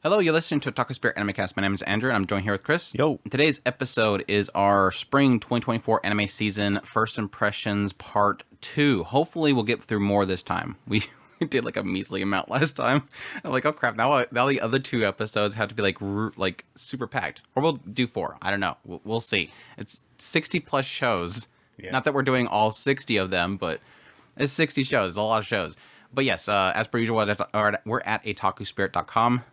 Hello, you're listening to Otaku Spirit Anime Cast. My name is Andrew, and I'm joined here with Chris. Yo. Today's episode is our Spring 2024 anime season First Impressions Part 2. Hopefully, we'll get through more this time. We did like a measly amount last time. I'm like, oh crap! Now the other two episodes have to be like super packed, or we'll do 4. I don't know. We'll see. It's 60 plus shows. Yeah. Not that we're doing all 60 of them, but it's 60 shows. It's a lot of shows. But yes, as per usual, we're at otakuspirit.com.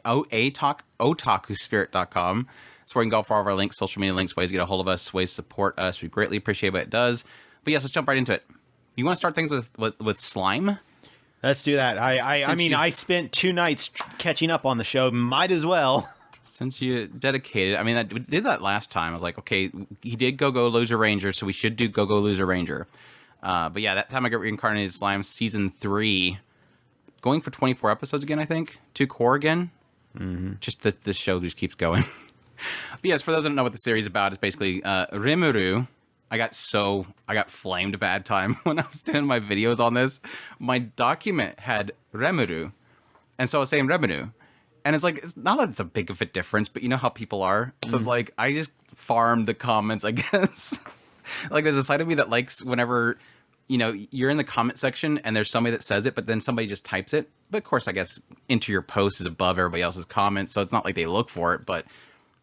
otakuspirit.com. That's where you can go for all of our links, social media links, ways to get a hold of us, ways to support us. We greatly appreciate what it does. But yes, let's jump right into it. You want to start things with slime? Let's do that. I spent 2 nights catching up on the show. Might as well. Since you dedicated, we did that last time. I was like, okay, he did Go Loser Ranger, so we should do Go Loser Ranger. But yeah, that time I got Reincarnated Slime Season 3. Going for 24 episodes again, I think. 2 core again. Mm-hmm. Just that this show just keeps going. But yes, for those that don't know what the series is about, it's basically Rimuru. I got flamed bad time when I was doing my videos on this. My document had Rimuru, and so I was saying Remunu. And it's like, it's not that it's a big of a difference, but you know how people are. So it's like, I just farmed the comments, I guess. Like, there's a side of me that likes whenever, you know, you're in the comment section and there's somebody that says it, but then somebody just types it. But of course, I guess into your post is above everybody else's comments, so it's not like they look for it. But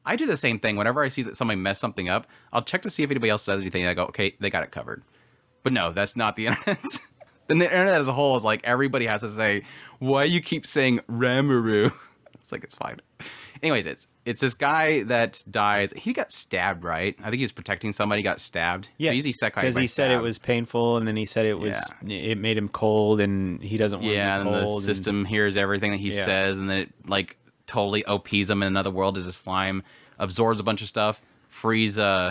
I do the same thing. Whenever I see that somebody messed something up, I'll check to see if anybody else says anything, and I go, okay, they got it covered. But no, that's not the internet. The internet as a whole is like, everybody has to say, why you keep saying Rimuru? It's like, it's fine. Anyways, it's this guy that dies. He got stabbed, right? I think he was protecting somebody, got stabbed. Yeah, because he said it was painful, and then he said it made him cold, and he doesn't want to be cold. Yeah, and the system hears everything that he says, and then it like totally OPs him in another world as a slime, absorbs a bunch of stuff, frees this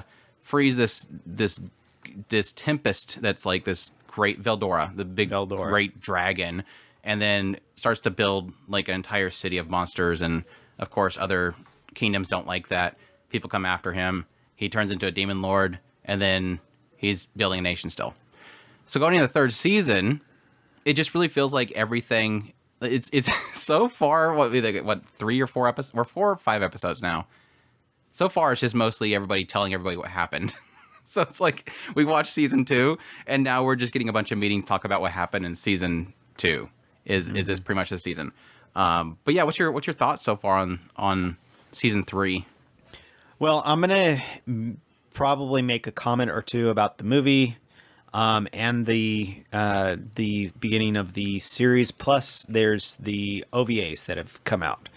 Tempest that's like this great Veldora, the big great dragon, and then starts to build like an entire city of monsters, and of course other kingdoms don't like that. People come after him. He turns into a demon lord, and then he's building a nation still. So going into the 3rd season, it just really feels like everything. It's so far what 3 or 4 episodes? We're 4 or 5 episodes now. So far, it's just mostly everybody telling everybody what happened. So it's like we watched season 2, and now we're just getting a bunch of meetings to talk about what happened in season 2. Is this pretty much the season? But yeah, what's your thoughts so far on season 3? Well, I'm gonna probably make a comment or two about the movie, and the beginning of the series. Plus, there's the OVAs that have come out.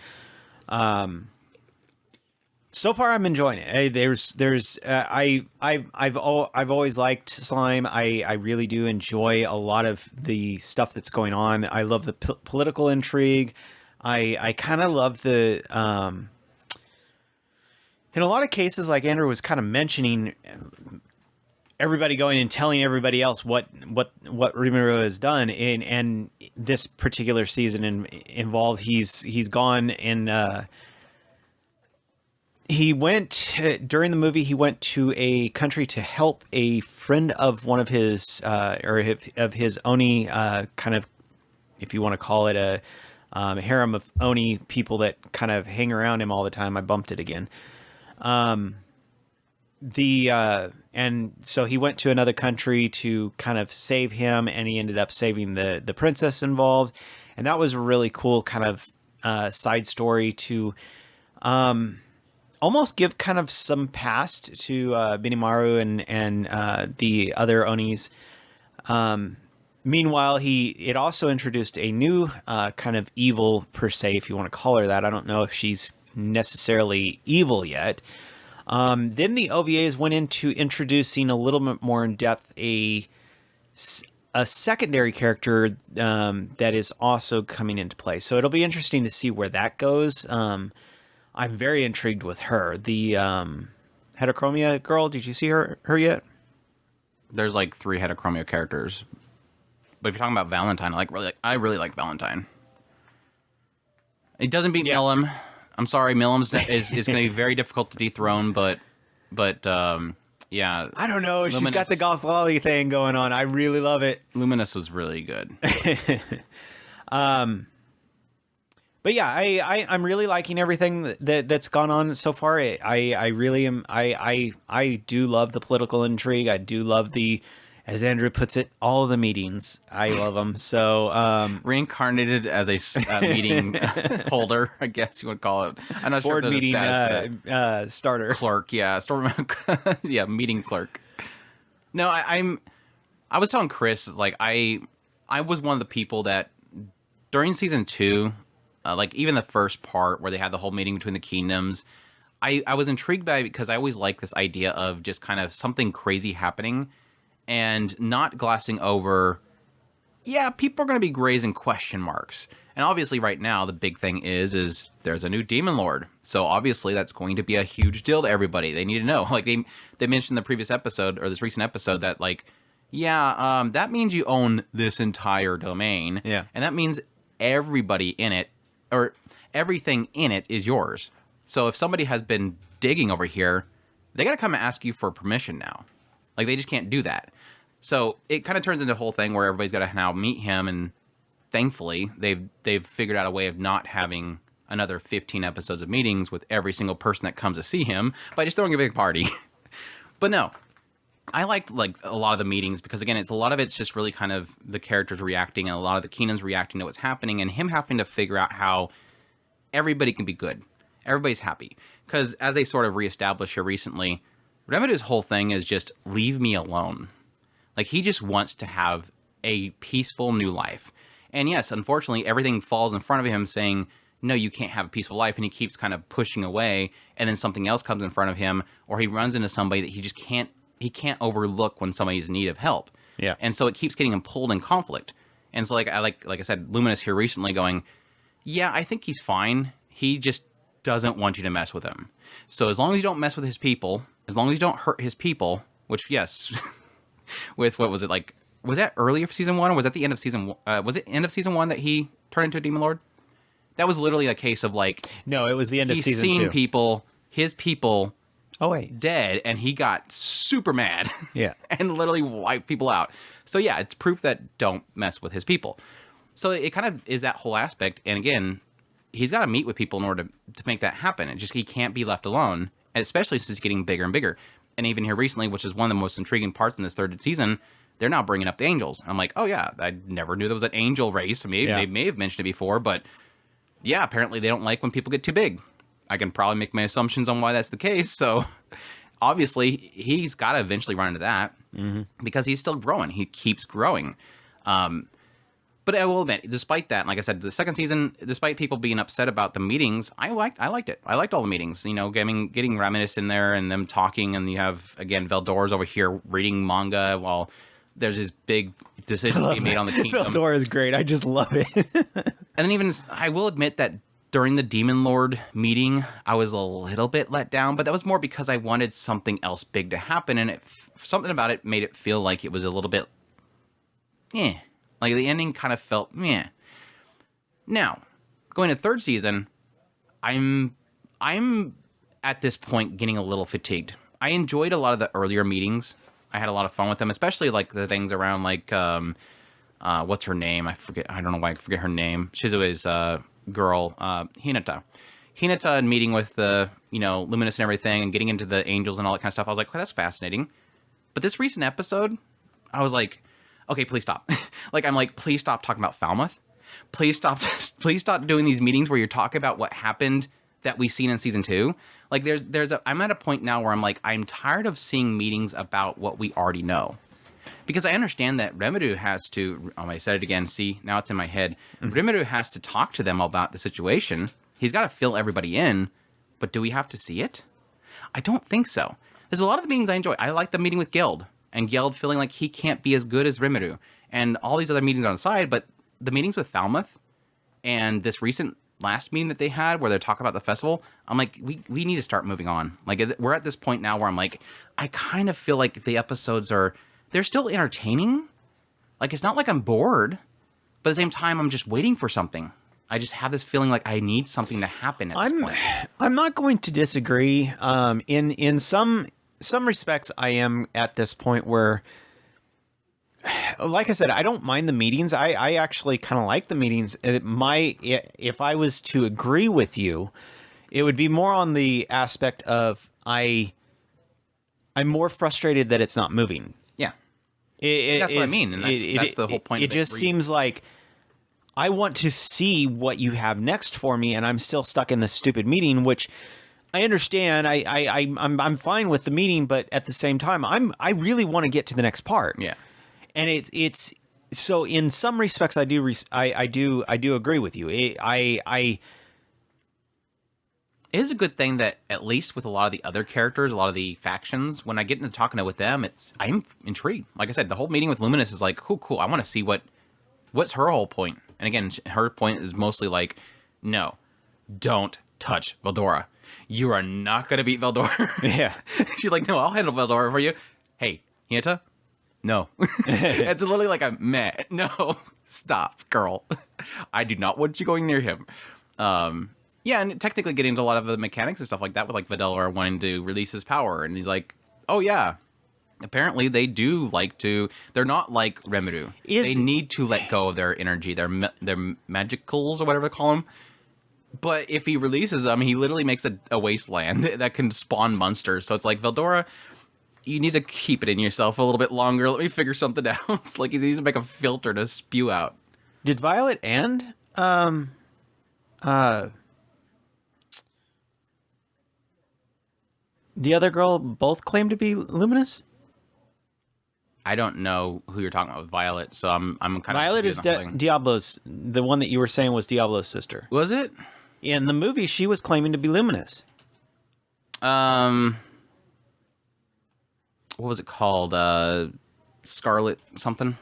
So far, I'm enjoying it. I've always liked slime. I really do enjoy a lot of the stuff that's going on. I love the political intrigue. I kind of love the in a lot of cases, like Andrew was kind of mentioning, everybody going and telling everybody else what Rimuru has done, and this particular season involved he's gone and. He went during the movie. He went to a country to help a friend of one of his of his Oni, kind of, if you want to call it a harem of Oni people that kind of hang around him all the time. I bumped it again. And so he went to another country to kind of save him, and he ended up saving the princess involved, and that was a really cool kind of side story to. Almost give kind of some past to Benimaru and the other Onis. Meanwhile, it also introduced a new kind of evil, per se, if you want to call her that. I don't know if she's necessarily evil yet. Then the OVAs went into introducing a little bit more in depth a secondary character that is also coming into play. So it'll be interesting to see where that goes. I'm very intrigued with her. The Heterochromia girl, did you see her yet? There's like 3 Heterochromia characters. But if you're talking about Valentine, I really like Valentine. He doesn't beat Milim. I'm sorry, Milim's is going to be very difficult to dethrone, but yeah. I don't know. Luminous, she's got the goth lolly thing going on. I really love it. Luminous was really good. But yeah, I'm really liking everything that's gone on so far. I really am. I do love the political intrigue. I do love the, as Andrew puts it, all of the meetings. I love them. So Reincarnated as a meeting holder, I guess you would call it. I'm not sure if board there's meeting a status for that. starter. Clerk, yeah, yeah, meeting clerk. No, I was telling Chris, like, I was one of the people that during season 2, like even the first part where they had the whole meeting between the kingdoms, I was intrigued by it because I always like this idea of just kind of something crazy happening and not glassing over, yeah, people are going to be raising question marks. And obviously right now the big thing is there's a new demon lord. So obviously that's going to be a huge deal to everybody. They need to know. Like they mentioned in the previous episode or this recent episode that like, yeah, that means you own this entire domain. Yeah. And that means everybody in it or everything in it is yours. So if somebody has been digging over here, they got to come and ask you for permission now. Like they just can't do that. So it kind of turns into a whole thing where everybody's got to now meet him, and thankfully they've figured out a way of not having another 15 episodes of meetings with every single person that comes to see him by just throwing a big party. But no, I like a lot of the meetings because again, a lot of it's just really kind of the characters reacting and a lot of the kingdoms reacting to what's happening and him having to figure out how everybody can be good. Everybody's happy. Because as they sort of reestablish here recently, Remedy's whole thing is just leave me alone. Like he just wants to have a peaceful new life. And yes, unfortunately, everything falls in front of him saying, no, you can't have a peaceful life. And he keeps kind of pushing away. And then something else comes in front of him, or he runs into somebody that he just can't overlook when somebody's in need of help. Yeah. And so it keeps getting him pulled in conflict. And so like I said, Luminous here recently going, yeah, I think he's fine. He just doesn't want you to mess with him. So as long as you don't mess with his people, as long as you don't hurt his people, which yes, with what was it like? Was that earlier for season 1 or was that the end of season 1? Was it end of season 1 that he turned into a demon lord? That was literally a case of like, no, it was the end of season 2. He's seen his people Oh wait, dead, and he got super mad. Yeah. And literally wiped people out. So yeah, it's proof that don't mess with his people. So it kind of is that whole aspect. And again, he's got to meet with people in order to make that happen. And just he can't be left alone, and especially since he's getting bigger and bigger. And even here recently, which is one of the most intriguing parts in this third season, they're now bringing up the angels. I'm like, oh yeah, I never knew there was an angel race. I mean, they may have mentioned it before, but yeah, apparently they don't like when people get too big. I can probably make my assumptions on why that's the case. So obviously he's got to eventually run into that because he's still growing. He keeps growing. But I will admit, despite that, like I said, the second season, despite people being upset about the meetings, I liked it. I liked all the meetings. You know, getting Reminisce in there and them talking, and you have again Veldora's over here reading manga while there's this big decision to be made on the kingdom. Veldora is great. I just love it. And then even I will admit that during the Demon Lord meeting, I was a little bit let down, but that was more because I wanted something else big to happen, and something about it made it feel like it was a little bit, like the ending kind of felt meh. Now, going to third season, I'm at this point getting a little fatigued. I enjoyed a lot of the earlier meetings. I had a lot of fun with them, especially like the things around like what's her name? I forget. I don't know why I forget her name. Shizue's girl, Hinata. Hinata and meeting with the Luminous and everything, and getting into the angels and all that kind of stuff. I was like, well, that's fascinating. But this recent episode, I was like, okay, please stop. Please stop talking about Falmouth. Please stop doing these meetings where you're talking about what happened that we've seen in season 2. Like I'm at a point now where I'm like, I'm tired of seeing meetings about what we already know. Because I understand that Rimuru has to, I said it again, see, now it's in my head. Rimuru has to talk to them about the situation. He's got to fill everybody in, but do we have to see it? I don't think so. There's a lot of the meetings I enjoy. I like the meeting with Geld, and Geld feeling like he can't be as good as Rimuru, and all these other meetings on the side, but the meetings with Falmouth, and this recent last meeting that they had where they're talking about the festival, I'm like, we need to start moving on. Like, we're at this point now where I'm like, I kind of feel like the episodes they're still entertaining. Like, it's not like I'm bored, but at the same time, I'm just waiting for something. I just have this feeling like I need something to happen at this point. I'm not going to disagree. In some respects, I am at this point where like I said, I don't mind the meetings. I actually kind of like the meetings. If I was to agree with you, it would be more on the aspect of I'm more frustrated that it's not moving. Yeah. That's what I mean. And that's the whole point of it. It just seems like I want to see what you have next for me, and I'm still stuck in this stupid meeting, which I understand. I'm fine with the meeting, but at the same time, I really want to get to the next part. Yeah. And it's so in some respects, I do agree with you. It is a good thing that at least with a lot of the other characters, a lot of the factions, when I get into talking with them, I'm intrigued. Like I said, the whole meeting with Luminous is like, cool. I want to see what's her whole point. And again, her point is mostly like, no, don't touch Veldora. You are not going to beat Veldora. Yeah. She's like, no, I'll handle Veldora for you. Hey, Hinata? No. It's literally like a meh. No, stop, girl. I do not want you going near him. Yeah, and technically getting into a lot of the mechanics and stuff like that with like Veldora wanting to release his power. And he's like, oh yeah. Apparently they do like to, they're not like Rimuru. They need to let go of their energy, their magicals or whatever they call them. But if he releases them, he literally makes a wasteland that can spawn monsters. So it's like, Veldora, you need to keep it in yourself a little bit longer. Let me figure something out. It's like he needs to make a filter to spew out. Did Violet and the other girl both claim to be luminous? I don't know who you're talking about with Violet, so I'm kind of... Violet is Diablo's, the one that you were saying was Diablo's sister. Was it? In the movie, she was claiming to be luminous. What was it called? Scarlet something?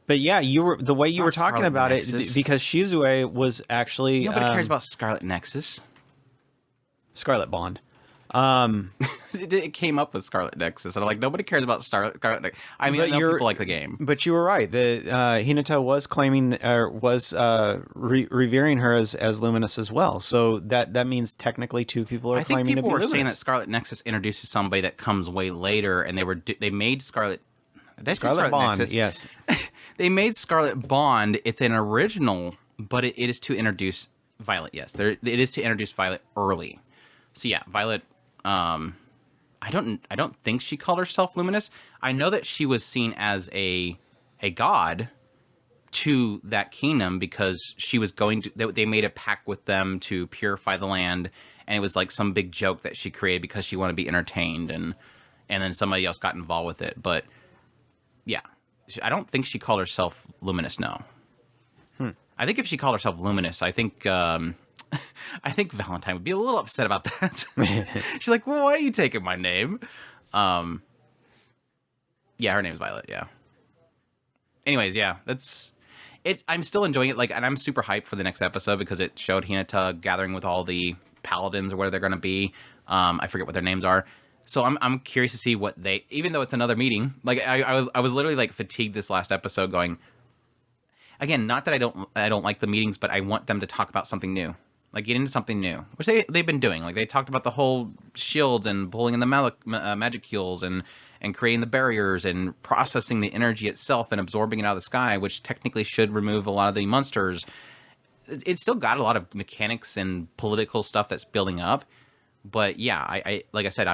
But yeah, the way you were talking about Nexus. it, because Shizue was actually... Nobody cares about Scarlet Nexus. Scarlet Bond. It came up with Scarlet Nexus, and I'm like, nobody cares about Scarlet Nexus. I mean, I know people like the game. But you were right. The Hinata was claiming, or was revering her as luminous as well. So that means technically two people are claiming to be luminous. I think people were saying that Scarlet Nexus introduces somebody that comes way later, and they made Scarlet Bond, Nexus? yes. They made Scarlet Bond. It's an original, but it is to introduce Violet. Yes, it is to introduce Violet early. So yeah, Violet. I don't think she called herself luminous. I know that she was seen as a god to that kingdom because she was going to. They made a pact with them to purify the land, and it was like some big joke that she created because she wanted to be entertained, and then somebody else got involved with it. But yeah, I don't think she called herself luminous. No. I think if she called herself luminous, I think Valentine would be a little upset about that. She's like, well, why are you taking my name? Yeah, her name's Violet, yeah. Anyways, yeah, I'm still enjoying it, like, and I'm super hyped for the next episode because it showed Hinata gathering with all the paladins or where they're going to be. I forget what their names are. So I'm curious to see what even though it's another meeting, like I was literally like fatigued this last episode going, again, not that I don't like the meetings, but I want them to talk about something new. Like, get into something new, which they've been doing. Like, they talked about the whole shields and pulling in the magicules and creating the barriers and processing the energy itself and absorbing it out of the sky, which technically should remove a lot of the monsters. It's still got a lot of mechanics and political stuff that's building up. But, yeah, I like I said,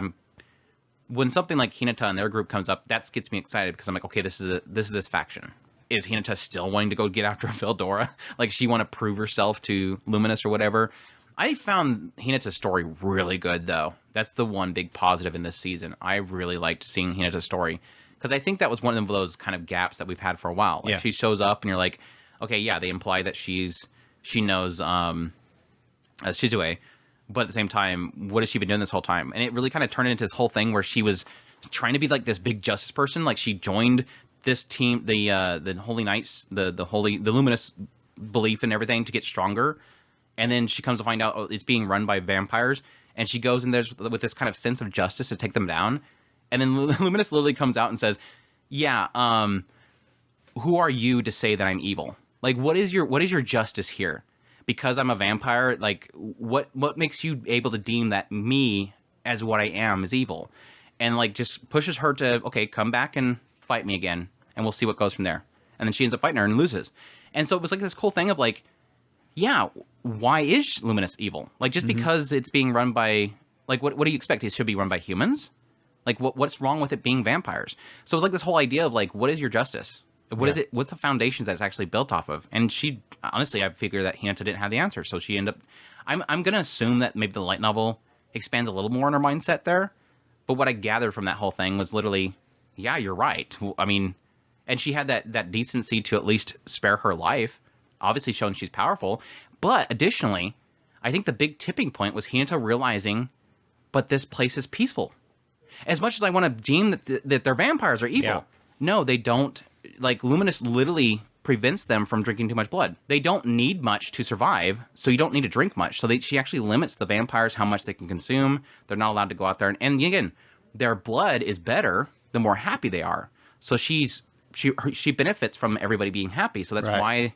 when something like Hinata and their group comes up, that gets me excited because I'm like, okay, this is this faction. Is Hinata still wanting to go get after Veldora? Like, she want to prove herself to Luminous or whatever? I found Hinata's story really good, though. That's the one big positive in this season. I really liked seeing Hinata's story. Because I think that was one of those kind of gaps that we've had for a while. Like, she shows up, and you're like, okay, yeah, they imply that she knows Shizue. But at the same time, what has she been doing this whole time? And it really kind of turned into this whole thing where she was trying to be like this big justice person. Like, she joined this team, the Holy Knights, the Luminous belief and everything to get stronger, and then she comes to find out it's being run by vampires, and she goes in there with this kind of sense of justice to take them down, and then Luminous literally comes out and says, "Yeah, who are you to say that I'm evil? Like, what is your justice here? Because I'm a vampire, like, what makes you able to deem that me as what I am is evil?" And like just pushes her to, okay, come back and fight me again. and we'll see what goes from there. And then she ends up fighting her and loses. And so it was like this cool thing of like, yeah, why is Luminous evil? Like, just because it's being run by, like, what do you expect? It should be run by humans? Like, what's wrong with it being vampires? So it was like this whole idea of like, what is your justice? What is it? What's the foundations that it's actually built off of? And she, honestly, I figured that Hinata didn't have the answer. So she ended up, I'm going to assume that maybe the light novel expands a little more on her mindset there. But what I gathered from that whole thing was literally, yeah, you're right. I mean, and she had that decency to at least spare her life, obviously showing she's powerful. But additionally, I think the big tipping point was Hinata realizing, but this place is peaceful. As much as I want to deem that their vampires are evil, no, they don't. Like, Luminous literally prevents them from drinking too much blood. They don't need much to survive, so you don't need to drink much. So she actually limits the vampires how much they can consume. They're not allowed to go out there. And again, their blood is better the more happy they are. So she benefits from everybody being happy. So that's why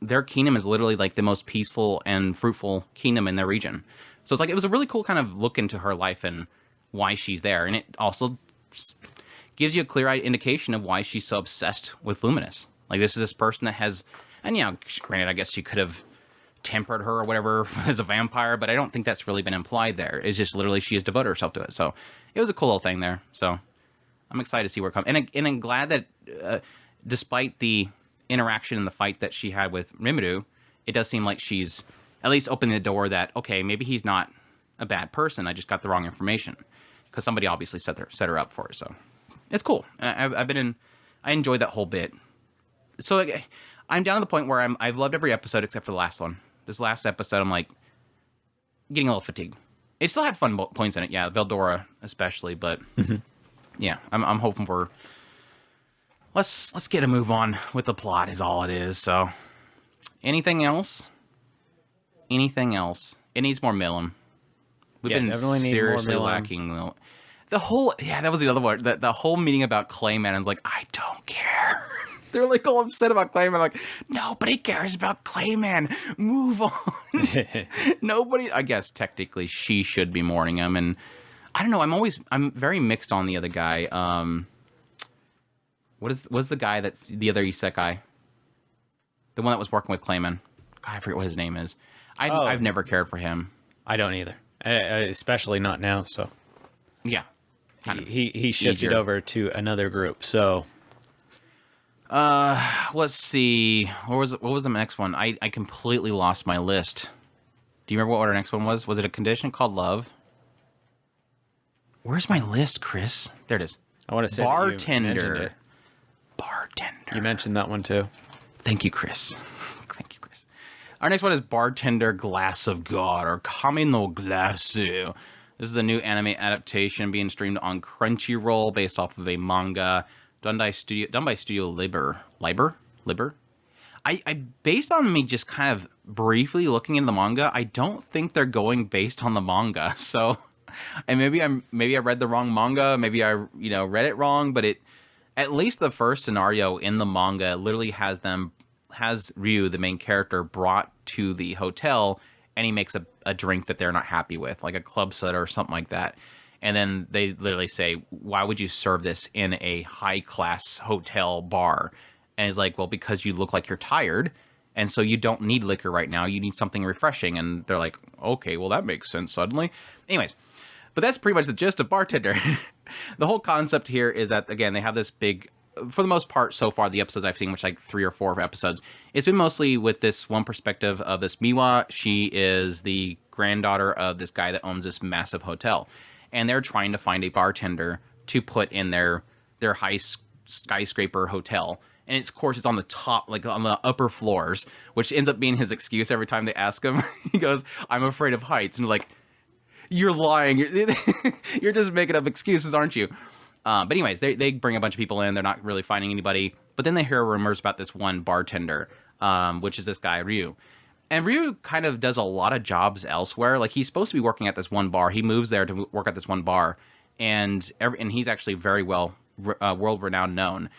their kingdom is literally like the most peaceful and fruitful kingdom in their region. So it's like, it was a really cool kind of look into her life and why she's there. And it also gives you a clear-eyed indication of why she's so obsessed with Luminous. Like, this is this person that has, and granted, I guess she could have tempered her or whatever as a vampire, but I don't think that's really been implied there. It's just literally she has devoted herself to it. So it was a cool little thing there. So I'm excited to see where it comes. And I'm glad that despite the interaction in the fight that she had with Rimuru, it does seem like she's at least opening the door that, okay, maybe he's not a bad person. I just got the wrong information. Because somebody obviously set her up for it. So it's cool. I enjoyed that whole bit. So I'm down to the point where I've loved every episode except for the last one. This last episode, I'm like getting a little fatigued. It still had fun points in it, yeah, Veldora especially, but yeah, I'm hoping for let's get a move on with the plot is all it is. So anything else? Anything else? It needs more Milim. We've been seriously lacking. The whole, that was the other one. The whole meeting about Clayman, I was like, I don't care. They're like all upset about Clayman. I'm like, nobody cares about Clayman. Move on. Nobody. I guess technically she should be mourning him, and I don't know. I'm very mixed on the other guy. What's the guy that's the other isekai? The one that was working with Clayman. God, I forget what his name is. I've never cared for him. I don't either. Especially not now. So yeah, he shifted over to another group. So let's see. What was the next one? I completely lost my list. Do you remember what our next one was? Was it a condition called love? Where's my list, Chris? There it is. I want to say Bartender. You mentioned that one too. Thank you, Chris. Thank you, Chris. Our next one is Bartender Glass of God, or Kami no Glassu. This is a new anime adaptation being streamed on Crunchyroll based off of a manga done by Studio Liber. I based on me just kind of briefly looking into the manga, I don't think they're going based on the manga. So, and maybe I read the wrong manga, maybe I read it wrong, but at least the first scenario in the manga literally has Ryu, the main character, brought to the hotel, and he makes a drink that they're not happy with, like a club soda or something like that. And then they literally say, why would you serve this in a high-class hotel bar? And he's like, well, because you look like you're tired, and so you don't need liquor right now. You need something refreshing. And they're like, okay, well, that makes sense suddenly. Anyways, but that's pretty much the gist of Bartender. The whole concept here is that, again, they have this big, for the most part so far, the episodes I've seen, which like 3 or 4 episodes, it's been mostly with this one perspective of this Miwa. She is the granddaughter of this guy that owns this massive hotel. And they're trying to find a bartender to put in their high skyscraper hotel. And of course, it's on the top, like on the upper floors, which ends up being his excuse every time they ask him. He goes, I'm afraid of heights. And they're like, you're lying. You're just making up excuses, aren't you? But anyways, they bring a bunch of people in. They're not really finding anybody. But then they hear rumors about this one bartender, which is this guy, Ryu. And Ryu kind of does a lot of jobs elsewhere. Like, he's supposed to be working at this one bar. He moves there to work at this one bar. And he's actually very well world-renowned known.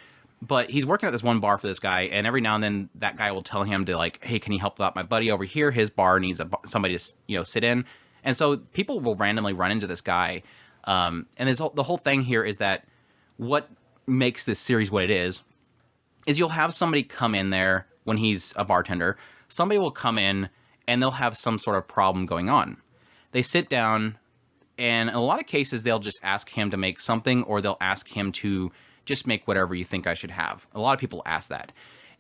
But he's working at this one bar for this guy. And every now and then, that guy will tell him to, like, hey, can you help out my buddy over here? His bar needs somebody to, sit in. And so people will randomly run into this guy. And the whole thing here is that what makes this series what it is you'll have somebody come in there when he's a bartender. Somebody will come in and they'll have some sort of problem going on. They sit down, and in a lot of cases, they'll just ask him to make something, or they'll ask him to just make whatever you think I should have. A lot of people ask that.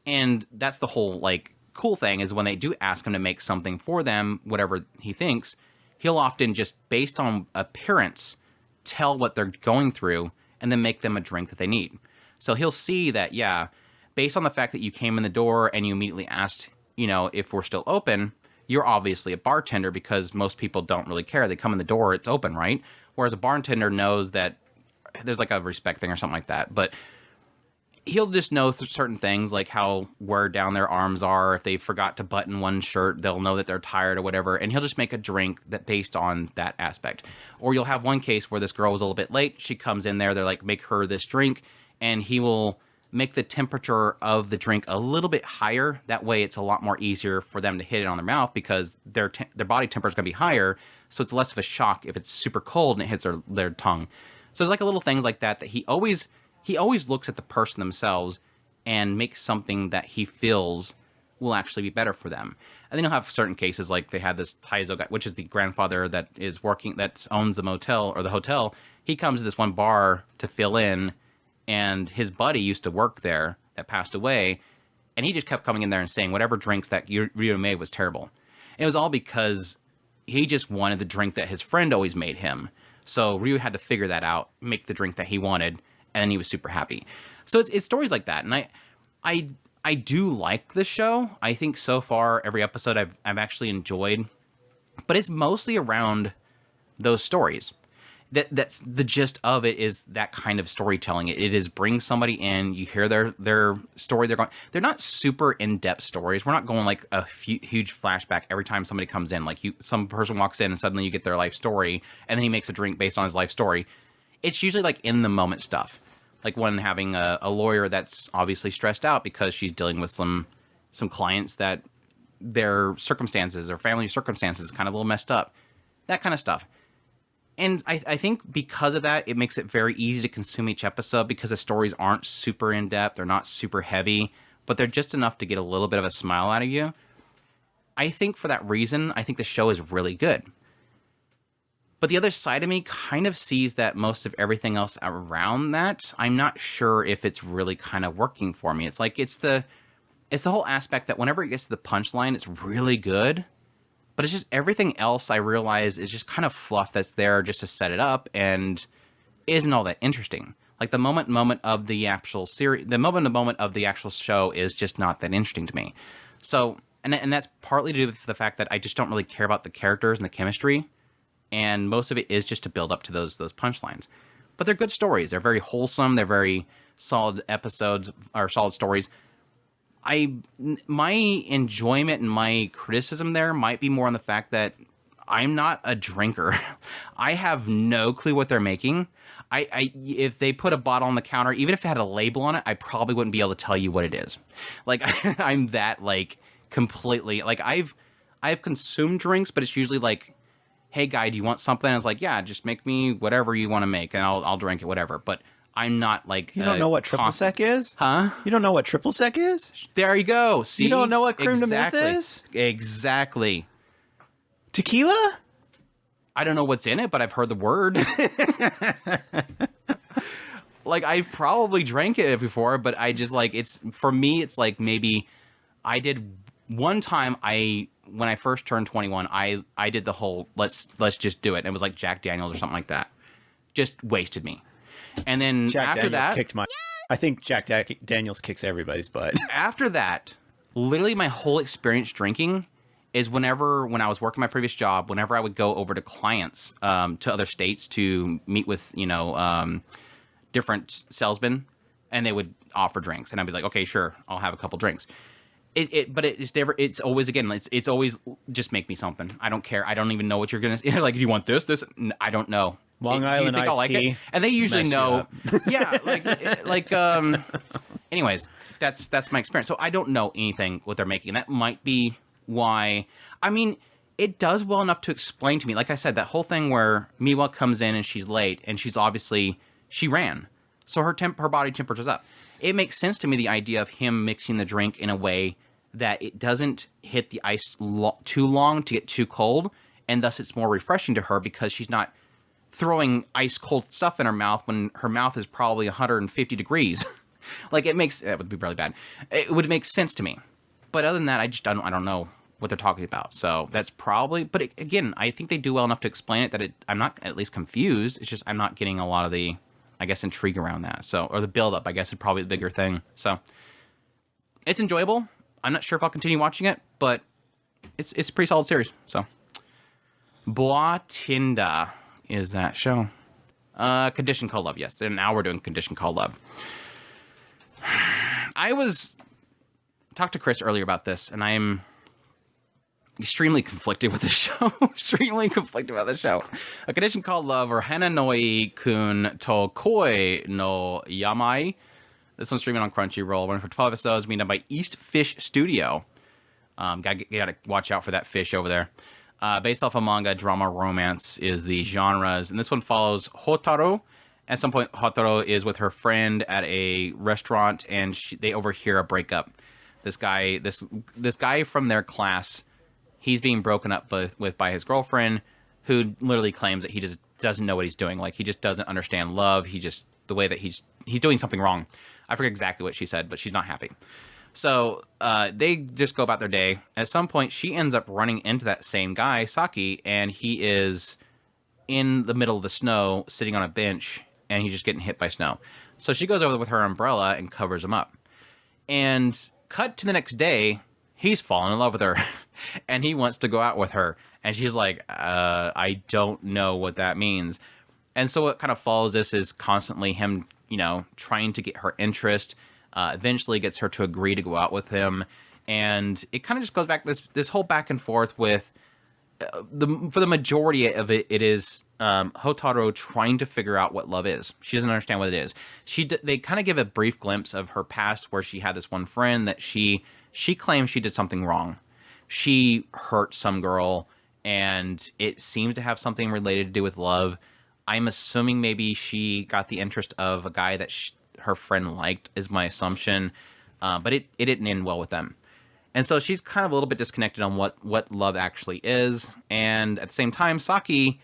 And that's the whole, like, cool thing is when they do ask him to make something for them, whatever he thinks, he'll often just, based on appearance, tell what they're going through and then make them a drink that they need. So he'll see that, yeah, based on the fact that you came in the door and you immediately asked, you know, if we're still open, you're obviously a bartender, because most people don't really care. They come in the door, it's open, right? Whereas a bartender knows that there's like a respect thing or something like that. But he'll just know certain things, like how where down their arms are. If they forgot to button one shirt, they'll know that they're tired or whatever. And he'll just make a drink that based on that aspect. Or you'll have one case where this girl was a little bit late. She comes in there, they're like, make her this drink. And he will make the temperature of the drink a little bit higher. That way it's a lot more easier for them to hit it on their mouth, because their body temperature is going to be higher. So it's less of a shock if it's super cold and it hits their tongue. So there's like a little things like that he always looks at the person themselves and makes something that he feels will actually be better for them. And then you'll have certain cases, like they had this Taizo guy, which is the grandfather that owns the motel or the hotel. He comes to this one bar to fill in, and his buddy used to work there that passed away, and he just kept coming in there and saying whatever drinks that Ryu made was terrible. And it was all because he just wanted the drink that his friend always made him. So Ryu had to figure that out, make the drink that he wanted, and then he was super happy. So it's stories like that, and I do like the show. I think so far every episode I've actually enjoyed, but it's mostly around those stories. That's the gist of it, is that kind of storytelling. It is bring somebody in, you hear their story. They're not super in-depth stories. We're not going like a huge flashback every time somebody comes in. Like some person walks in and suddenly you get their life story, and then he makes a drink based on his life story. It's usually like in the moment stuff. Like one having a lawyer that's obviously stressed out because she's dealing with some clients that their circumstances or family circumstances is kind of a little messed up. That kind of stuff. And I think because of that, it makes it very easy to consume each episode, because the stories aren't super in-depth. They're not super heavy, but they're just enough to get a little bit of a smile out of you. I think for that reason, I think the show is really good. But the other side of me kind of sees that most of everything else around that, I'm not sure if it's really kind of working for me. It's like it's the whole aspect that whenever it gets to the punchline, it's really good. But it's just everything else I realize is just kind of fluff that's there just to set it up and isn't all that interesting. Like the moment of the actual series, the moment of the actual show is just not that interesting to me. So, and that's partly due to the fact that I just don't really care about the characters and the chemistry. And most of it is just to build up to those punchlines. But they're good stories. They're very wholesome. They're very solid episodes, or solid stories. My enjoyment and my criticism there might be more on the fact that I'm not a drinker. I have no clue what they're making. If they put a bottle on the counter, even if it had a label on it, I probably wouldn't be able to tell you what it is. Like I'm that like completely like I've consumed drinks, but it's usually like, hey guy, do you want something? And it's like, yeah, just make me whatever you want to make, and I'll drink it, whatever. But I'm not like you don't know what triple sec is, huh? You don't know what triple sec is? There you go. See, you don't know what creme exactly. de menthe is? Exactly. Tequila? I don't know what's in it, but I've heard the word. Like I've probably drank it before, but I just like it's for me. It's like maybe I did one time. When I first turned 21, I did the whole let's just do it. And it was like Jack Daniels or something like that. Just wasted me. And then Jack after Daniels that, kicked my. I think Jack Daniels kicks everybody's butt. After that, literally my whole experience drinking is when I was working my previous job, whenever I would go over to clients to other states to meet with different salesmen, and they would offer drinks, and I'd be like, okay, sure, I'll have a couple drinks. But it's never. It's always again. It's always just make me something. I don't care. I don't even know what you're gonna. Like, do you want this? I don't know. Long Island iced like tea. It? And they usually know. Yeah, anyways, that's my experience. So I don't know anything what they're making. That might be why. I mean, it does well enough to explain to me. Like I said, that whole thing where Miwa comes in and she's late, and she's obviously she ran. So her body temperature's up. It makes sense to me, the idea of him mixing the drink in a way that it doesn't hit the ice too long to get too cold, and thus it's more refreshing to her because she's not throwing ice cold stuff in her mouth when her mouth is probably 150 degrees. Like, that would be really bad. It would make sense to me. But other than that, I don't know what they're talking about. So that's probably, but again, I think they do well enough to explain it that I'm not at least confused. It's just I'm not getting a lot of the, I guess, intrigue around that. So, or the build up, I guess, is probably the bigger thing. So it's enjoyable. I'm not sure if I'll continue watching it, but it's a pretty solid series. So Bartender is that show. Condition Called Love, yes. And now we're doing Condition Called Love. I talked to Chris earlier about this, and I'm extremely conflicted with the show. Extremely conflicted about the show. A Condition Called Love, or Hananoi Kun to Koi no Yamai. This one's streaming on Crunchyroll. Running for 12 episodes, being done by East Fish Studio. Gotta watch out for that fish over there. Based off of manga, drama, romance is the genres. And this one follows Hotaru. At some point, Hotaru is with her friend at a restaurant, and they overhear a breakup. This guy from their class, he's being broken up with by his girlfriend, who literally claims that he just doesn't know what he's doing. Like, he just doesn't understand love. The way that he's doing something wrong. I forget exactly what she said, but she's not happy. So they just go about their day. At some point, she ends up running into that same guy, Saki, and he is in the middle of the snow, sitting on a bench, and he's just getting hit by snow. So she goes over with her umbrella and covers him up. And cut to the next day, he's fallen in love with her, and he wants to go out with her. And she's like, I don't know what that means. And so what kind of follows this is constantly him, trying to get her interest, eventually gets her to agree to go out with him. And it kind of just goes back, this whole back and forth with, for the majority of it, it is Hotaru trying to figure out what love is. She doesn't understand what it is. They kind of give a brief glimpse of her past where she had this one friend that she claims she did something wrong. She hurt some girl, and it seems to have something related to do with love. I'm assuming maybe she got the interest of a guy that her friend liked, is my assumption. But it didn't end well with them. And so she's kind of a little bit disconnected on what love actually is. And at the same time, Saki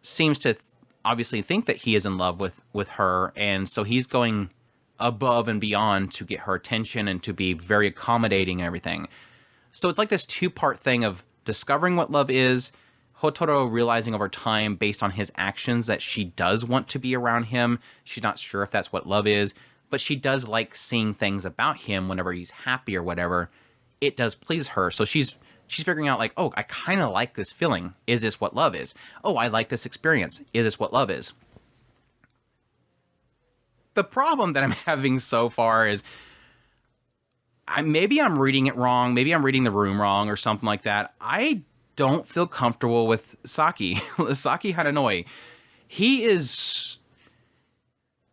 seems to obviously think that he is in love with her. And so he's going above and beyond to get her attention and to be very accommodating and everything. So it's like this two-part thing of discovering what love is, Hotaru realizing over time, based on his actions, that she does want to be around him. She's not sure if that's what love is, but she does like seeing things about him whenever he's happy or whatever. It does please her. So she's figuring out, like, oh, I kind of like this feeling. Is this what love is? Oh, I like this experience. Is this what love is? The problem that I'm having so far is maybe I'm reading it wrong. Maybe I'm reading the room wrong or something like that. I don't feel comfortable with Saki. Saki Hananoi. He is...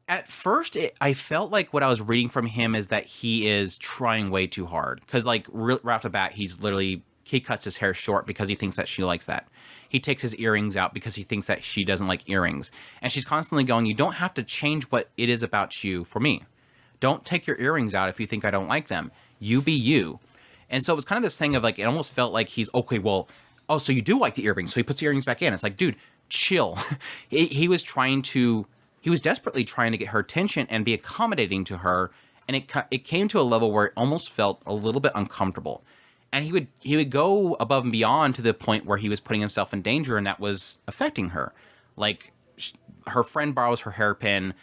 At first, I felt like what I was reading from him is that he is trying way too hard. Because, like, right off the bat, he cuts his hair short because he thinks that she likes that. He takes his earrings out because he thinks that she doesn't like earrings. And she's constantly going, you don't have to change what it is about you for me. Don't take your earrings out if you think I don't like them. You be you. And so it was kind of this thing of, like, it almost felt like he's, okay, well, oh, so you do like the earrings. So he puts the earrings back in. It's like, dude, chill. He was desperately trying to get her attention and be accommodating to her, and it came to a level where it almost felt a little bit uncomfortable. And he would go above and beyond to the point where he was putting himself in danger, and that was affecting her. Like, her friend borrows her hairpin,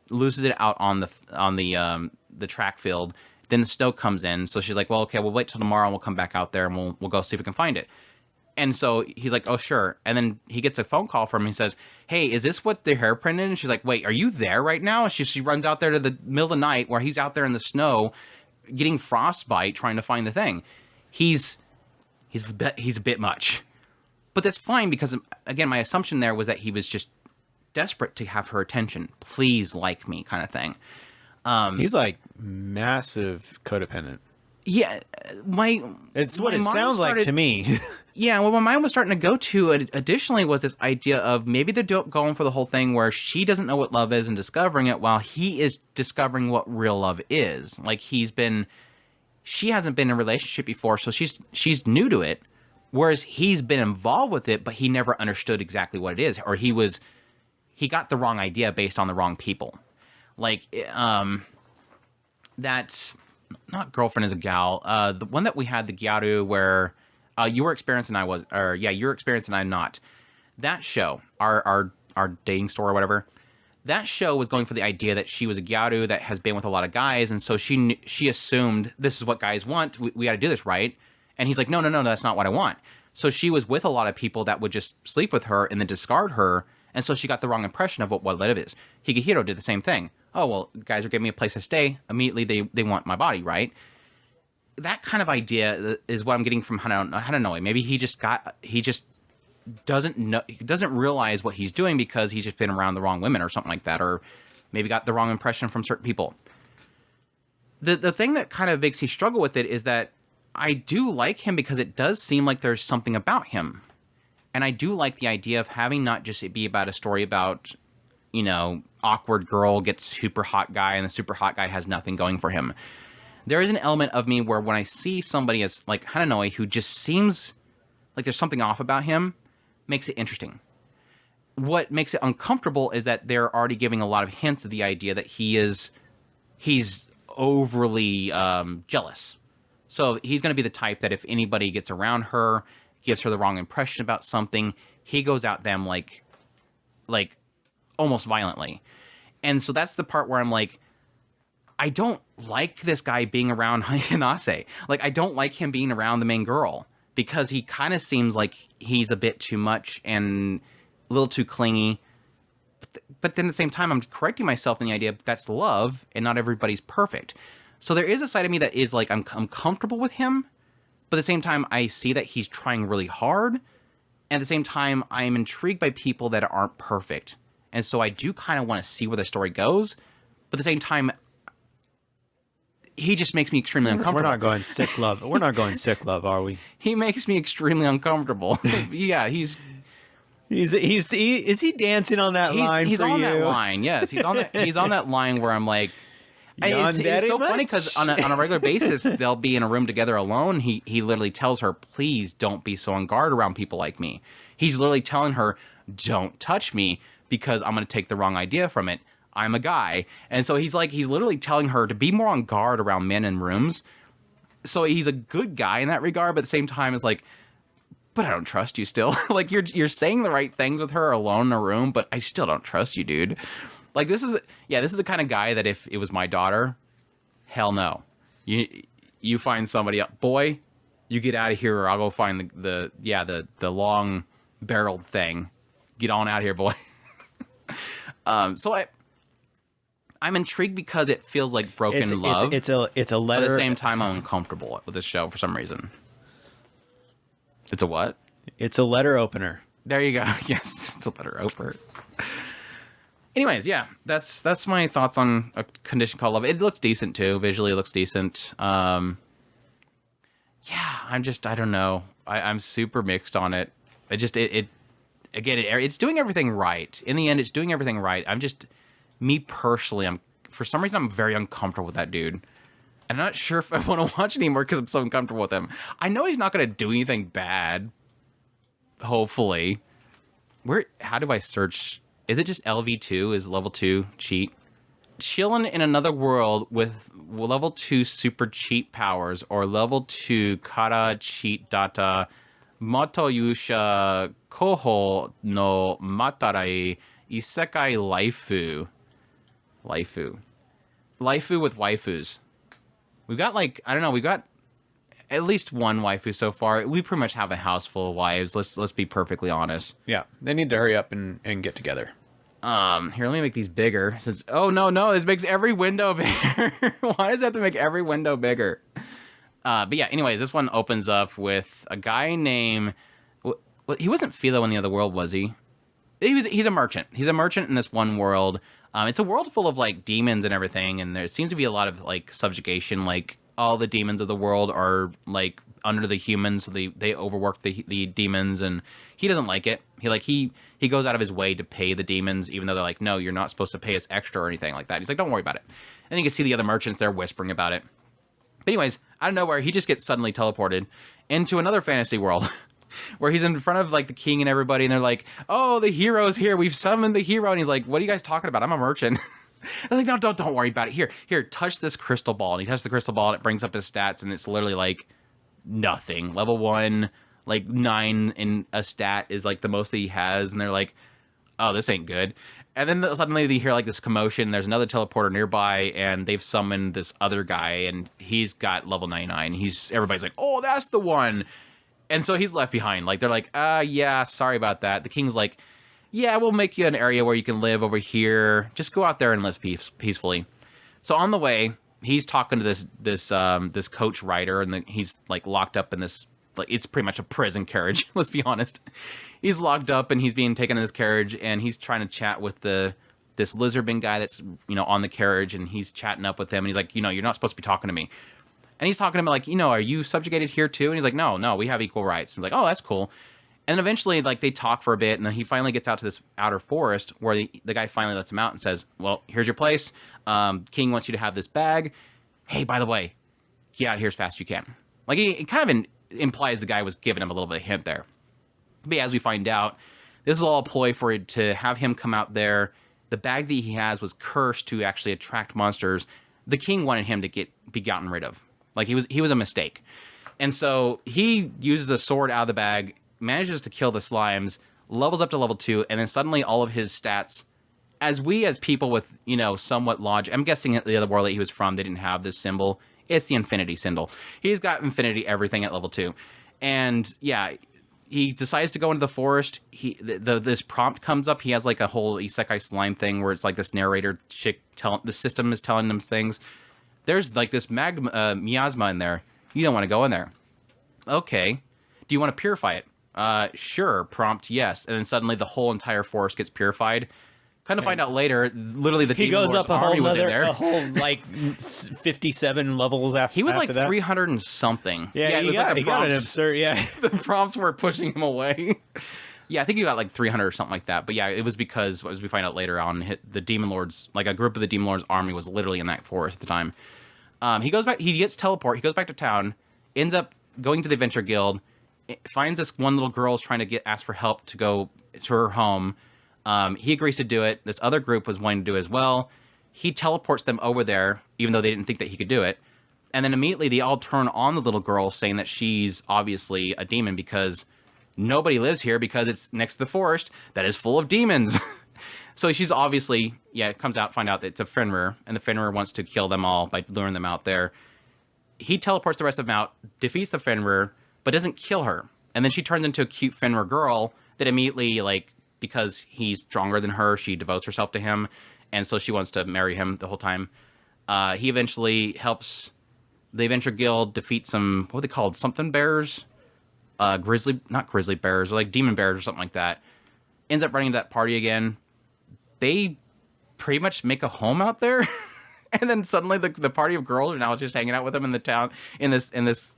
loses it out on the track field. Then the snow comes in, so she's like, well, okay, we'll wait till tomorrow, and we'll come back out there, and we'll go see if we can find it. And so he's like, oh, sure. And then he gets a phone call from him. He says, hey, is this what the hairpin is? And she's like, wait, are you there right now? She runs out there to the middle of the night where he's out there in the snow getting frostbite trying to find the thing. He's a bit much. But that's fine because, again, my assumption there was that he was just desperate to have her attention. Please like me kind of thing. He's like massive codependent. Yeah. It's what it sounds like to me. Yeah, well, my mind was starting to go to additionally was this idea of maybe they're going for the whole thing where she doesn't know what love is and discovering it while he is discovering what real love is. Like she hasn't been in a relationship before, so she's new to it, whereas he's been involved with it, but he never understood exactly what it is, or he got the wrong idea based on the wrong people. Like, that's not Girlfriend is a Gal. The one that we had, the Gyaru, where you were experienced and I was, or yeah, you were experienced and I'm not. That show, our dating store or whatever, that show was going for the idea that she was a Gyaru that has been with a lot of guys, and so she assumed this is what guys want. We got to do this, right? And he's like, no, that's not what I want. So she was with a lot of people that would just sleep with her and then discard her, and so she got the wrong impression of what love is. Higehiro did the same thing. Oh, well, guys are giving me a place to stay. Immediately, they want my body, right? That kind of idea is what I'm getting from Hananoe. Maybe he just doesn't realize what he's doing because he's just been around the wrong women or something like that, or maybe got the wrong impression from certain people. The thing that kind of makes me struggle with it is that I do like him because it does seem like there's something about him. And I do like the idea of having not just it be about a story about, awkward girl gets super hot guy and the super hot guy has nothing going for him. There is an element of me where when I see somebody as like Hananoe who just seems like there's something off about him, makes it interesting. What makes it uncomfortable is that they're already giving a lot of hints of the idea that he's overly jealous. So he's going to be the type that if anybody gets around her, gives her the wrong impression about something, he goes at them like almost violently. And so that's the part where I'm like, I don't like this guy being around Hinase. Like, I don't like him being around the main girl because he kind of seems like he's a bit too much and a little too clingy. But then at the same time, I'm correcting myself in the idea that that's love and not everybody's perfect. So there is a side of me that is like, I'm comfortable with him, but at the same time, I see that he's trying really hard. And at the same time, I am intrigued by people that aren't perfect. And so I do kind of want to see where the story goes. But at the same time, he just makes me extremely uncomfortable. We're not going sick love. We're not going sick love, are we? He makes me extremely uncomfortable. Yeah, is he dancing on that line? He's for on you? that line. Yes, he's on that line where I'm like, it's so funny because on a regular basis they'll be in a room together alone. He literally tells her, please don't be so on guard around people like me. He's literally telling her, don't touch me because I'm going to take the wrong idea from it. I'm a guy. And so he's literally telling her to be more on guard around men in rooms. So he's a good guy in that regard, but at the same time it's like, but I don't trust you still. Like you're saying the right things with her alone in a room, but I still don't trust you, dude. Like this is the kind of guy that if it was my daughter, hell no. You find somebody else. Boy, you get out of here or I'll go find the long barreled thing. Get on out of here, boy. So I'm intrigued because it feels like broken love. It's a letter. But at the same time, I'm uncomfortable with this show for some reason. It's a what? It's a letter opener. There you go. Yes, it's a letter opener. Anyways, yeah, that's my thoughts on A Condition Called Love. It looks decent too. Visually, it looks decent. Yeah, I don't know. I'm super mixed on it. It's doing everything right. In the end, it's doing everything right. Me personally, for some reason, I'm very uncomfortable with that dude. I'm not sure if I want to watch anymore because I'm so uncomfortable with him. I know he's not going to do anything bad. Hopefully. How do I search? Is it just LV2? Is level 2 cheat? Chillin in another world with level 2 super cheat powers or level 2 kara cheat data Mato Yusha Koho no Matarai Isekai Laifu with waifus. We've got we've got at least one waifu so far. We pretty much have a house full of wives. Let's be perfectly honest. Yeah, they need to hurry up and get together. Here, let me make these bigger. It says, oh no, this makes every window bigger. Why does it have to make every window bigger? But yeah, anyways, this one opens up with a guy named. Well, he wasn't Philo in the other world, was he? He's a merchant. He's a merchant in this one world. It's a world full of like demons and everything, and there seems to be a lot of like subjugation, like all the demons of the world are like under the humans, so they overwork the demons, and he doesn't like it. He goes out of his way to pay the demons, even though they're like, no, you're not supposed to pay us extra or anything like that. He's like, don't worry about it. And you can see the other merchants there whispering about it. But anyways, out of nowhere, he just gets suddenly teleported into another fantasy world where he's in front of like the king and everybody, and they're like, oh, the hero's here, we've summoned the hero. And he's like, what are you guys talking about? I'm a merchant. They're like, no, don't worry about it. Here, touch this crystal ball. And he touches the crystal ball, and it brings up his stats, and it's literally like nothing. Level 1, like 9 in a stat is like the most that he has, and they're like, oh, this ain't good. And then suddenly they hear like this commotion. There's another teleporter nearby, and they've summoned this other guy, and he's got level 99. Everybody's like, oh, that's the one. And so he's left behind. Like, they're like, yeah, sorry about that. The king's like, yeah, we'll make you an area where you can live over here. Just go out there and live peacefully. So on the way, he's talking to this coach rider, and he's like locked up in this, like, it's pretty much a prison carriage. Let's be honest. He's locked up, and he's being taken in this carriage, and he's trying to chat with this lizardman guy that's, on the carriage, and he's chatting up with him, and he's like, you're not supposed to be talking to me. And he's talking to him like, are you subjugated here too? And he's like, no, we have equal rights. And he's like, oh, that's cool. And eventually, like, they talk for a bit, and then he finally gets out to this outer forest where the guy finally lets him out and says, well, here's your place. King wants you to have this bag. Hey, by the way, get out of here as fast as you can. Like, it kind of implies the guy was giving him a little bit of a hint there. But yeah, as we find out, this is all a ploy for it to have him come out there. The bag that he has was cursed to actually attract monsters. The king wanted him to be gotten rid of. Like, he was a mistake. And so he uses a sword out of the bag, manages to kill the slimes, levels up to level 2, and then suddenly all of his stats, as people with, somewhat logic, I'm guessing at the other world that he was from, they didn't have this symbol. It's the infinity symbol. He's got infinity everything at level 2. And yeah, he decides to go into the forest. This prompt comes up. He has like a whole isekai slime thing where it's like this narrator chick the system is telling them things. There's like this miasma in there. You don't want to go in there. Okay. Do you want to purify it? Sure. Prompt yes. And then suddenly the whole entire forest gets purified. Kind of find out later, literally the he Demon goes Lord's up army was in there. a whole like 57 levels after. He was after like that. 300 and something. Yeah, he got an absurd. Yeah, the prompts were pushing him away. Yeah, I think he got like 300 or something like that. But yeah, it was because, as we find out later on, the Demon Lords, like a group of the Demon Lords army was literally in that forest at the time. He goes back, he gets teleport, he goes back to town, ends up going to the Adventure Guild, finds this one little girl's trying to ask for help to go to her home. He agrees to do it. This other group was wanting to do it as well. He teleports them over there, even though they didn't think that he could do it. And then immediately they all turn on the little girl, saying that she's obviously a demon because nobody lives here because it's next to the forest that is full of demons. So she's obviously, it comes out, find out that it's a Fenrir, and the Fenrir wants to kill them all by luring them out there. He teleports the rest of them out, defeats the Fenrir, but doesn't kill her. And then she turns into a cute Fenrir girl that immediately, like, because he's stronger than her, she devotes herself to him, and so she wants to marry him the whole time. He eventually helps the Adventure Guild defeat some, what are they called? Something bears? Not grizzly bears, or like demon bears or something like that. Ends up running that party again. They pretty much make a home out there. And then suddenly the party of girls are now just hanging out with them in the town, in this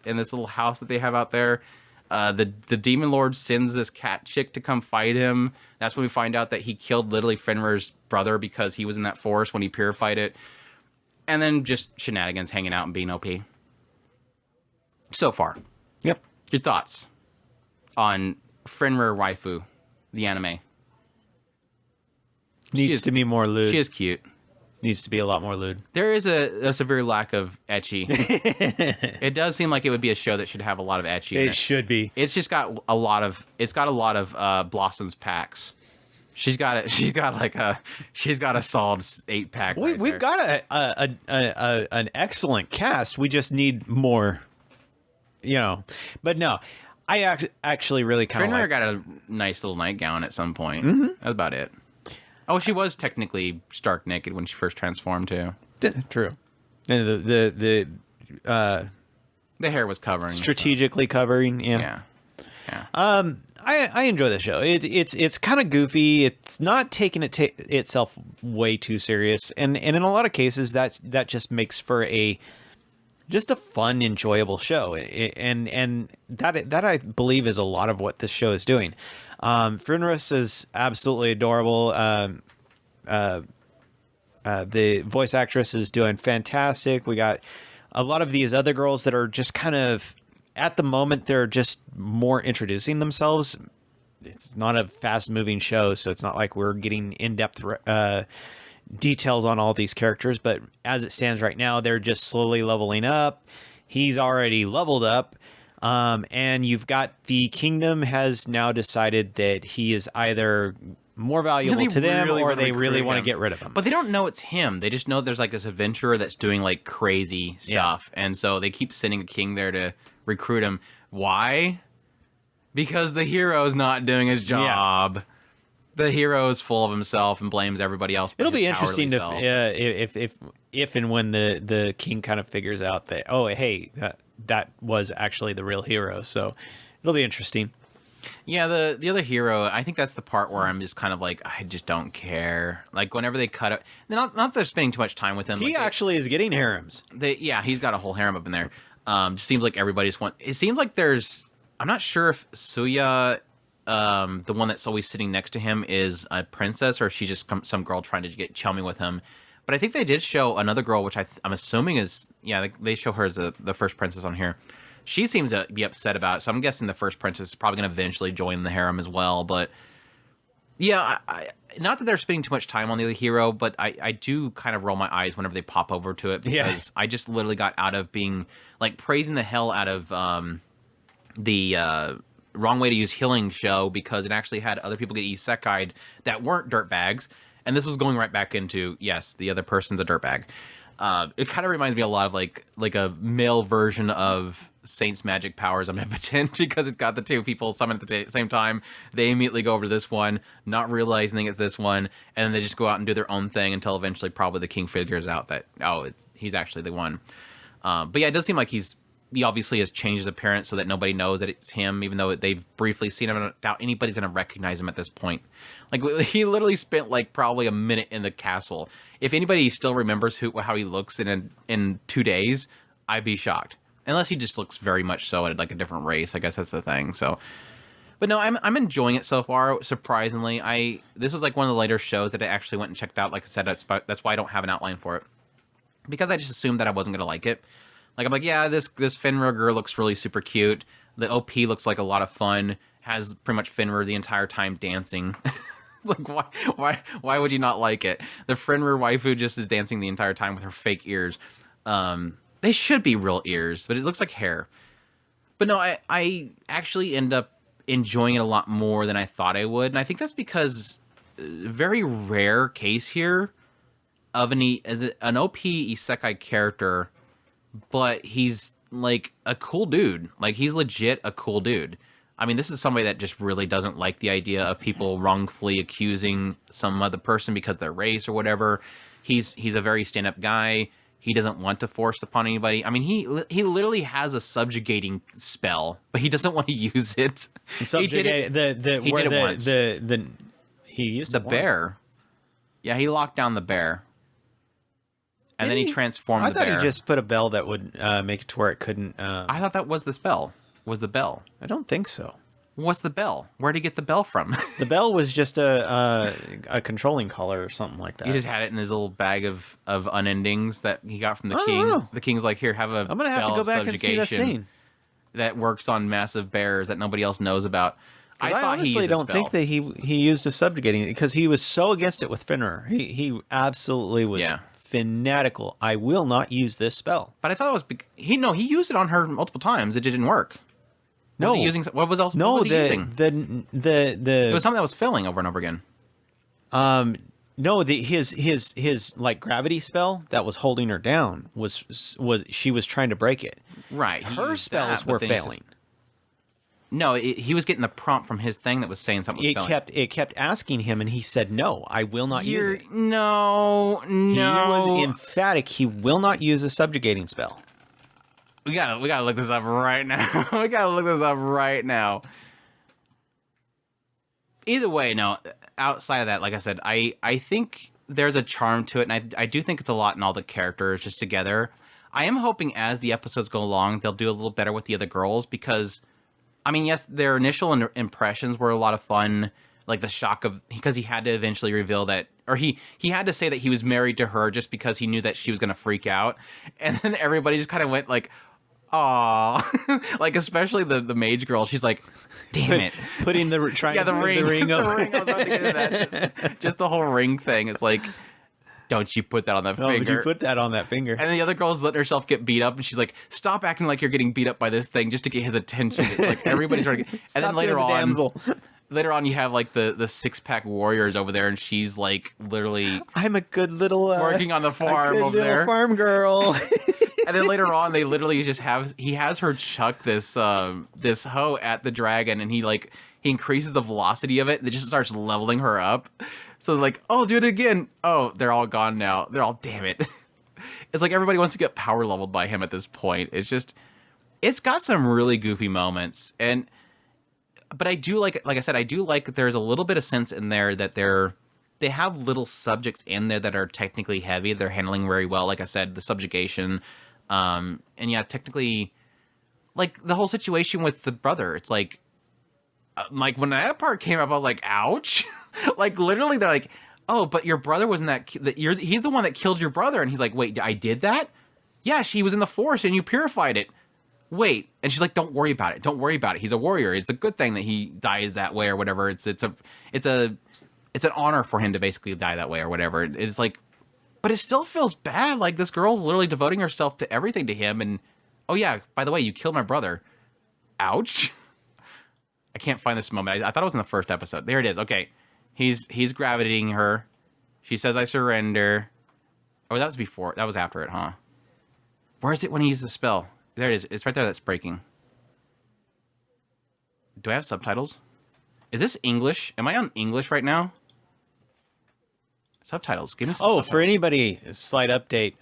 little house that they have out there. The Demon Lord sends this cat chick to come fight him. That's when we find out that he killed literally Fenrir's brother because he was in that forest when he purified it. And then just shenanigans, hanging out and being OP. So far. Yep. Your thoughts on Fenrir Waifu, the anime? Needs to be more lewd. She is cute. Needs to be a lot more lewd. There is a severe lack of ecchi. It does seem like it would be a show that should have a lot of ecchi in it. It should be. It's just got a lot of Blossom's packs. She's got a solid 8-pack. We've got an excellent cast. We just need more, But no, I actually really kind of Fenrir got a nice little nightgown at some point. Mm-hmm. That's about it. Oh, she was technically stark naked when she first transformed too. True. And the hair was covering. Strategically covering, yeah. I enjoy the show. It's kind of goofy. It's not taking itself way too serious, and in a lot of cases that just makes for a just a fun, enjoyable show, and that I believe is a lot of what this show is doing. Fenris is absolutely adorable. The voice actress is doing fantastic. We got a lot of these other girls that are just kind of, at the moment, they're just more introducing themselves. It's not a fast-moving show, so it's not like we're getting in-depth details on all these characters. But as it stands right now, they're just slowly leveling up. He's already leveled up. And you've got the kingdom has now decided that he is either more valuable to them or they really want to get rid of him. But they don't know it's him. They just know there's like this adventurer that's doing like crazy stuff. Yeah. And so they keep sending a king there to recruit him. Why? Because the hero's not doing his job. Yeah. The hero is full of himself and blames everybody else. It'll be interesting if and when the king kind of figures out that, oh, hey, that was actually the real hero. So it'll be interesting. Yeah, the other hero, I think that's the part where I'm just kind of like, I just don't care. Like, whenever they cut it, not that they're spending too much time with him. He like actually is getting harems. Yeah, he's got a whole harem up in there. Just seems like everybody's one. It seems like there's, I'm not sure if Suya, the one that's always sitting next to him, is a princess or if she's just some girl trying to get chummy with him. But I think they did show another girl, which I'm assuming is, yeah, they show her as the first princess on here. She seems to be upset about it, so I'm guessing the first princess is probably going to eventually join the harem as well. But yeah, not that they're spending too much time on the other hero, but I do kind of roll my eyes whenever they pop over to it, because I just literally got out of being like praising the hell out of the Wrong Way to Use Healing show, because it actually had other people get isekai'd that weren't dirtbags, and this was going right back into, yes, the other person's a dirtbag. It kind of reminds me a lot of like a male version of Saint's magic powers omnipotent, because it's got the two people summoned at the same time. They immediately go over to this one, not realizing it's this one, and then they just go out and do their own thing until eventually probably the king figures out that, oh, he's actually the one. But yeah, it does seem like he obviously has changed his appearance so that nobody knows that it's him, even though they've briefly seen him. I don't doubt anybody's going to recognize him at this point. Like, he literally spent like probably a minute in the castle. If anybody still remembers how he looks in 2 days, I'd be shocked. Unless he just looks very much so at like a different race. I guess that's the thing. So, but no, I'm enjoying it so far. Surprisingly, this was like one of the later shows that I actually went and checked out. Like I said, that's why I don't have an outline for it, because I just assumed that I wasn't going to like it. Like, I'm like, yeah, this Fenrir girl looks really super cute. The OP looks like a lot of fun. Has pretty much Fenrir the entire time dancing. It's like, why would you not like it? The Fenrir waifu just is dancing the entire time with her fake ears. They should be real ears, but it looks like hair. But no, I actually end up enjoying it a lot more than I thought I would. And I think that's because very rare case here of an OP isekai character, but he's like a cool dude. Like, he's legit a cool dude. I mean, this is somebody that just really doesn't like the idea of people wrongfully accusing some other person because of their race or whatever. He's a very stand-up guy. He doesn't want to force upon anybody. I mean, he literally has a subjugating spell, but he doesn't want to use it. He did it once. He used the bear. Yeah, he locked down the bear. And then he transformed the bear. I thought he just put a bell that would make it to where it couldn't... I thought that was the spell. Was the bell. I don't think so. What's the bell? Where'd he get the bell from? The bell was just a controlling collar or something like that. He just had it in his little bag of unendings that he got from the king. Know. The king's like, here, have a I'm going to have to go back and see that scene. That works on massive bears that nobody else knows about. I honestly don't think that he used a subjugating, because he was so against it with Fenrir. He absolutely was fanatical. I will not use this spell. But I thought it was... He used it on her multiple times. It didn't work. No, what was he using? It was something that was filling over and over again. No, his like gravity spell that was holding her down was she was trying to break it. Right. Her spells were failing. No, he was getting the prompt from his thing that was saying something was failing. It kept asking him, and he said, "No, I will not use it." No. He was emphatic. He will not use a subjugating spell. We gotta look this up right now. Either way, no. Outside of that, like I said, I think there's a charm to it, and I do think it's a lot in all the characters just together. I am hoping as the episodes go along, they'll do a little better with the other girls because, I mean, yes, their initial impressions were a lot of fun. Like the shock of, because he had to eventually reveal that, or he had to say that he was married to her just because he knew that she was going to freak out. And then everybody just kind of went like, aw. Like, especially the mage girl. She's like, damn it. Putting the trying yeah, the to ring. the ring over. The ring. I was about to get into that. Just the whole ring thing. It's like, don't you put that on that finger. You put that on that finger. And then the other girl's letting herself get beat up, and she's like, stop acting like you're getting beat up by this thing just to get his attention. It's like everybody's trying to get... And then later on, you have like the six-pack warriors over there, and she's like literally... I'm a good little... working on the farm over there. little farm girl. And then later on, they literally just he has her chuck this hoe at the dragon, and he increases the velocity of it, and it just starts leveling her up. So they're like, oh, do it again. Oh, they're all gone now. They're all, damn it. It's like everybody wants to get power leveled by him at this point. It's just, it's got some really goofy moments. But I do like I said, I do like that there's a little bit of sense in there that they have little subjects in there that are technically heavy. They're handling very well. Like I said, the subjugation. And yeah, technically, like the whole situation with the brother, it's like when that part came up, I was like, ouch. Like literally they're like, oh, but your brother wasn't he's the one that killed your brother. And he's like, wait, I did that? Yeah, she was in the force and you purified it. Wait. And she's like, don't worry about it. Don't worry about it. He's a warrior. It's a good thing that he dies that way or whatever. It's an honor for him to basically die that way or whatever. It's like, but it still feels bad. Like this girl's literally devoting herself to everything to him. And oh yeah, by the way, you killed my brother. Ouch. I can't find this moment. I thought it was in the first episode. There it is. Okay. He's gravitating her. She says, I surrender. Oh, that was before. That was after it, huh? Where is it when he uses the spell? There it is. It's right there. That's breaking. Do I have subtitles? Is this English? Am I on English right now? Subtitles. Give me some subtitles. For anybody, a slight update.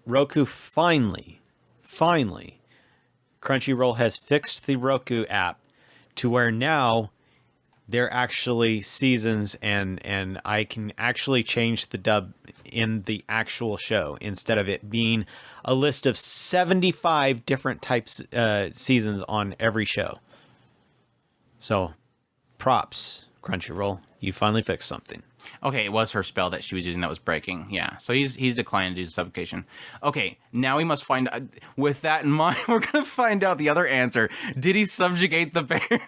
Roku finally, Crunchyroll has fixed the Roku app to where now they're actually seasons and I can actually change the dub in the actual show instead of it being a list of 75 different types seasons on every show. So props, Crunchyroll. You finally fixed something. Okay, it was her spell that she was using that was breaking. Yeah, so he's declined to do subjugation. Okay, now we must find... with that in mind, we're going to find out the other answer. Did he subjugate the bear?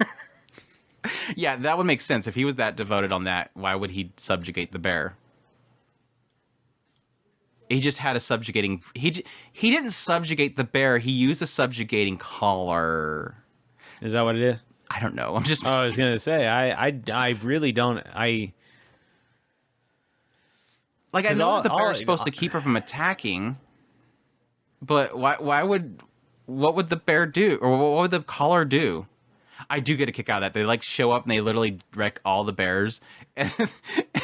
Yeah, that would make sense. If he was that devoted on that, why would he subjugate the bear? He just had a subjugating... He didn't subjugate the bear. He used a subjugating collar. Is that what it is? I don't know. I'm just... I was going to say, I really don't... I know the bear is supposed to keep her from attacking, but why would... What would the bear do? Or what would the collar do? I do get a kick out of that. They show up and they literally wreck all the bears, and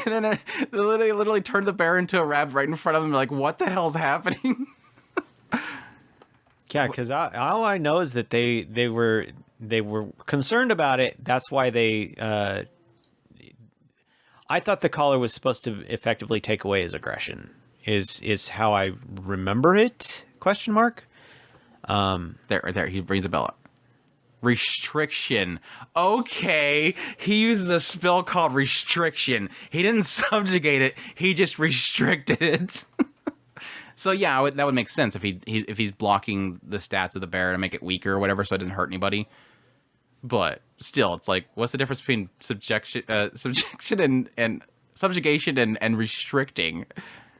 then they literally turn the bear into a rabbit right in front of them. They're like, "What the hell's happening?" Yeah, because all I know is that they were concerned about it. That's why they. I thought the collar was supposed to effectively take away his aggression. Is how I remember it? Question mark. There. He brings a bell up. Restriction. Okay. He uses a spell called restriction. He didn't subjugate it. He just restricted it. So yeah, that would make sense if he's blocking the stats of the bear to make it weaker or whatever, so it doesn't hurt anybody. But still, it's like, what's the difference between subjection and subjugation and restricting?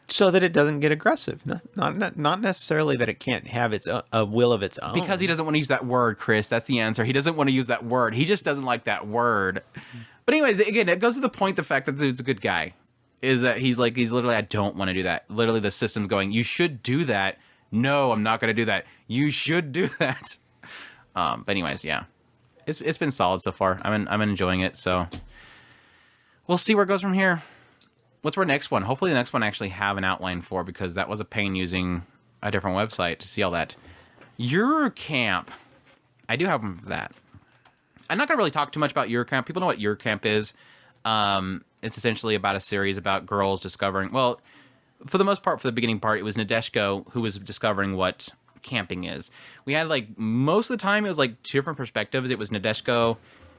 So that it doesn't get aggressive. Not necessarily that it can't have a will of its own. Because he doesn't want to use that word, Chris. That's the answer. He doesn't want to use that word. He just doesn't like that word. But anyways, again, it goes to the point, the fact that the dude's a good guy. Is that he's literally, I don't want to do that. Literally, the system's going, you should do that. No, I'm not going to do that. You should do that. But anyways, yeah. It's been solid so far. I'm enjoying it, so we'll see where it goes from here. What's our next one? Hopefully the next one I actually have an outline for, because that was a pain using a different website to see all that. Yuru Camp. I do have one for that. I'm not going to really talk too much about Yuru Camp. People know what Yuru Camp is. It's essentially about a series about girls discovering... Well, for the most part, for the beginning part, it was Nadeshiko who was discovering what camping is. We had like most of the time it was like two different perspectives. It was Nadeshiko,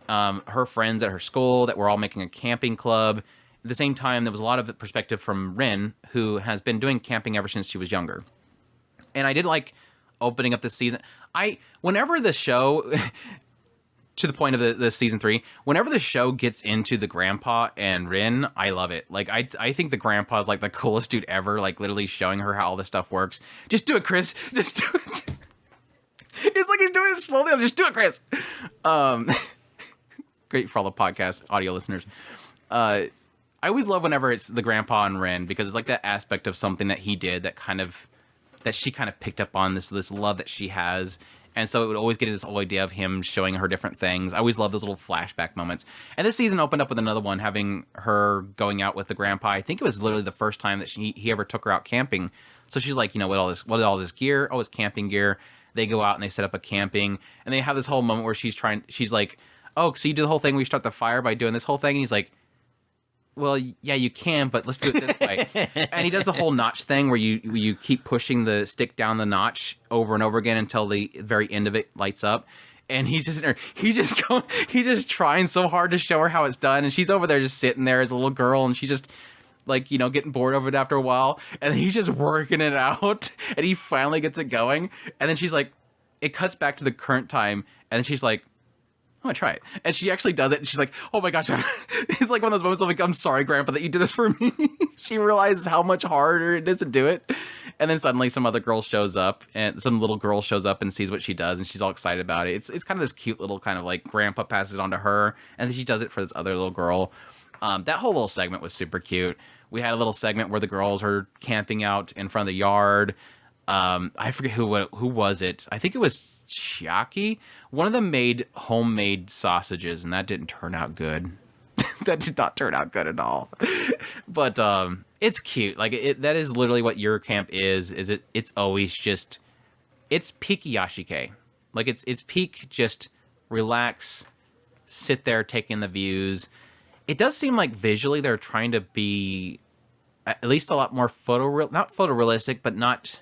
her friends at her school that were all making a camping club. At the same time, there was a lot of perspective from Rin, who has been doing camping ever since she was younger. And I did like opening up this season. Whenever the show, to the point of the season 3, whenever the show gets into the grandpa and Rin, I love it. Like, I think the grandpa is like the coolest dude ever, like literally showing her how all this stuff works. Just do it, Chris. Just do it. It's like he's doing it slowly. I'm just do it, Chris. Great for all the podcast audio listeners. I always love whenever it's the grandpa and Rin, because it's like that aspect of something that he did that she kind of picked up on, this love that she has. And so it would always get this whole idea of him showing her different things. I always love those little flashback moments. And this season opened up with another one, having her going out with the grandpa. I think it was literally the first time that he ever took her out camping. So she's like, what all this gear? Oh, it's camping gear. They go out and they set up a camping. And they have this whole moment where she's like, oh, so you do the whole thing where you start the fire by doing this whole thing? And he's like, well, yeah, you can, but let's do it this way. And he does the whole notch thing where you keep pushing the stick down the notch over and over again until the very end of it lights up. And he's just trying so hard to show her how it's done. And she's over there just sitting there as a little girl, and she just like, getting bored of it after a while. And then he's just working it out, and he finally gets it going. And then she's like, it cuts back to the current time, and then she's like, I'm gonna try it. And she actually does it, and she's like, oh my gosh. It's like one of those moments of like, I'm sorry, Grandpa, that you did this for me. She realizes how much harder it is to do it. And then suddenly some other girl shows up, and some little girl shows up and sees what she does, and she's all excited about it. It's kind of this cute little kind of like Grandpa passes it on to her, and then she does it for this other little girl. That whole little segment was super cute. We had a little segment where the girls are camping out in front of the yard. I forget who was it. I think it was Chiaki. One of them made homemade sausages, and that didn't turn out good. That did not turn out good at all. But it's cute. Like that is literally what your camp is. It's always just, it's peak Yashike. Like it's peak just relax, sit there taking the views. It does seem like visually they're trying to be at least a lot more not photorealistic, but not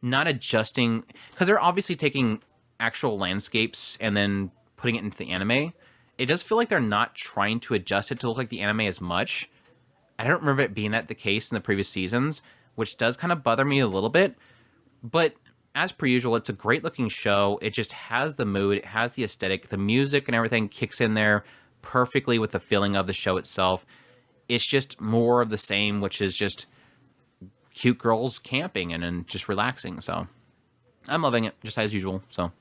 adjusting, because they're obviously taking actual landscapes and then putting it into the anime. It does feel like they're not trying to adjust it to look like the anime as much. I don't remember it being the case in the previous seasons, which does kind of bother me a little bit. But as per usual, it's a great looking show. It just has the mood, it has the aesthetic, the music and everything kicks in there perfectly with the feeling of the show itself. It's just more of the same, which is just cute girls camping and just relaxing. So I'm loving it, just as usual. So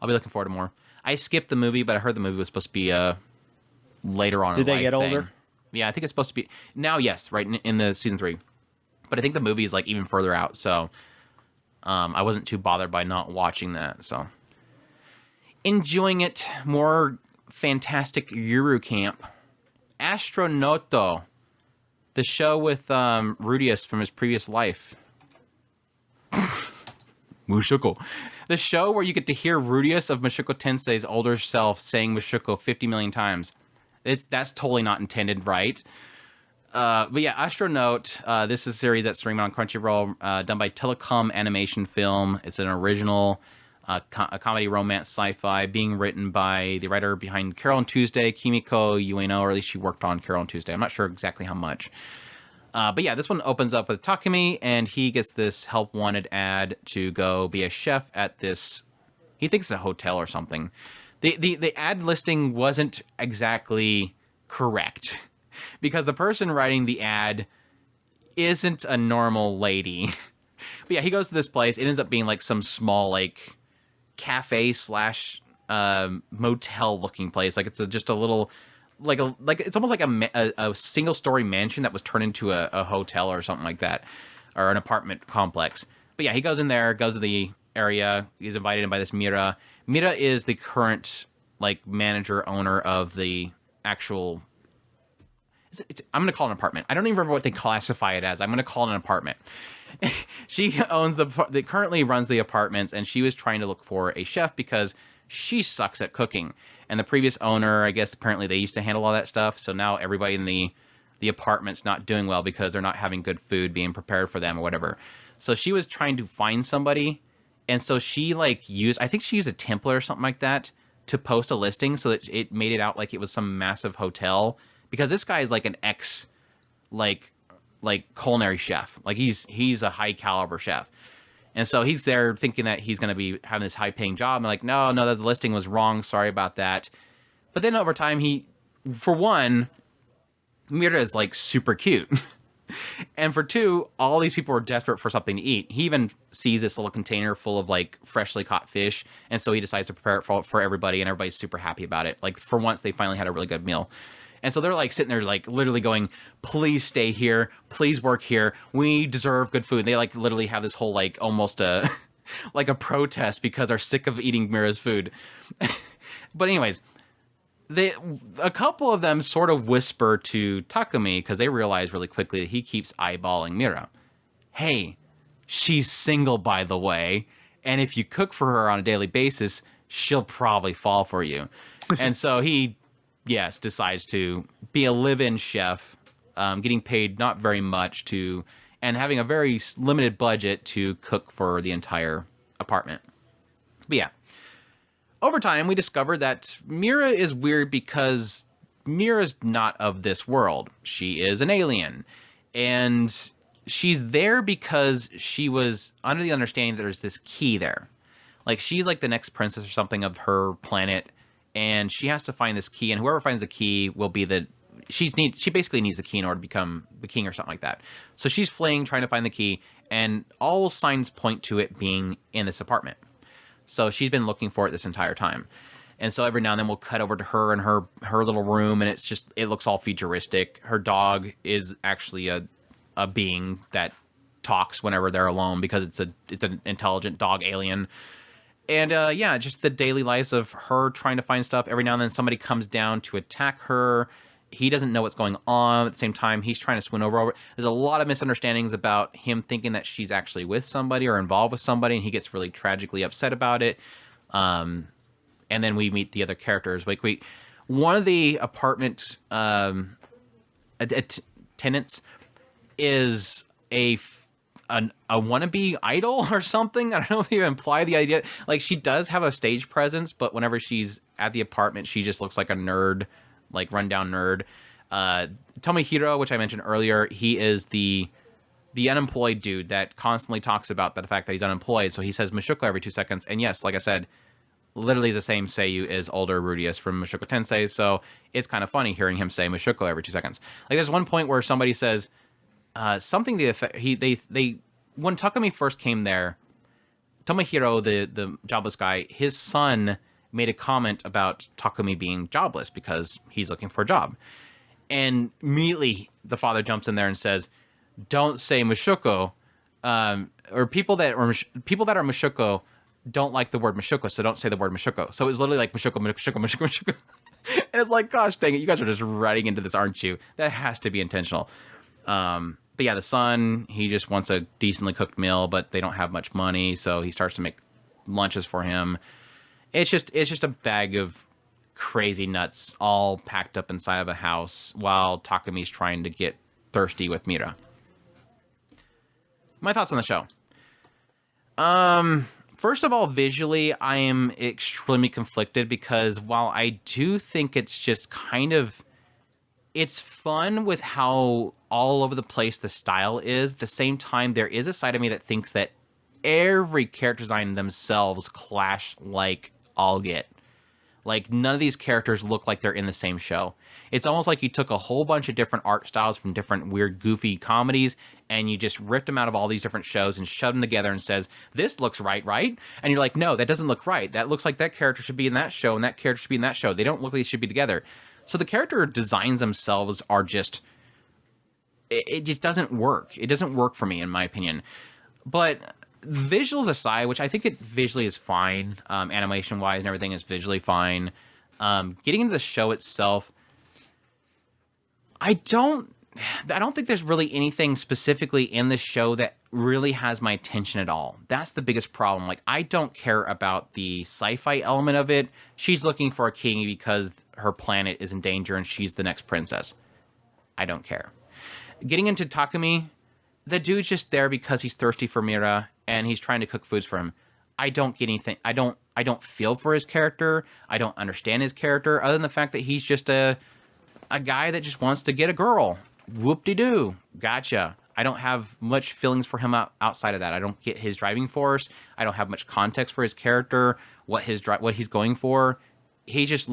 I'll be looking forward to more. I skipped the movie, but I heard the movie was supposed to be later on. Did they get older? Yeah, I think it's supposed to be now. Yes, right in the season 3, but I think the movie is like even further out. So I wasn't too bothered by not watching that. So enjoying it. More fantastic Yuru camp. Astro Note, the show with Rudius from his previous life. Mushoku. The show where you get to hear Rudius of Mushoku Tensei's older self saying Mushoku 50 million times. That's totally not intended, right? But yeah, Astro Note, this is a series that's streaming on Crunchyroll, done by Telecom Animation Film. It's an original a comedy, romance, sci-fi, being written by the writer behind Carol and Tuesday, Kimiko Ueno, or at least she worked on Carol and Tuesday. I'm not sure exactly how much. But yeah, this one opens up with Takumi, and he gets this help wanted ad to go be a chef at this, he thinks it's a hotel or something. The ad listing wasn't exactly correct, because the person writing the ad isn't a normal lady. But yeah, he goes to this place. It ends up being like some small like cafe slash motel looking place. Like it's just a little like it's almost like a single story mansion that was turned into a hotel or something like that, or an apartment complex. But yeah, he goes in there, goes to the area. He's invited in by this Mira. Mira is the current like manager owner of the actual. I'm going to call it an apartment. I don't even remember what they classify it as. I'm going to call it an apartment. She owns currently runs the apartments, and she was trying to look for a chef because she sucks at cooking. And the previous owner, I guess apparently they used to handle all that stuff. So now everybody in the the apartment's not doing well because they're not having good food being prepared for them or whatever. So she was trying to find somebody, and so she like used, I think she used a template or something like that to post a listing so that it made it out like it was some massive hotel, because this guy is like an ex like culinary chef. Like he's a high caliber chef. And so he's there thinking that he's going to be having this high paying job. I'm like, no, the listing was wrong. Sorry about that. But then over time, for one, Mira is like super cute. And for two, all these people are desperate for something to eat. He even sees this little container full of like freshly caught fish. And so he decides to prepare it for everybody, and everybody's super happy about it. Like for once, they finally had a really good meal. And so they're like sitting there, like literally going, please stay here. Please work here. We deserve good food. They like literally have this whole like almost a like a protest because they're sick of eating Mira's food. But anyways, a couple of them sort of whisper to Takumi because they realize really quickly that he keeps eyeballing Mira. Hey, she's single, by the way. And if you cook for her on a daily basis, she'll probably fall for you. And so he... yes, decides to be a live-in chef, getting paid not very much and having a very limited budget to cook for the entire apartment. But yeah, over time we discovered that Mira is weird because Mira's not of this world. She is an alien, and she's there because she was under the understanding that there's this key there. Like she's like the next princess or something of her planet. And she has to find this key, and whoever finds the key will be she basically needs the key in order to become the king or something like that. So she's fleeing, trying to find the key, and all signs point to it being in this apartment. So she's been looking for it this entire time. And so every now and then we'll cut over to her in her little room, and it looks all futuristic. Her dog is actually a being that talks whenever they're alone because it's an intelligent dog alien. And yeah, just the daily lives of her trying to find stuff. Every now and then somebody comes down to attack her. He doesn't know what's going on. At the same time, he's trying to swim over. There's a lot of misunderstandings about him thinking that she's actually with somebody or involved with somebody, and he gets really tragically upset about it. And then we meet the other characters. One of the apartment tenants is a wannabe idol or something. I don't know if you imply the idea. Like, she does have a stage presence, but whenever she's at the apartment, she just looks like a nerd, like rundown nerd. Tomohiro, which I mentioned earlier, he is the unemployed dude that constantly talks about the fact that he's unemployed. So he says Mushoku every 2 seconds. And yes, like I said, literally is the same Seiyu as older Rudius from Mushoku Tensei. So it's kind of funny hearing him say Mushoku every 2 seconds. Like, there's one point where somebody says, something to the effect, when Takumi first came there, Tomohiro, the jobless guy, his son made a comment about Takumi being jobless because he's looking for a job. And immediately the father jumps in there and says, don't say Mushoku, or people that are Mushoku don't like the word Mushoku, so don't say the word Mushoku. So it's literally like Mushoku. And it's like, gosh dang it, you guys are just writing into this, aren't you? That has to be intentional. But yeah, the son, he just wants a decently cooked meal, but they don't have much money, so he starts to make lunches for him. It's just a bag of crazy nuts all packed up inside of a house while Takumi's trying to get thirsty with Mira. My thoughts on the show. First of all, visually, I am extremely conflicted because while I do think it's just kind of... it's fun with how all over the place the style is. At the same time, there is a side of me that thinks that every character design themselves clash like all get. Like, none of these characters look like they're in the same show. It's almost like you took a whole bunch of different art styles from different weird, goofy comedies, and you just ripped them out of all these different shows and shoved them together and says, this looks right? And you're like, no, that doesn't look right. That looks like that character should be in that show, and that character should be in that show. They don't look like they should be together. So the character designs themselves are just... it just doesn't work. It doesn't work for me, in my opinion. But visuals aside, which I think it visually is fine, animation-wise and everything is visually fine. Getting into the show itself, I don't think there's really anything specifically in the show that really has my attention at all. That's the biggest problem. Like, I don't care about the sci-fi element of it. She's looking for a king because her planet is in danger and she's the next princess. I don't care. Getting into Takumi, the dude's just there because he's thirsty for Mira and he's trying to cook foods for him. I don't get anything. I don't feel for his character. I don't understand his character other than the fact that he's just a guy that just wants to get a girl. Whoop-de-doo. Gotcha. I don't have much feelings for him outside of that. I don't get his driving force. I don't have much context for his character, what he's going for. He's just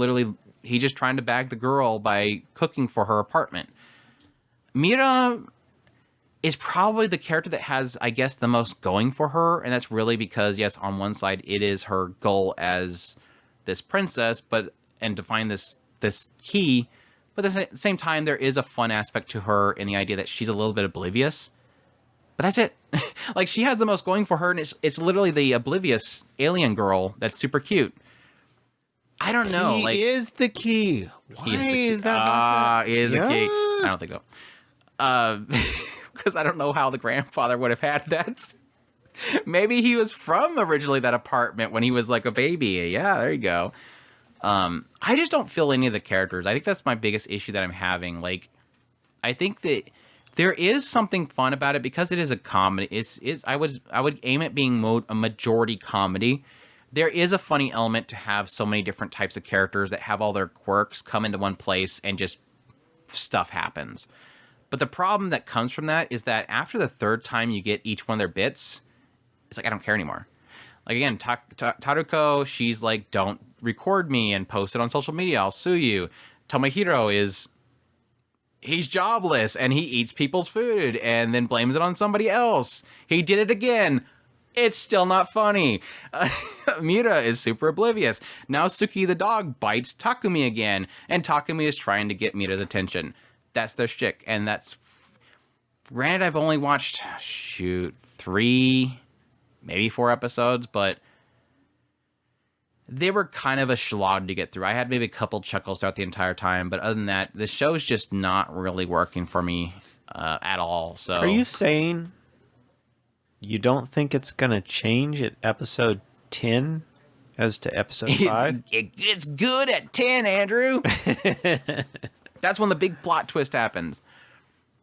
trying to bag the girl by cooking for her apartment. Mira is probably the character that has, I guess, the most going for her, and that's really because, yes, on one side it is her goal as this princess, and to find this key. But at the same time, there is a fun aspect to her in the idea that she's a little bit oblivious. But that's it. Like, she has the most going for her, and it's literally the oblivious alien girl that's super cute. I don't know. He is the key. Why is that not the key? I don't think so. Because I don't know how the grandfather would have had that. Maybe he was from originally that apartment when he was like a baby. Yeah, there you go. I just don't feel any of the characters. I think that's my biggest issue that I'm having. Like, I think that there is something fun about it because it is a comedy. I would aim at being a majority comedy. There is a funny element to have so many different types of characters that have all their quirks come into one place and just stuff happens. But the problem that comes from that is that after the third time you get each one of their bits, it's like, I don't care anymore. Like, again, Taruko, she's like, don't record me and post it on social media. I'll sue you. Tomohiro he's jobless and he eats people's food and then blames it on somebody else. He did it again. It's still not funny. Mira is super oblivious. Now Suki the dog bites Takumi again, and Takumi is trying to get Mira's attention. That's their shtick, and that's... Granted, I've only watched, 3, maybe 4 episodes, but they were kind of a slog to get through. I had maybe a couple chuckles throughout the entire time, but other than that, the show's just not really working for me at all. So, are you saying you don't think it's going to change at episode 10 as to episode 5? It's good at 10, Andrew. That's when the big plot twist happens.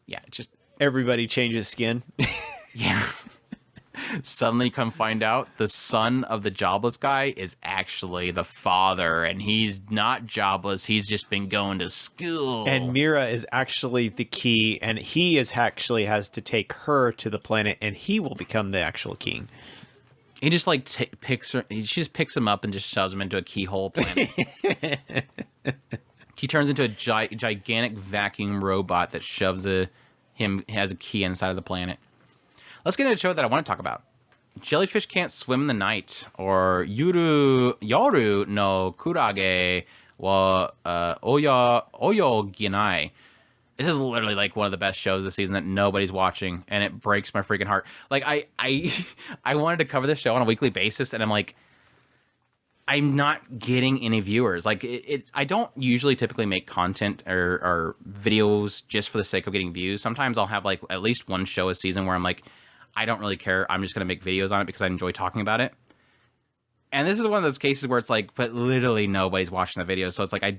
Yeah, it's just... Everybody changes skin. Yeah. Suddenly come find out the son of the jobless guy is actually the father, and he's not jobless. He's just been going to school. And Mira is actually the key, and he actually has to take her to the planet, and he will become the actual king. He just like picks her. She just picks him up and just shoves him into a keyhole planet. He turns into a gigantic vacuum robot that shoves him has a key inside of the planet. Let's get into a show that I want to talk about. Jellyfish Can't Swim in the Night, or Yoru no Kurage wa Oyo Ginai. This is literally like one of the best shows this season that nobody's watching, and it breaks my freaking heart. Like, I wanted to cover this show on a weekly basis, and I'm like, I'm not getting any viewers. Like, I don't usually typically make content or videos just for the sake of getting views. Sometimes I'll have like at least one show a season where I'm like, I don't really care. I'm just going to make videos on it because I enjoy talking about it. And this is one of those cases where it's like, but literally nobody's watching the video. So it's like, I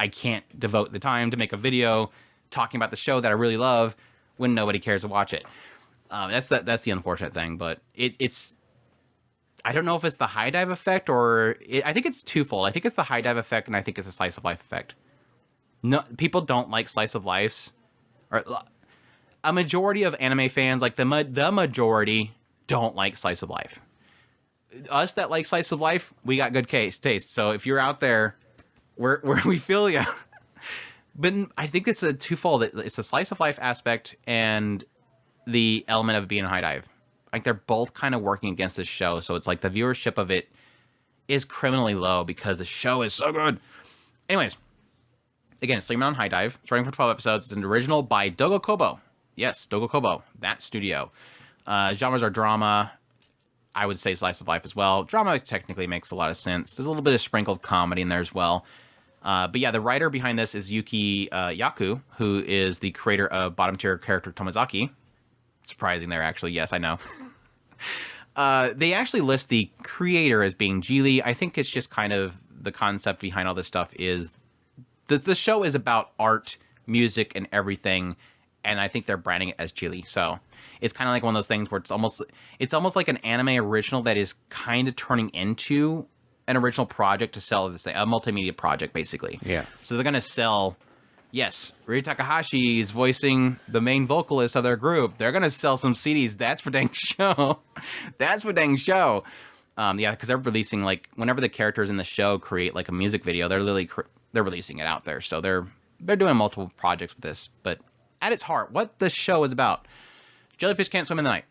can't devote the time to make a video talking about the show that I really love when nobody cares to watch it. That's the unfortunate thing, but it's, I don't know if it's the high dive effect I think it's twofold. I think it's the high dive effect, and I think it's a slice of life effect. No, people don't like slice of lives, or a majority of anime fans, like the majority, don't like slice of life. Us that like slice of life, we got good taste. So if you're out there, we feel you. But I think it's a twofold. It's the slice of life aspect and the element of being a high dive. Like, they're both kind of working against this show. So it's like the viewership of it is criminally low because the show is so good. Anyways, again, it's streaming on High Dive. It's running for 12 episodes. It's an original by Dogo Kobo. Yes, Dogo Kobo, that studio. Genres are drama. I would say slice of life as well. Drama technically makes a lot of sense. There's a little bit of sprinkled comedy in there as well. But yeah, the writer behind this is Yuki Yaku, who is the creator of bottom tier character Tomazaki. Surprising there, actually. Yes, I know. They actually list the creator as being Geely. I think it's just kind of the concept behind all this stuff is the show is about art music and everything, and I think they're branding it as Chili. So it's kind of like one of those things where it's almost like an anime original that is kind of turning into an original project to sell this thing, a multimedia project basically. Yeah. So they're gonna sell. Yes, Ryu Takahashi is voicing the main vocalist of their group. They're gonna sell some CDs. That's for dang show. That's for dang show. Yeah, because they're releasing, like, whenever the characters in the show create like a music video, they're literally they're releasing it out there. So they're doing multiple projects with this. But at its heart, what the show is about: Jellyfish can't swim in the night.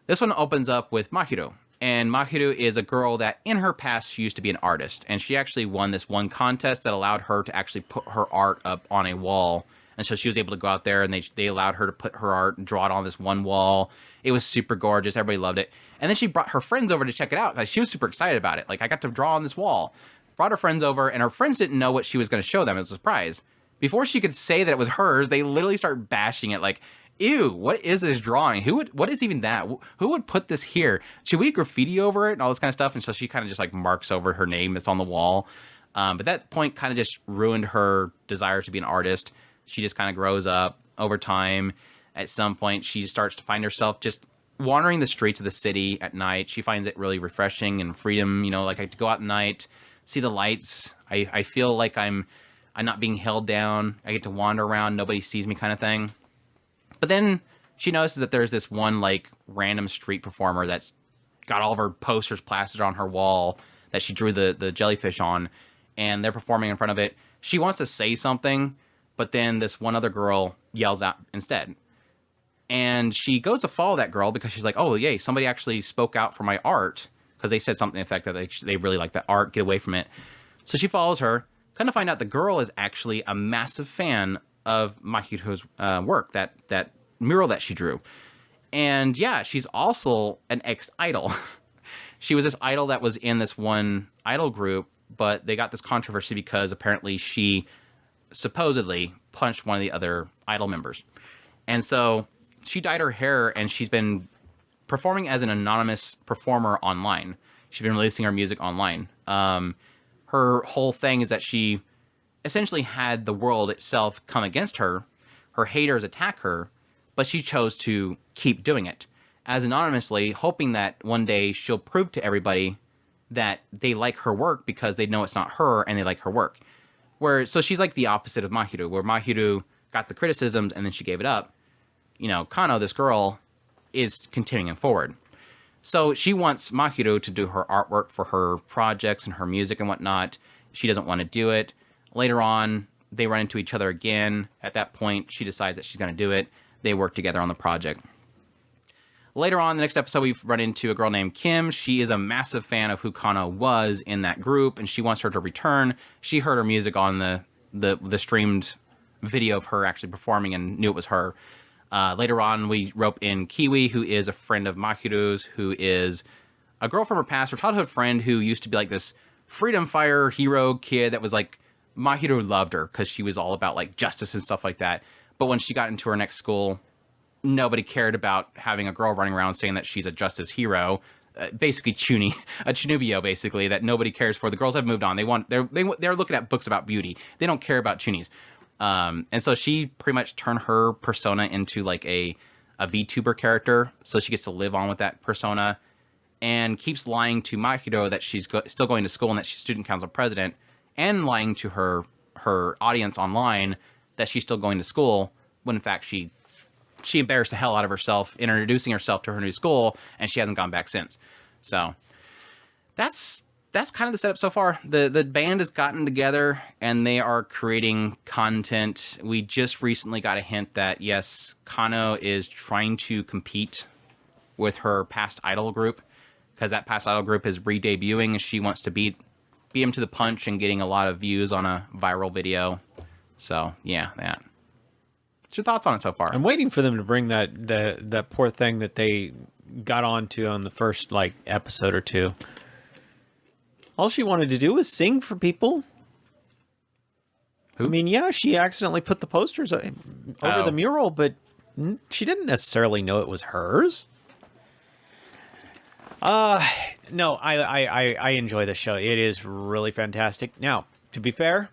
This one opens up with Mahiru. And Mahiru is a girl that in her past she used to be an artist, and she actually won this one contest that allowed her to actually put her art up on a wall. And so she was able to go out there, and they allowed her to put her art and draw it on this one wall. It was super gorgeous. Everybody loved it. And then she brought her friends over to check it out. Like, she was super excited about it. Like, I got to draw on this wall. Brought her friends over, and her friends didn't know what she was going to show them. It was a surprise. Before she could say that it was hers, they literally start bashing it like, ew, what is this drawing? What is even that? Who would put this here? Should we graffiti over it and all this kind of stuff? And so she kind of just like marks over her name that's on the wall. But that point kind of just ruined her desire to be an artist. She just kind of grows up over time. At some point, she starts to find herself just wandering the streets of the city at night. She finds it really refreshing and freedom. You know, like, I get to go out at night, see the lights. I feel like I'm not being held down. I get to wander around. Nobody sees me kind of thing. But then she notices that there's this one, like, random street performer that's got all of her posters plastered on her wall that she drew the jellyfish on, and they're performing in front of it. She wants to say something, but then this one other girl yells out instead. And she goes to follow that girl because she's like, oh, yay, somebody actually spoke out for my art, because they said something to the effect that they really like that art, get away from it. So she follows her. Kind of find out the girl is actually a massive fan of Mahiru's work, that mural that she drew. And yeah, she's also an ex-idol. She was this idol that was in this one idol group, but they got this controversy because apparently she supposedly punched one of the other idol members. And so she dyed her hair, and she's been performing as an anonymous performer online. She's been releasing her music online. Her whole thing is that she essentially had the world itself come against her, her haters attack her, but she chose to keep doing it as anonymously, hoping that one day she'll prove to everybody that they like her work because they know it's not her and they like her work. So she's like the opposite of Mahiru, where Mahiru got the criticisms and then she gave it up. You know, Kano, this girl, is continuing forward. So she wants Mahiru to do her artwork for her projects and her music and whatnot. She doesn't want to do it. Later on, they run into each other again. At that point, she decides that she's going to do it. They work together on the project. Later on, the next episode, we run into a girl named Kim. She is a massive fan of who Kano was in that group, and she wants her to return. She heard her music on the streamed video of her actually performing and knew it was her. Later on, we rope in Kiwi, who is a friend of Mahiru's, who is a girl from her past, her childhood friend, who used to be like this freedom fire hero kid that was like, Mahiru loved her because she was all about like justice and stuff like that. But when she got into her next school, nobody cared about having a girl running around saying that she's a justice hero. Basically, a Chunibyo, basically, that nobody cares for. The girls have moved on. They're looking at books about beauty. They don't care about Chunis. And so she pretty much turned her persona into like a VTuber character. So she gets to live on with that persona and keeps lying to Mahiru that she's still going to school and that she's student council president, and lying to her audience online that she's still going to school, when in fact she embarrassed the hell out of herself in introducing herself to her new school, and she hasn't gone back since. So that's kind of the setup so far. The band has gotten together and they are creating content. We just recently got a hint that yes, Kano is trying to compete with her past idol group, because that past idol group is re-debuting and she wants to beat him to the punch and getting a lot of views on a viral video. So yeah, that. What's your thoughts on it so far? I'm waiting for them to bring that poor thing that they got onto on the first like episode or two. All she wanted to do was sing for people. Who? I mean, yeah, she accidentally put the posters over the mural, but she didn't necessarily know it was hers. No, I enjoy the show. It is really fantastic. Now, to be fair,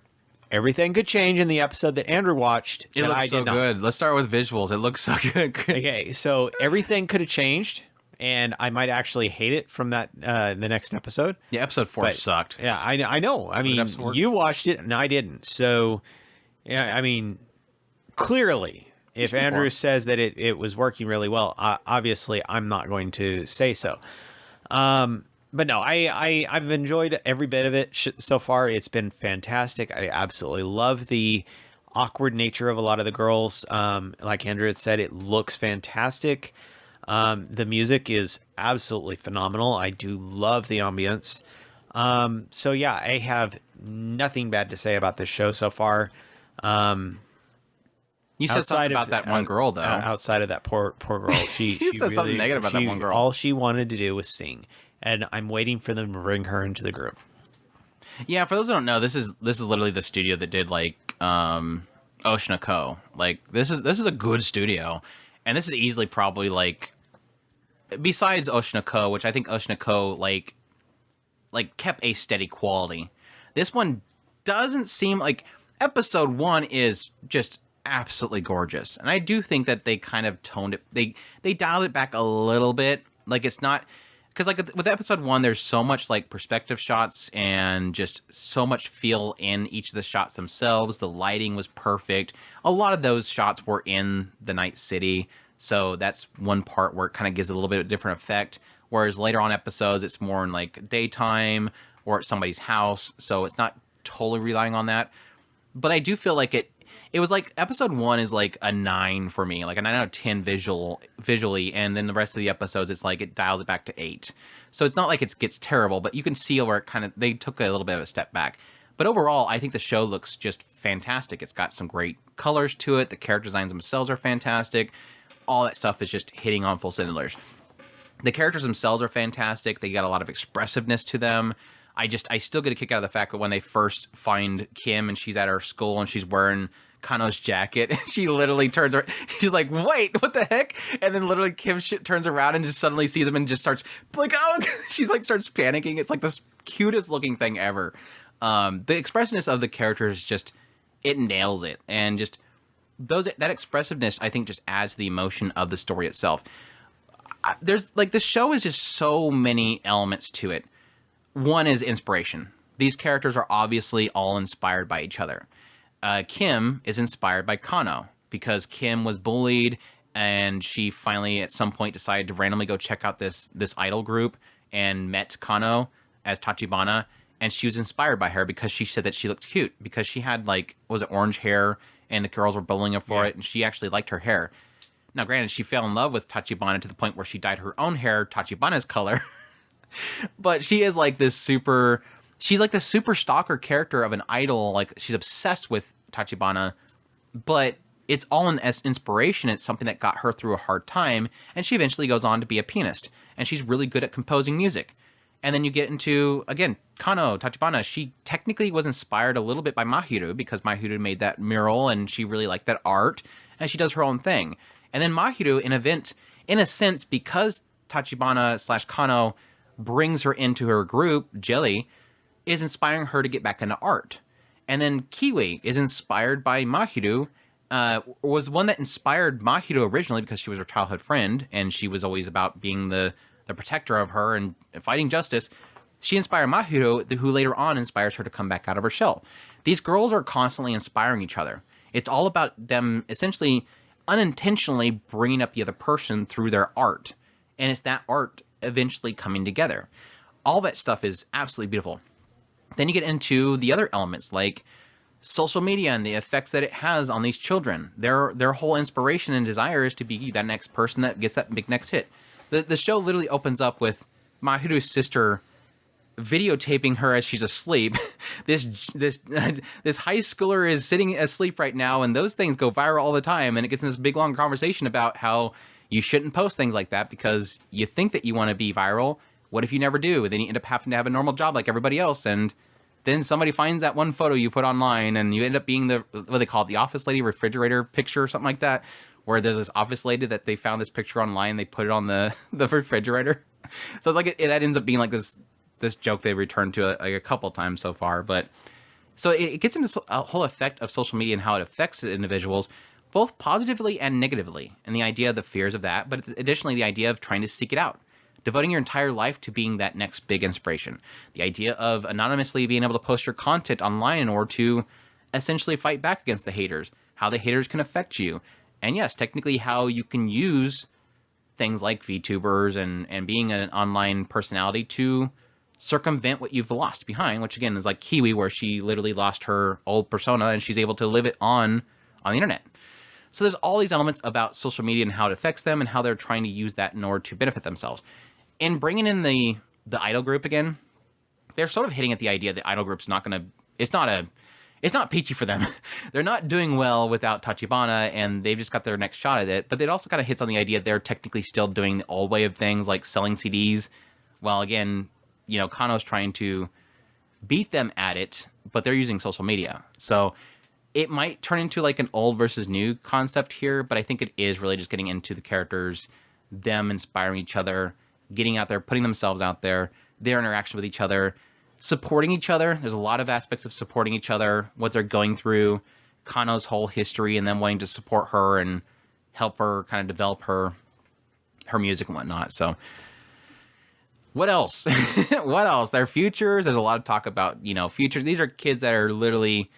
everything could change in the episode that Andrew watched. It looks so good. Let's start with visuals. It looks so good, Chris. Okay, so everything could have changed, and I might actually hate it from that the next episode. Yeah, episode 4 sucked. Yeah, I know. I mean, you watched it and I didn't. So, yeah, I mean, clearly, if Andrew says that it was working really well, obviously I'm not going to say so. But no, I've enjoyed every bit of it so far. It's been fantastic. I absolutely love the awkward nature of a lot of the girls. Like Andrew had said, it looks fantastic. The music is absolutely phenomenal. I do love the ambience. So yeah, I have nothing bad to say about this show so far. You said something about that one girl, though. Outside of that poor girl, she said really, something negative about that one girl. All she wanted to do was sing, and I'm waiting for them to bring her into the group. Yeah, for those who don't know, this is literally the studio that did like Oshinoko. Like this is a good studio, and this is easily probably like besides Oshinoko, which I think Oshinoko like kept a steady quality. This one doesn't seem like episode 1 is just absolutely gorgeous, and I do think that they kind of toned it. They dialed it back a little bit. Like it's not because like with episode 1, there's so much like perspective shots and just so much feel in each of the shots themselves. The lighting was perfect. A lot of those shots were in the night city, so that's one part where it kind of gives a little bit of a different effect. Whereas later on episodes, it's more in like daytime or at somebody's house, so it's not totally relying on that. But I do feel like it was like episode 1 is like a 9 for me, like a 9 out of 10 visually, and then the rest of the episodes it's like it dials it back to 8. So it's not like it gets terrible, but you can see where it kind of they took a little bit of a step back. But overall, I think the show looks just fantastic. It's got some great colors to it. The character designs themselves are fantastic. All that stuff is just hitting on full cylinders. The characters themselves are fantastic. They got a lot of expressiveness to them. I still get a kick out of the fact that when they first find Kim and she's at her school and she's wearing Kano's jacket, and she literally turns around, she's like, wait, what the heck? And then literally Kim turns around and just suddenly sees him and just starts like, oh, she's like starts panicking. It's like this cutest looking thing ever. The expressiveness of the characters just, it nails it. And just that expressiveness, I think, just adds to the emotion of the story itself. There's like, the show is just so many elements to it. One is inspiration. These characters are obviously all inspired by each other. Kim is inspired by Kano because Kim was bullied and she finally at some point decided to randomly go check out this idol group and met Kano as Tachibana, and she was inspired by her because she said that she looked cute because she had like, was it orange hair, and the girls were bullying her for it, and she actually liked her hair. Now granted, she fell in love with Tachibana to the point where she dyed her own hair Tachibana's color. But she is like this super, she's like the super stalker character of an idol. Like she's obsessed with Tachibana, but it's all an inspiration. It's something that got her through a hard time. And she eventually goes on to be a pianist, and she's really good at composing music. And then you get into, again, Kano, Tachibana. She technically was inspired a little bit by Mahiru because Mahiru made that mural and she really liked that art, and she does her own thing. And then Mahiru, in a sense, because Tachibana / Kano brings her into her group, Jelly, is inspiring her to get back into art. And then Kiwi is inspired by Mahiru, was one that inspired Mahiru originally because she was her childhood friend, and she was always about being the protector of her and fighting justice. She inspired Mahiru, who later on inspires her to come back out of her shell. These girls are constantly inspiring each other. It's all about them essentially unintentionally bringing up the other person through their art. And it's that art eventually coming together. All that stuff is absolutely beautiful. Then you get into the other elements like social media and the effects that it has on these children. Their whole inspiration and desire is to be that next person that gets that big next hit. The show literally opens up with Mahiru's sister videotaping her as she's asleep. This high schooler is sitting asleep right now, and those things go viral all the time, and it gets in this big long conversation about how you shouldn't post things like that because you think that you want to be viral. What if you never do? Then you end up having to have a normal job like everybody else, and then somebody finds that one photo you put online, and you end up being what they call it, the office lady refrigerator picture or something like that, where there's this office lady that they found this picture online, they put it on the refrigerator. So it's like that ends up being like this joke they returned to like a couple times so far. But So it gets into a whole effect of social media and how it affects individuals, both positively and negatively, and the idea of the fears of that, but additionally the idea of trying to seek it out, devoting your entire life to being that next big inspiration. The idea of anonymously being able to post your content online in order to essentially fight back against the haters, how the haters can affect you, and yes, technically how you can use things like VTubers and being an online personality to circumvent what you've lost behind, which again is like Kiwi, where she literally lost her old persona and she's able to live it on the internet. So there's all these elements about social media and how it affects them and how they're trying to use that in order to benefit themselves. And bringing in the idol group again, they're sort of hitting at the idea that idol group's not going to, it's not peachy for them. They're not doing well without Tachibana, and they've just got their next shot at it. But it also kind of hits on the idea they're technically still doing the old way of things, like selling CDs. While again, you know, Kano's trying to beat them at it, but they're using social media. So it might turn into like an old versus new concept here, but I think it is really just getting into the characters, them inspiring each other, getting out there, putting themselves out there, their interaction with each other, supporting each other. There's a lot of aspects of supporting each other, what they're going through, Kano's whole history, and them wanting to support her and help her kind of develop her music and whatnot. So what else? What else? Their futures. There's a lot of talk about, you know, futures. These are kids that are literally,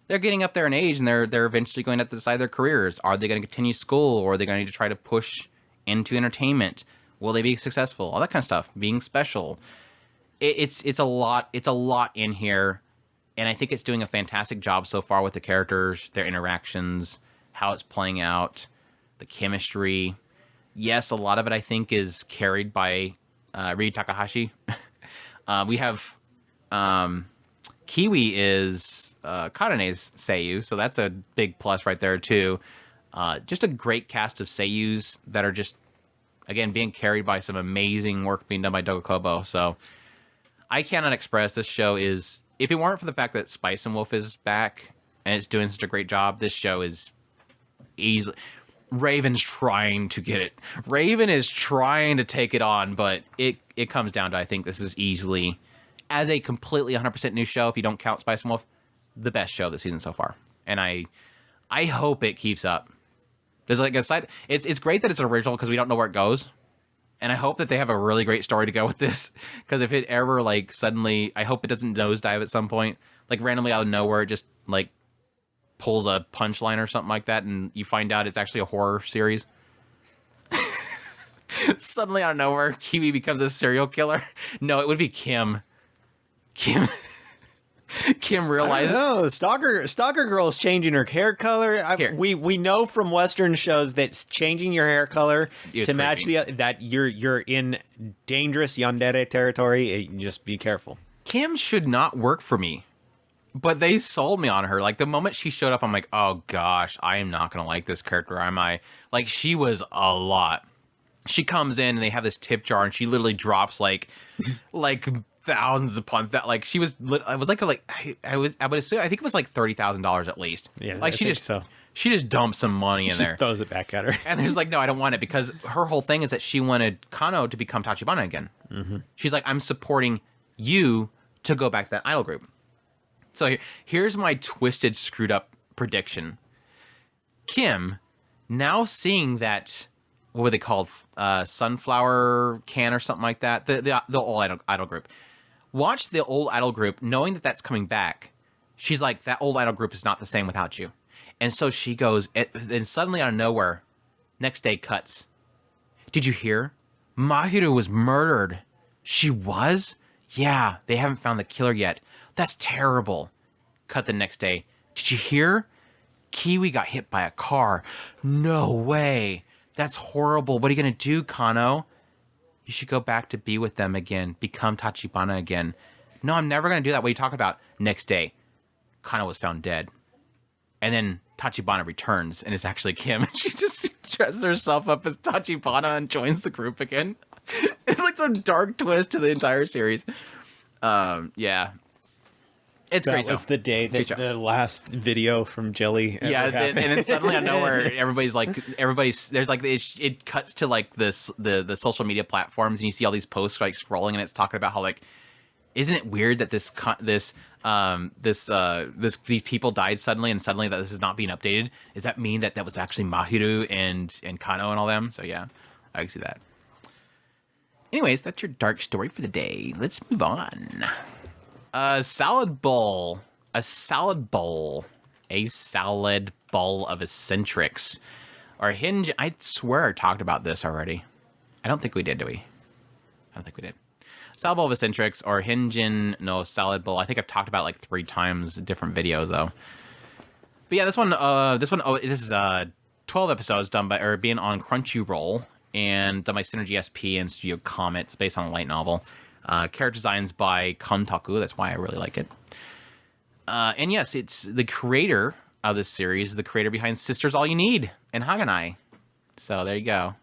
they're getting up there in age, and they're eventually going to have to decide their careers. Are they going to continue school, or are they going to need to try to push into entertainment? Will they be successful? All that kind of stuff. Being special. It's a lot. It's a lot in here, and I think it's doing a fantastic job so far with the characters, their interactions, how it's playing out, the chemistry. Yes, a lot of it I think is carried by Ryu Takahashi. We have Kiwi is Karane's seiyuu, so that's a big plus right there too. Just a great cast of seiyus that are just, again, being carried by some amazing work being done by Doga Kobo. So I cannot express, this show is, if it weren't for the fact that Spice and Wolf is back and it's doing such a great job, this show is easily, Raven's trying to get it. Raven is trying to take it on, but it comes down to, I think this is easily, as a completely 100% new show, if you don't count Spice and Wolf, the best show this season so far. And I hope it keeps up. There's like a side, it's great that it's original because we don't know where it goes. And I hope that they have a really great story to go with this. Because if it ever, like, suddenly, I hope it doesn't nosedive at some point. Like, randomly out of nowhere, it just, like, pulls a punchline or something like that, and you find out it's actually a horror series. Suddenly out of nowhere, Kiwi becomes a serial killer. No, it would be Kim. Kim realizes. No, Stalker Girl's changing her hair color. We know from Western shows that changing your hair color to match that you're in dangerous yandere territory. Just be careful. Kim should not work for me, but they sold me on her. Like the moment she showed up, I'm like, oh gosh, I am not gonna like this character, am I? Like she was a lot. She comes in and they have this tip jar, and she literally drops like thousands upon that. Like she was, I was like I would assume, I think it was like $30,000 at least. Yeah, like she just dumped some money in there, throws it back at her, and there's like, no, I don't want it, because her whole thing is that she wanted Kano to become Tachibana again. Mm-hmm. She's like, I'm supporting you to go back to that idol group. So here's my twisted, screwed up prediction. Kim, now seeing that, what were they called, sunflower can or something like that, the old idol group. Watch the old idol group, knowing that that's coming back. She's like, that old idol group is not the same without you. And so she goes, and suddenly out of nowhere, next day cuts. Did you hear? Mahiru was murdered. She was? Yeah, they haven't found the killer yet. That's terrible. Cut the next day. Did you hear? Kiwi got hit by a car. No way. That's horrible. What are you going to do, Kano? You should go back to be with them again. Become Tachibana again. No, I'm never going to do that. What are you talking about? Next day, Kano was found dead. And then Tachibana returns, and it's actually Kim. And she just dresses herself up as Tachibana and joins the group again. It's like some dark twist to the entire series. Yeah. It's great. That was the day that the last video from Jelly and then suddenly out of nowhere, everybody's there's like it cuts to like the social media platforms, and you see all these posts like scrolling, and it's talking about how like, isn't it weird that this these people died suddenly, and suddenly that this is not being updated. Does that mean that was actually Mahiru and Kano and all them? So yeah, I can see that. Anyways, that's your dark story for the day. Let's move on. Salad bowl. A salad bowl of eccentrics. Or hinge. I swear I talked about this already. I don't think we did, do we? I don't think we did. Salad bowl of eccentrics or Hinjin no salad bowl. I think I've talked about it like 3 times in different videos though. But yeah, this is 12 episodes done by or being on Crunchyroll and done by Synergy SP and Studio Comet. It's based on a light novel. Character designs by Kantaku. That's why I really like it. And yes, it's the creator of this series, the creator behind Sisters All You Need and Haganai. So there you go.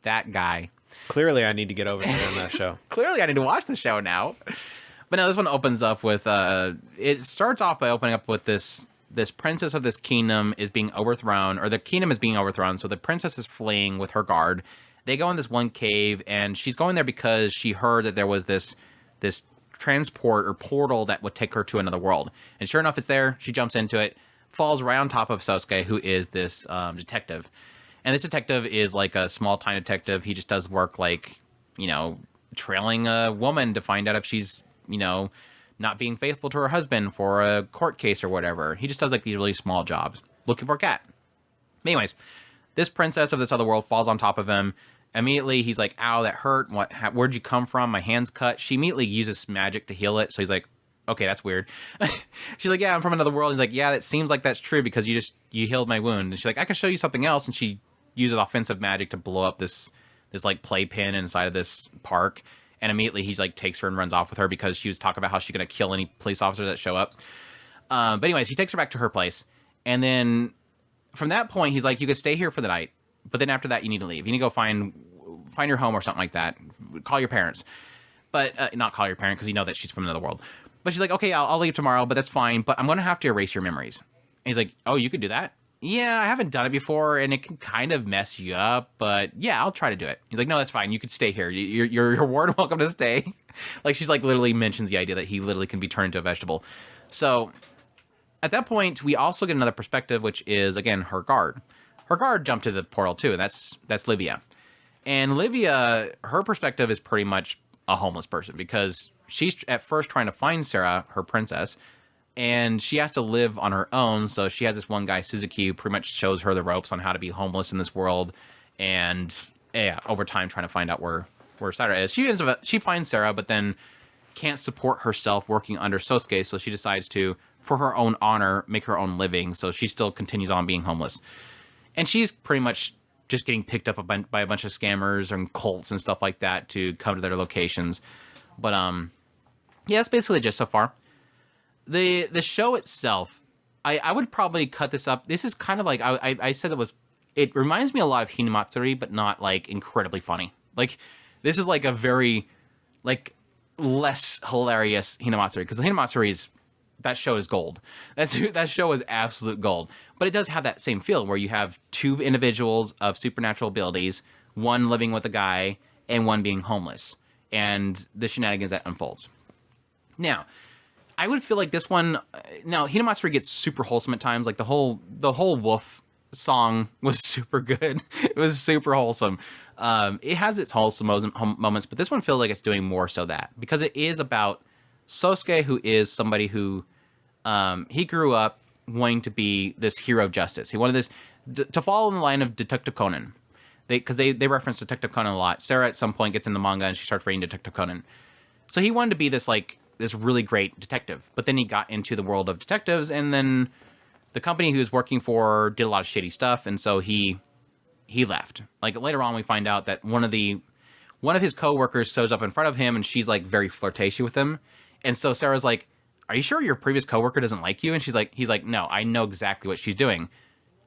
That guy. Clearly, I need to get over there on that show. Clearly, I need to watch the show now. But no, this one opens up with... it starts off by opening up with this princess of this kingdom is being overthrown, or the kingdom is being overthrown, so the princess is fleeing with her guard. They go in this one cave, and she's going there because she heard that there was this transport or portal that would take her to another world. And sure enough, it's there. She jumps into it, falls right on top of Sosuke, who is this detective. And this detective is like a small-time detective. He just does work like, trailing a woman to find out if she's, not being faithful to her husband for a court case or whatever. He just does like these really small jobs. Looking for a cat. Anyways, this princess of this other world falls on top of him. Immediately, he's like, ow, that hurt. Where'd you come from? My hand's cut. She immediately uses magic to heal it. So he's like, okay, that's weird. She's like, yeah, I'm from another world. He's like, yeah, that seems like that's true because you healed my wound. And she's like, I can show you something else. And she uses offensive magic to blow up this like playpen inside of this park. And immediately he's like takes her and runs off with her because she was talking about how she's going to kill any police officers that show up. But anyways, he takes her back to her place. And then from that point, he's like, you could stay here for the night. But then after that, you need to leave. You need to go find your home or something like that. Call your parents. But not call your parent because you know that she's from another world. But she's like, okay, I'll leave tomorrow, but that's fine. But I'm going to have to erase your memories. And he's like, oh, you could do that? Yeah, I haven't done it before, and it can kind of mess you up, but yeah, I'll try to do it. He's like, no, that's fine. You could stay here. You're more than welcome to stay. Like, she's like literally mentions the idea that he literally can be turned into a vegetable. So at that point, we also get another perspective, which is, again, her guard. Her guard jumped to the portal, too, and that's Livia. And Livia, her perspective is pretty much a homeless person because she's at first trying to find Sarah, her princess, and she has to live on her own. So she has this one guy, Suzuki, who pretty much shows her the ropes on how to be homeless in this world. And yeah, over time, trying to find out where Sarah is. She finds Sarah, but then can't support herself working under Sosuke. So she decides to, for her own honor, make her own living. So she still continues on being homeless. And she's pretty much just getting picked up by a bunch of scammers and cults and stuff like that to come to their locations. But yeah, that's basically just so far. The show itself, I would probably cut this up. This is kind of like, I said it reminds me a lot of Hinamatsuri, but not like incredibly funny. Like, this is like a very, like, less hilarious Hinamatsuri, because the Hinamatsuri that show is gold. That show is absolute gold. But it does have that same feel where you have 2 individuals of supernatural abilities, one living with a guy, and one being homeless. And the shenanigans that unfolds. Now, I would feel like this one... Now, Hinamatsuri gets super wholesome at times. Like, the whole wolf song was super good. It was super wholesome. It has its wholesome moments, but this one feels like it's doing more so that. Because it is about Sosuke, who is somebody who... he grew up wanting to be this hero of justice. He wanted this... to follow in the line of Detective Conan. Because they reference Detective Conan a lot. Sarah, at some point, gets in the manga and she starts reading Detective Conan. So he wanted to be this, like... this really great detective. But then he got into the world of detectives, and then the company he was working for did a lot of shitty stuff, and so he left. Like, later on, we find out that one of his coworkers shows up in front of him, and she's, like, very flirtatious with him. And so Sarah's like, are you sure your previous coworker doesn't like you? And he's like, no, I know exactly what she's doing.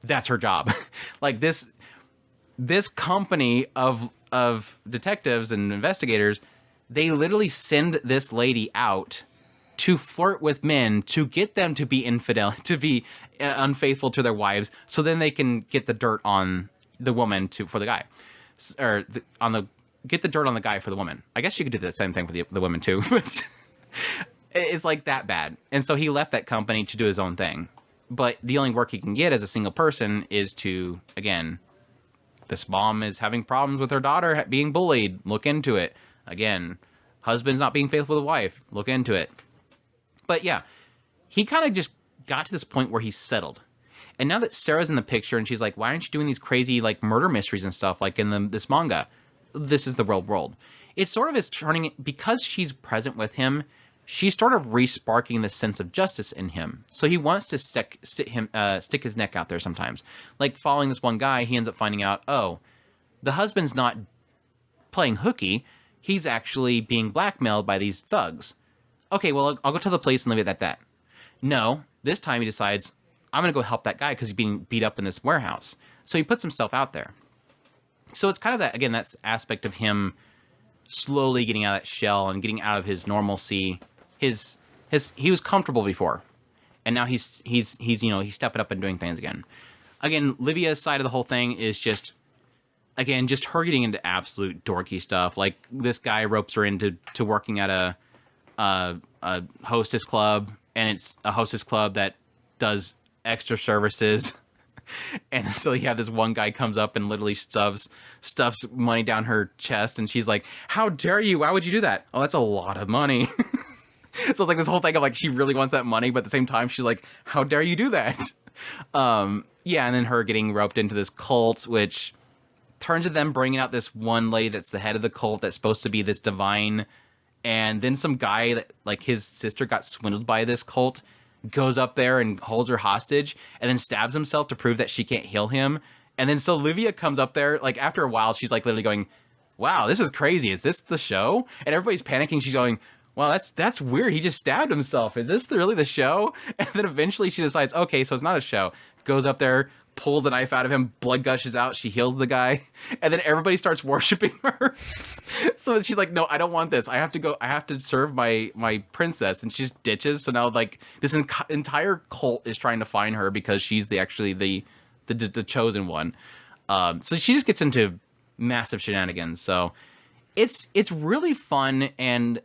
That's her job. Like, this company of detectives and investigators, they literally send this lady out to flirt with men, to get them to be infidel, to be unfaithful to their wives, so then they can get the dirt on the woman for the guy, or get the dirt on the guy for the woman. I guess you could do the same thing for the women too. But It's like that bad. And so he left that company to do his own thing. But the only work he can get as a single person is to, again, this mom is having problems with her daughter being bullied. Look into it. Again, husband's not being faithful to the wife. Look into it. But yeah, he kind of just got to this point where he's settled. And now that Sarah's in the picture and she's like, why aren't you doing these crazy like murder mysteries and stuff like in this manga? This is the real world. It sort of is turning, because she's present with him, she's sort of re-sparking the sense of justice in him. So he wants to stick his neck out there sometimes. Like following this one guy, he ends up finding out, oh, the husband's not playing hooky. He's actually being blackmailed by these thugs. Okay, well, I'll go to the police and leave it at that. No, this time he decides, I'm going to go help that guy because he's being beat up in this warehouse. So he puts himself out there. So it's kind of that, again, that aspect of him slowly getting out of that shell and getting out of his normalcy. He was comfortable before, and now he's stepping up and doing things again. Again, Livia's side of the whole thing is just her getting into absolute dorky stuff. Like this guy ropes her into working at a hostess club, and it's a hostess club that does extra services. And so you have this one guy comes up and literally stuffs money down her chest, and she's like, "How dare you? Why would you do that?" Oh, that's a lot of money. So it's like this whole thing of like she really wants that money, but at the same time she's like, "How dare you do that?" Yeah, and then her getting roped into this cult, which turns to them bringing out this one lady that's the head of the cult that's supposed to be this divine, and then some guy that like his sister got swindled by this cult goes up there and holds her hostage and then stabs himself to prove that she can't heal him. And then so Livia comes up there, like after a while, she's like literally going, wow, this is crazy. Is this the show? And everybody's panicking. She's going, well, that's weird. He just stabbed himself. Is this really the show? And then eventually she decides, okay, so it's not a show. Goes up there, pulls the knife out of him, blood gushes out, she heals the guy, and then everybody starts worshiping her. So she's like, no, I don't want this. I have to serve my princess, and she just ditches. So now like this entire cult is trying to find her because she's the chosen one. So she just gets into massive shenanigans. So it's really fun, and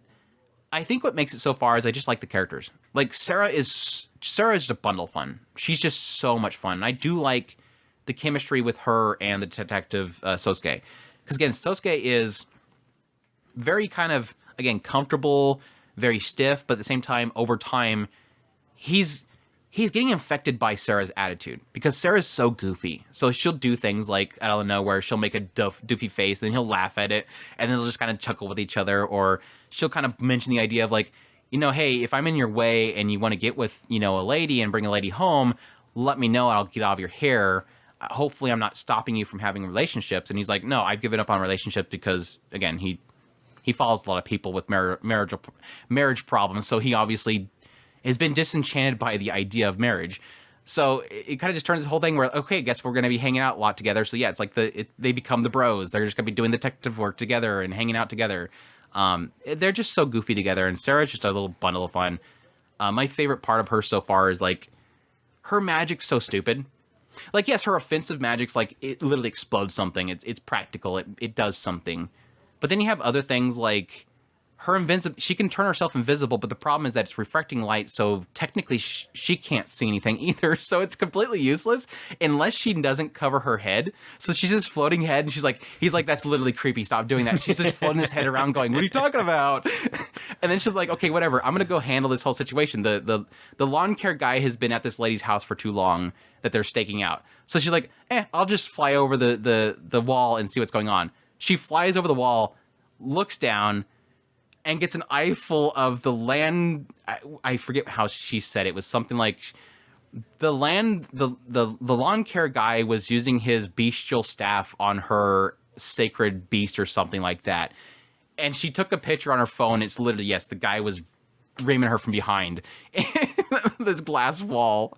I think what makes it so far is I just like the characters. Like Sarah is just a bundle of fun. She's just so much fun. And I do like the chemistry with her and the detective Sosuke. Because again, Sosuke is very kind of, again, comfortable, very stiff, but at the same time, over time, he's getting infected by Sarah's attitude. Because Sarah's so goofy. So she'll do things like, out of nowhere, she'll make a doofy face, then he'll laugh at it, and then they'll just kind of chuckle with each other. Or she'll kind of mention the idea of like, hey, if I'm in your way and you want to get with, a lady and bring a lady home, let me know and I'll get out of your hair. Hopefully I'm not stopping you from having relationships. And he's like, no, I've given up on relationships because, again, he follows a lot of people with marriage problems. So he obviously has been disenchanted by the idea of marriage. So it kind of just turns this whole thing where, okay, I guess we're going to be hanging out a lot together. So yeah, it's like they become the bros. They're just going to be doing detective work together and hanging out together. They're just so goofy together, and Sarah's just a little bundle of fun. My favorite part of her so far is like her magic's so stupid. Like, yes, her offensive magic's like it literally explodes something. It's practical. It does something. But then you have other things like her she can turn herself invisible, but the problem is that it's refracting light, so technically she can't see anything either. So it's completely useless unless she doesn't cover her head. So she's just floating head, and he's like, that's literally creepy. Stop doing that. She's just floating his head around going, what are you talking about? And then she's like, okay, whatever. I'm going to go handle this whole situation. The lawn care guy has been at this lady's house for too long that they're staking out. So she's like, I'll just fly over the wall and see what's going on. She flies over the wall, looks down, and gets an eyeful of the land. I forget how she said it. It was something like the lawn care guy was using his bestial staff on her sacred beast or something like that. And she took a picture on her phone. It's literally, yes, the guy was ramming her from behind this glass wall.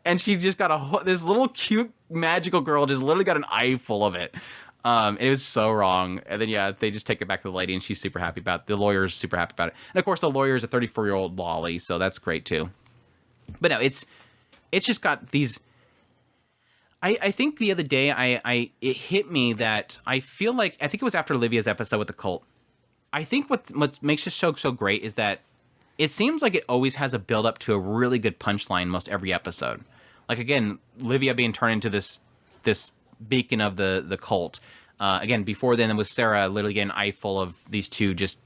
And she just got this little cute magical girl just literally got an eyeful of it. It was so wrong. And then, yeah, they just take it back to the lady, and she's super happy about it. The lawyer's super happy about it. And, of course, the lawyer is a 34-year-old lolly, so that's great, too. But, no, it's just got these... I think the other day, it hit me that I feel like... I think it was after Olivia's episode with the cult. I think what makes this show so great is that it seems like it always has a build up to a really good punchline most every episode. Like again, Livia being turned into this beacon of the cult. Again, before then, it was Sarah literally getting an eye full of these two just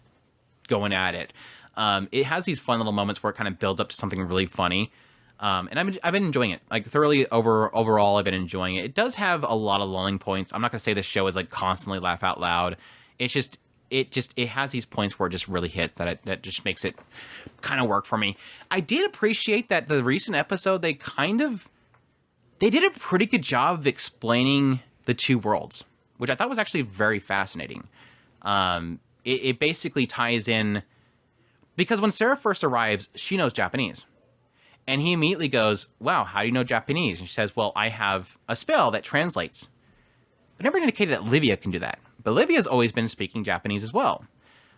going at it. It has these fun little moments where it kind of builds up to something really funny. And I've been enjoying it. Like thoroughly overall, I've been enjoying it. It does have a lot of lulling points. I'm not going to say this show is like constantly laugh out loud. It's just it has these points where it just really hits that just makes it kind of work for me. I did appreciate that the recent episode they did a pretty good job of explaining the two worlds, which I thought was actually very fascinating. It basically ties in because when Sarah first arrives, she knows Japanese. And he immediately goes, wow, how do you know Japanese? And she says, well, I have a spell that translates. But never indicated that Livia can do that. But Livia's always been speaking Japanese as well.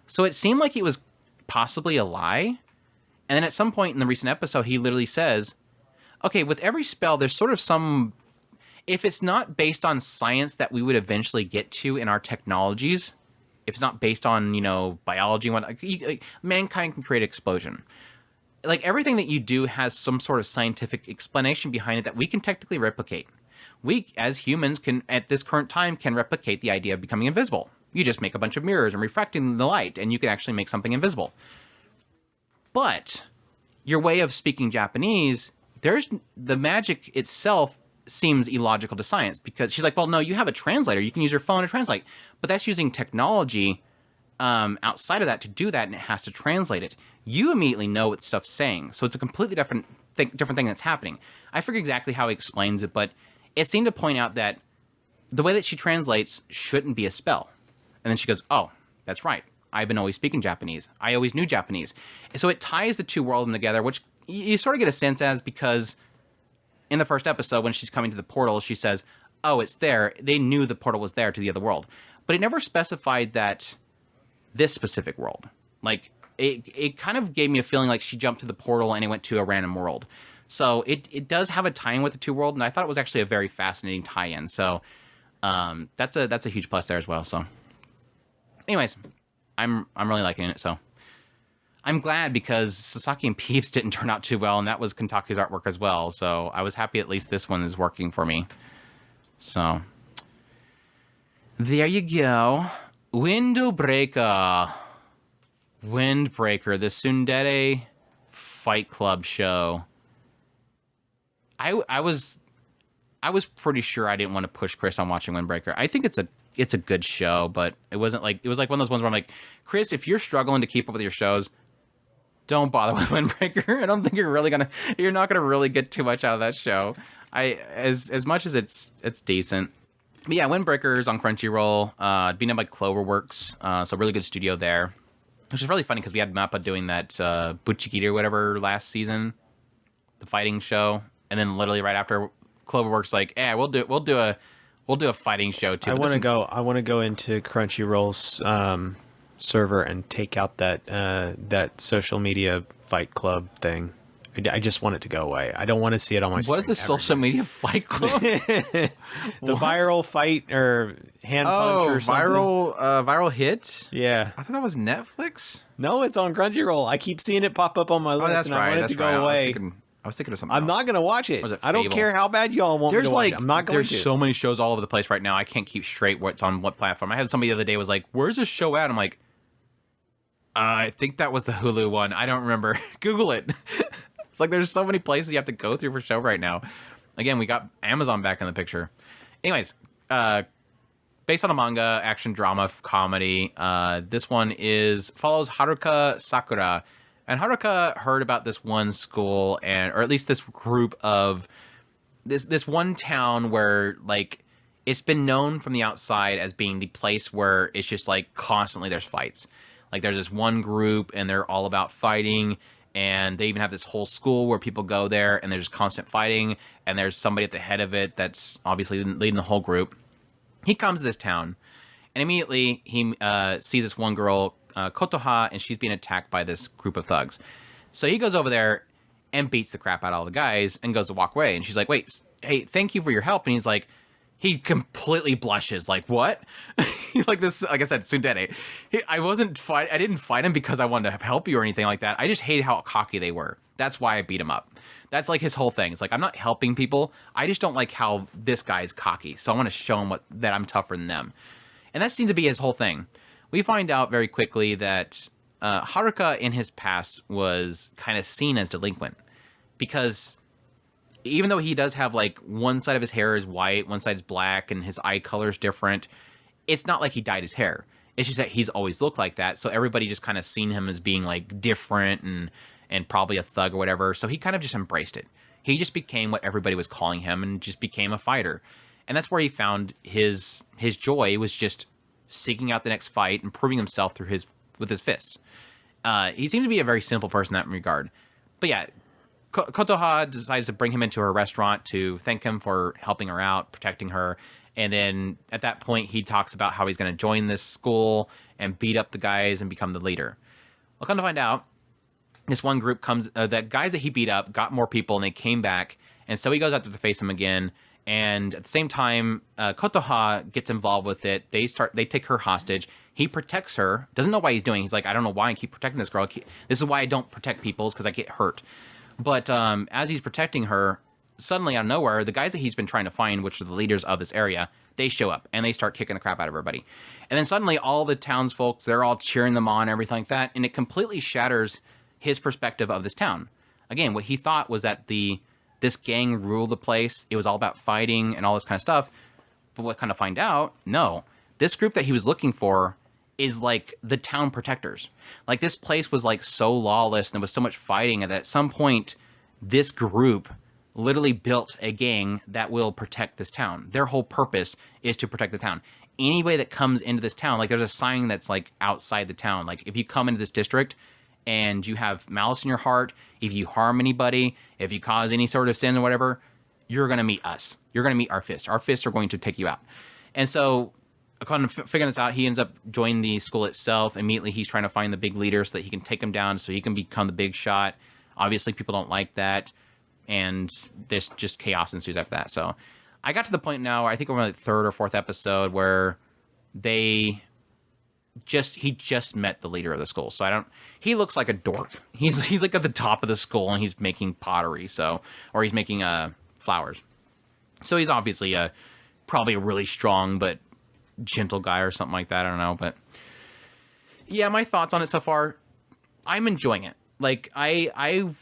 So it seemed like it was possibly a lie. And then at some point in the recent episode, he literally says, okay, with every spell, there's sort of some... If it's not based on science that we would eventually get to in our technologies, if it's not based on, biology and what, mankind can create an explosion. Like everything that you do has some sort of scientific explanation behind it that we can technically replicate. We, as humans, can at this current time can replicate the idea of becoming invisible. You just make a bunch of mirrors and reflecting the light, and you can actually make something invisible. But your way of speaking Japanese, there's the magic itself seems illogical to science because she's like, well, no, you have a translator. You can use your phone to translate, but that's using technology outside of that to do that, and it has to translate it. You immediately know what stuff's saying, so it's a completely different thing that's happening. I forget exactly how he explains it, but it seemed to point out that the way that she translates shouldn't be a spell. And then she goes, oh, that's right. I've been always speaking Japanese. I always knew Japanese. And so it ties the two worlds together, which you sort of get a sense as because in the first episode, when she's coming to the portal, she says, oh, it's there. They knew the portal was there to the other world. But it never specified that this specific world. Like, it kind of gave me a feeling like she jumped to the portal and it went to a random world. So it does have a tie-in with the two world, and I thought it was actually a very fascinating tie-in. So that's a huge plus there as well. So, anyways, I'm really liking it. So I'm glad because Sasaki and Peeps didn't turn out too well, and that was Kentaku's artwork as well. So I was happy at least this one is working for me. So there you go. Windbreaker, the Tsundere Fight Club show. I was pretty sure I didn't want to push Chris on watching Windbreaker. I think it's a good show, but it was like one of those ones where I'm like, Chris, if you're struggling to keep up with your shows, don't bother with Windbreaker. I don't think you're not gonna really get too much out of that show. As much as it's decent. But yeah, Windbreaker is on Crunchyroll, being done by Cloverworks, so really good studio there. Which is really funny because we had Mappa doing that Buchikiri or whatever last season, the fighting show, and then literally right after Cloverworks like, yeah, we'll do a fighting show too. I want to go into Crunchyroll's server and take out that social media fight club thing. I just want it to go away. I don't want to see it on my screen. What is the social media fight club? The viral fight or hand punch or something. Viral hit? Yeah. I thought that was Netflix. No, it's on Crunchyroll. I keep seeing it pop up on my list, and I want it to go away. I was thinking of something I'm not going to watch it. I don't care how bad y'all want me to watch it. I'm not going to. There's so many shows all over the place right now. I can't keep straight what's on what platform. I had somebody the other day was like, where's this show at? I'm like, I think that was the Hulu one. I don't remember. Google it. It's like there's so many places you have to go through for show right now. Again, we got Amazon back in the picture. Anyways, based on a manga, action, drama, comedy. This one follows Haruka Sakura. And Haruka heard about this one school, or at least this group of this one town where like it's been known from the outside as being the place where it's just like constantly there's fights. Like there's this one group and they're all about fighting, and they even have this whole school where people go there and there's constant fighting, and there's somebody at the head of it that's obviously leading the whole group. He comes to this town and immediately he sees this one girl, Kotoha, and she's being attacked by this group of thugs. So he goes over there and beats the crap out of all the guys and goes to walk away. And she's like, wait, hey, thank you for your help. And he's like, he completely blushes. Like, what? Like this, like I said, tsundere. I didn't fight him because I wanted to help you or anything like that. I just hated how cocky they were. That's why I beat him up. That's like his whole thing. It's like, I'm not helping people. I just don't like how this guy is cocky. So I want to show him that I'm tougher than them. And that seems to be his whole thing. We find out very quickly that Haruka in his past was kind of seen as delinquent. Because even though he does have like one side of his hair is white, one side's black, and his eye color is different, it's not like he dyed his hair. It's just that he's always looked like that. So everybody just kind of seen him as being like different and probably a thug or whatever. So he kind of just embraced it. He just became what everybody was calling him and just became a fighter. And that's where he found his joy, was just seeking out the next fight and proving himself with his fists. He seems to be a very simple person in that regard. But yeah, Kotoha decides to bring him into her restaurant to thank him for helping her out, protecting her. And then at that point, he talks about how he's going to join this school and beat up the guys and become the leader. Well, come to find out, this one group comes, the guys that he beat up got more people and they came back. And so he goes out there to face them again. And at the same time, Kotoha gets involved with it. They take her hostage. He protects her. Doesn't know why he's doing. He's like, I don't know why I keep protecting this girl. This is why I don't protect people, is because I get hurt. But as he's protecting her, suddenly out of nowhere, the guys that he's been trying to find, which are the leaders of this area, they show up and they start kicking the crap out of everybody. And then suddenly all the townsfolk, they're all cheering them on and everything like that. And it completely shatters his perspective of this town. Again, what he thought was that this gang ruled the place. It was all about fighting and all this kind of stuff. But what kind of find out, no, this group that he was looking for is like the town protectors. Like, this place was like so lawless and there was so much fighting that at some point this group literally built a gang that will protect this town. Their whole purpose is to protect the town. Anybody that comes into this town, like, there's a sign that's like outside the town. Like, if you come into this district and you have malice in your heart, if you harm anybody, if you cause any sort of sin or whatever, you're going to meet us. You're going to meet our fists. Our fists are going to take you out. And so, upon figuring this out, he ends up joining the school itself. Immediately, he's trying to find the big leader so that he can take him down, so he can become the big shot. Obviously, people don't like that, and there's just chaos ensues after that. So, I got to the point now, I think we're on the third or fourth episode, where he just met the leader of the school. So he looks like a dork. He's like at the top of the school, and he's making pottery, or he's making flowers. So he's obviously probably a really strong but gentle guy or something like that. I don't know, but yeah, my thoughts on it so far, I'm enjoying it. Like, I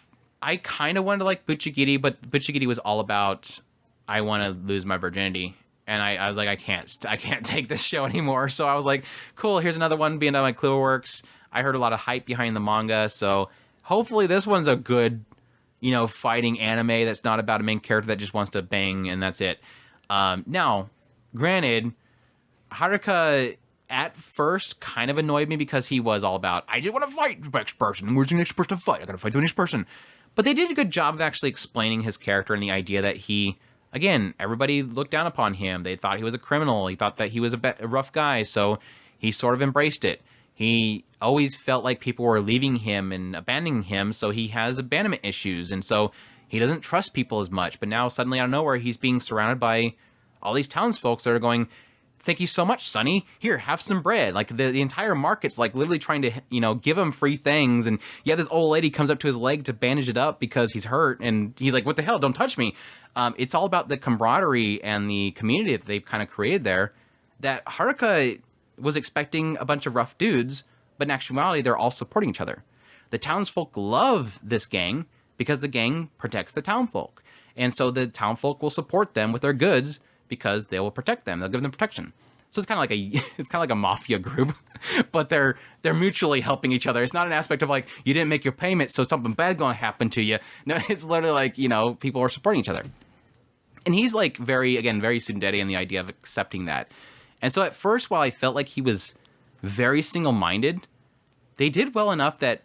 kind of wanted to like Buchigiri, but Buchigiri was all about, I want to lose my virginity. And I was like, I can't take this show anymore. So I was like, cool, here's another one being done by Clearworks. I heard a lot of hype behind the manga, so hopefully this one's a good, fighting anime that's not about a main character that just wants to bang and that's it. Now, granted, Haruka at first kind of annoyed me because he was all about, I just want to fight the next person. Where's the next person to fight? I gotta fight the next person. But they did a good job of actually explaining his character and the idea that again, everybody looked down upon him. They thought he was a criminal. He thought that he was a rough guy, so he sort of embraced it. He always felt like people were leaving him and abandoning him, so he has abandonment issues, and so he doesn't trust people as much. But now, suddenly, out of nowhere, he's being surrounded by all these townsfolk that are going, thank you so much, Sonny. Here, have some bread. Like, the entire market's, like, literally trying to, give him free things, and yeah, this old lady comes up to his leg to bandage it up because he's hurt, and he's like, what the hell, don't touch me. It's all about the camaraderie and the community that they've kind of created there, that Haruka was expecting a bunch of rough dudes, but in actuality, they're all supporting each other. The townsfolk love this gang because the gang protects the townfolk. And so the townfolk will support them with their goods because they will protect them. They'll give them protection. So it's kind of like a mafia group, but they're mutually helping each other. It's not an aspect of like, you didn't make your payment, so something bad going to happen to you. No, it's literally like, people are supporting each other. And he's like very tsundere in the idea of accepting that. And so at first, while I felt like he was very single-minded, they did well enough that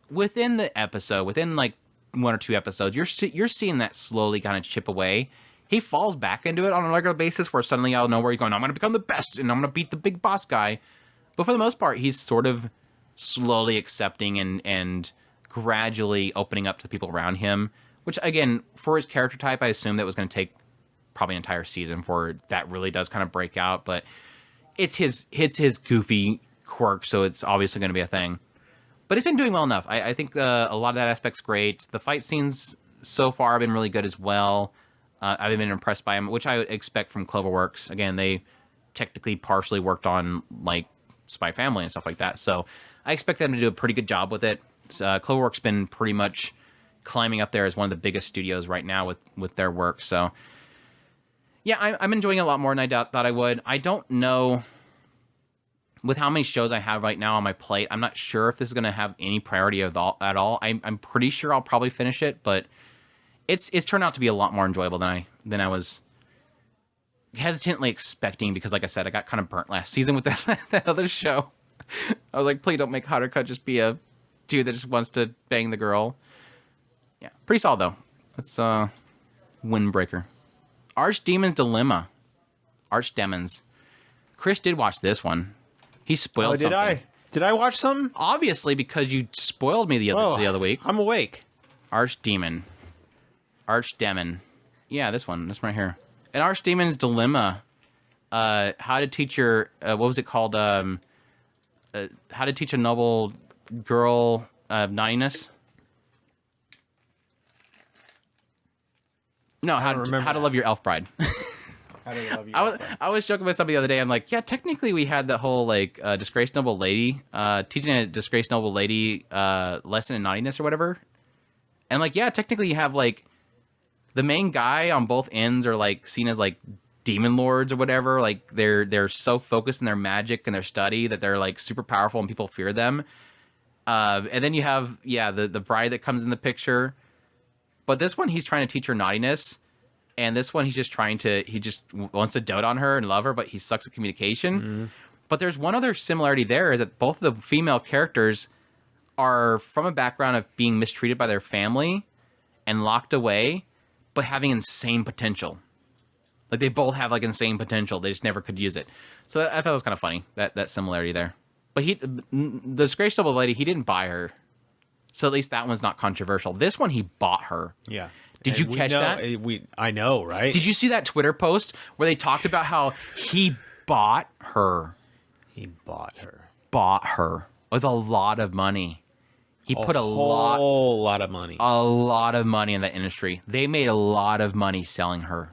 within the episode, within like one or two episodes, you're seeing that slowly kind of chip away. He falls back into it on a regular basis where suddenly out of nowhere he's going, I'm going to become the best and I'm going to beat the big boss guy. But for the most part, he's sort of slowly accepting and gradually opening up to the people around him, which again, for his character type, I assumed that was going to take probably an entire season before that really does kind of break out. But it's his goofy quirk, so it's obviously going to be a thing. But it's been doing well enough. I think a lot of that aspect's great. The fight scenes so far have been really good as well. I've been impressed by them, which I would expect from Cloverworks. Again, they technically partially worked on like Spy Family and stuff like that, so I expect them to do a pretty good job with it. Cloverworks been pretty much climbing up there as one of the biggest studios right now with their work. So yeah, I'm enjoying it a lot more than I thought I would. I don't know, with how many shows I have right now on my plate, I'm not sure if this is going to have any priority at all. I'm pretty sure I'll probably finish it, but it's turned out to be a lot more enjoyable than I was hesitantly expecting, because like I said, I got kind of burnt last season with that other show. I was like, please don't make Haruka just be a dude that just wants to bang the girl. Yeah, pretty solid though. That's windbreaker. Archdemon's Dilemma. Archdemons. Chris did watch this one. He spoiled something. Did I watch something? Obviously, because you spoiled me the other week. I'm awake. Archdemon. Yeah, this one right here. An Archdemon's Dilemma. How to teach your what was it called? How to teach a noble girl naughtiness. No, how to love your elf bride. I was joking with somebody the other day. I'm like, yeah, technically we had the whole like disgraced noble lady teaching a disgraced noble lady lesson in naughtiness or whatever. And I'm like, yeah, technically you have like the main guy on both ends are like seen as like demon lords or whatever. Like they're so focused in their magic and their study that they're like super powerful and people fear them. And then you have the bride that comes in the picture. But this one he's trying to teach her naughtiness. And this one, he just wants to dote on her and love her, but he sucks at communication. Mm-hmm. But there's one other similarity there, is that both of the female characters are from a background of being mistreated by their family and locked away, but having insane potential. Like they both have like insane potential. They just never could use it. So I thought it was kind of funny, that similarity there. But the disgraced noble lady, he didn't buy her. So at least that one's not controversial. This one, he bought her. Yeah. Did you catch that? I know, right? Did you see that Twitter post where they talked about how he bought her? He bought her. Bought her with a lot of money. He put a lot of money. A lot of money in that industry. They made a lot of money selling her.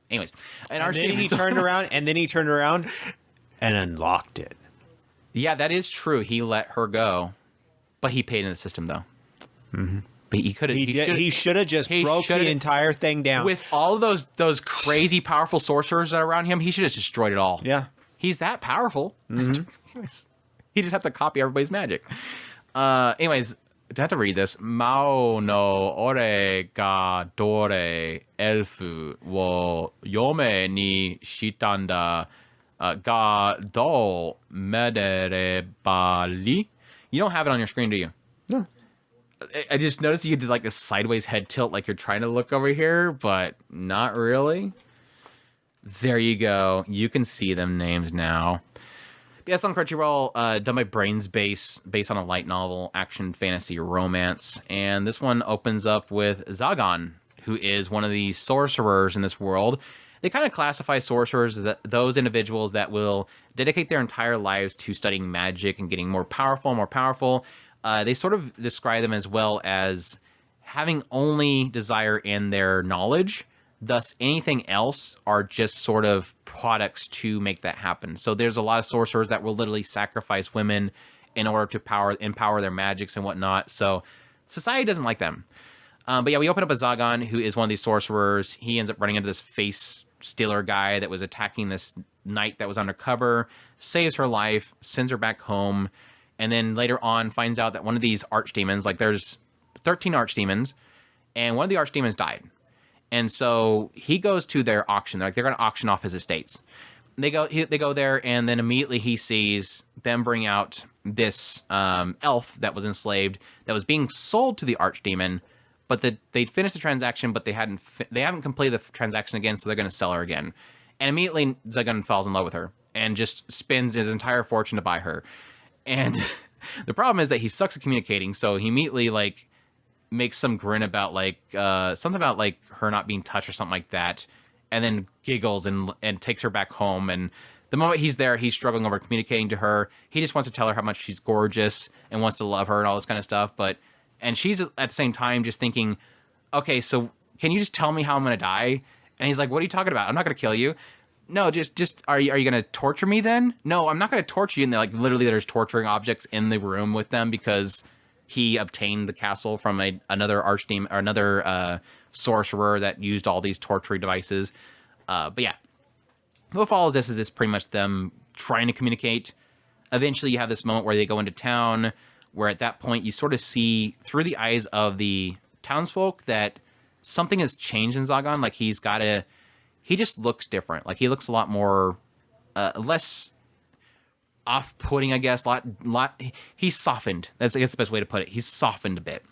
Anyways, and then he turned around and unlocked it. Yeah, that is true. He let her go, but he paid in the system though. Mm-hmm. But he should have just broke the entire thing down. With all of those crazy powerful sorcerers that are around him, he should have destroyed it all. Yeah. He's that powerful. Mm-hmm. He just have to copy everybody's magic. Anyways, I have to read this. Mao no ore ga dore elfu wo yome ni shitanda ga do medere bali. You don't have it on your screen, do you? No. I just noticed you did like a sideways head tilt, like you're trying to look over here, but not really. There you go. You can see them names now. Yes, on Crunchyroll, done by Brains based on a light novel, action, fantasy, romance. And this one opens up with Zagan, who is one of the sorcerers in this world. They kind of classify sorcerers as those individuals that will dedicate their entire lives to studying magic and getting more powerful. They sort of describe them as well as having only desire in their knowledge. Thus, anything else are just sort of products to make that happen. So there's a lot of sorcerers that will literally sacrifice women in order to empower their magics and whatnot. So society doesn't like them. But yeah, we open up a Zagan, who is one of these sorcerers. He ends up running into this face stealer guy that was attacking this knight that was undercover, saves her life, sends her back home. And then later on finds out that one of these archdemons, like there's 13 archdemons, and one of the archdemons died. And so he goes to their auction. They're going to auction off his estates. They go there, and then immediately he sees them bring out this elf that was enslaved, that was being sold to the archdemon, but they'd finished the transaction, but they haven't completed the transaction again, so they're going to sell her again. And immediately Zagan falls in love with her and just spends his entire fortune to buy her. And the problem is that he sucks at communicating, so he immediately like makes some grin about like something about like her not being touched or something like that. and then giggles and takes her back home. And the moment he's there, he's struggling over communicating to her. He just wants to tell her how much she's gorgeous and wants to love her and all this kind of stuff. And she's at the same time just thinking, okay, so can you just tell me how I'm going to die? And he's like, what are you talking about? I'm not going to kill you. No, just are you going to torture me then? No, I'm not going to torture you. And they're like, literally, there's torturing objects in the room with them because he obtained the castle from another archdemon or another sorcerer that used all these torturing devices. But yeah, what follows this is pretty much them trying to communicate. Eventually, you have this moment where they go into town, where at that point you sort of see through the eyes of the townsfolk that something has changed in Zagan. Like he just looks different. Like he looks a lot more, less off-putting, I guess. He's softened. That's, I guess, the best way to put it. He's softened a bit.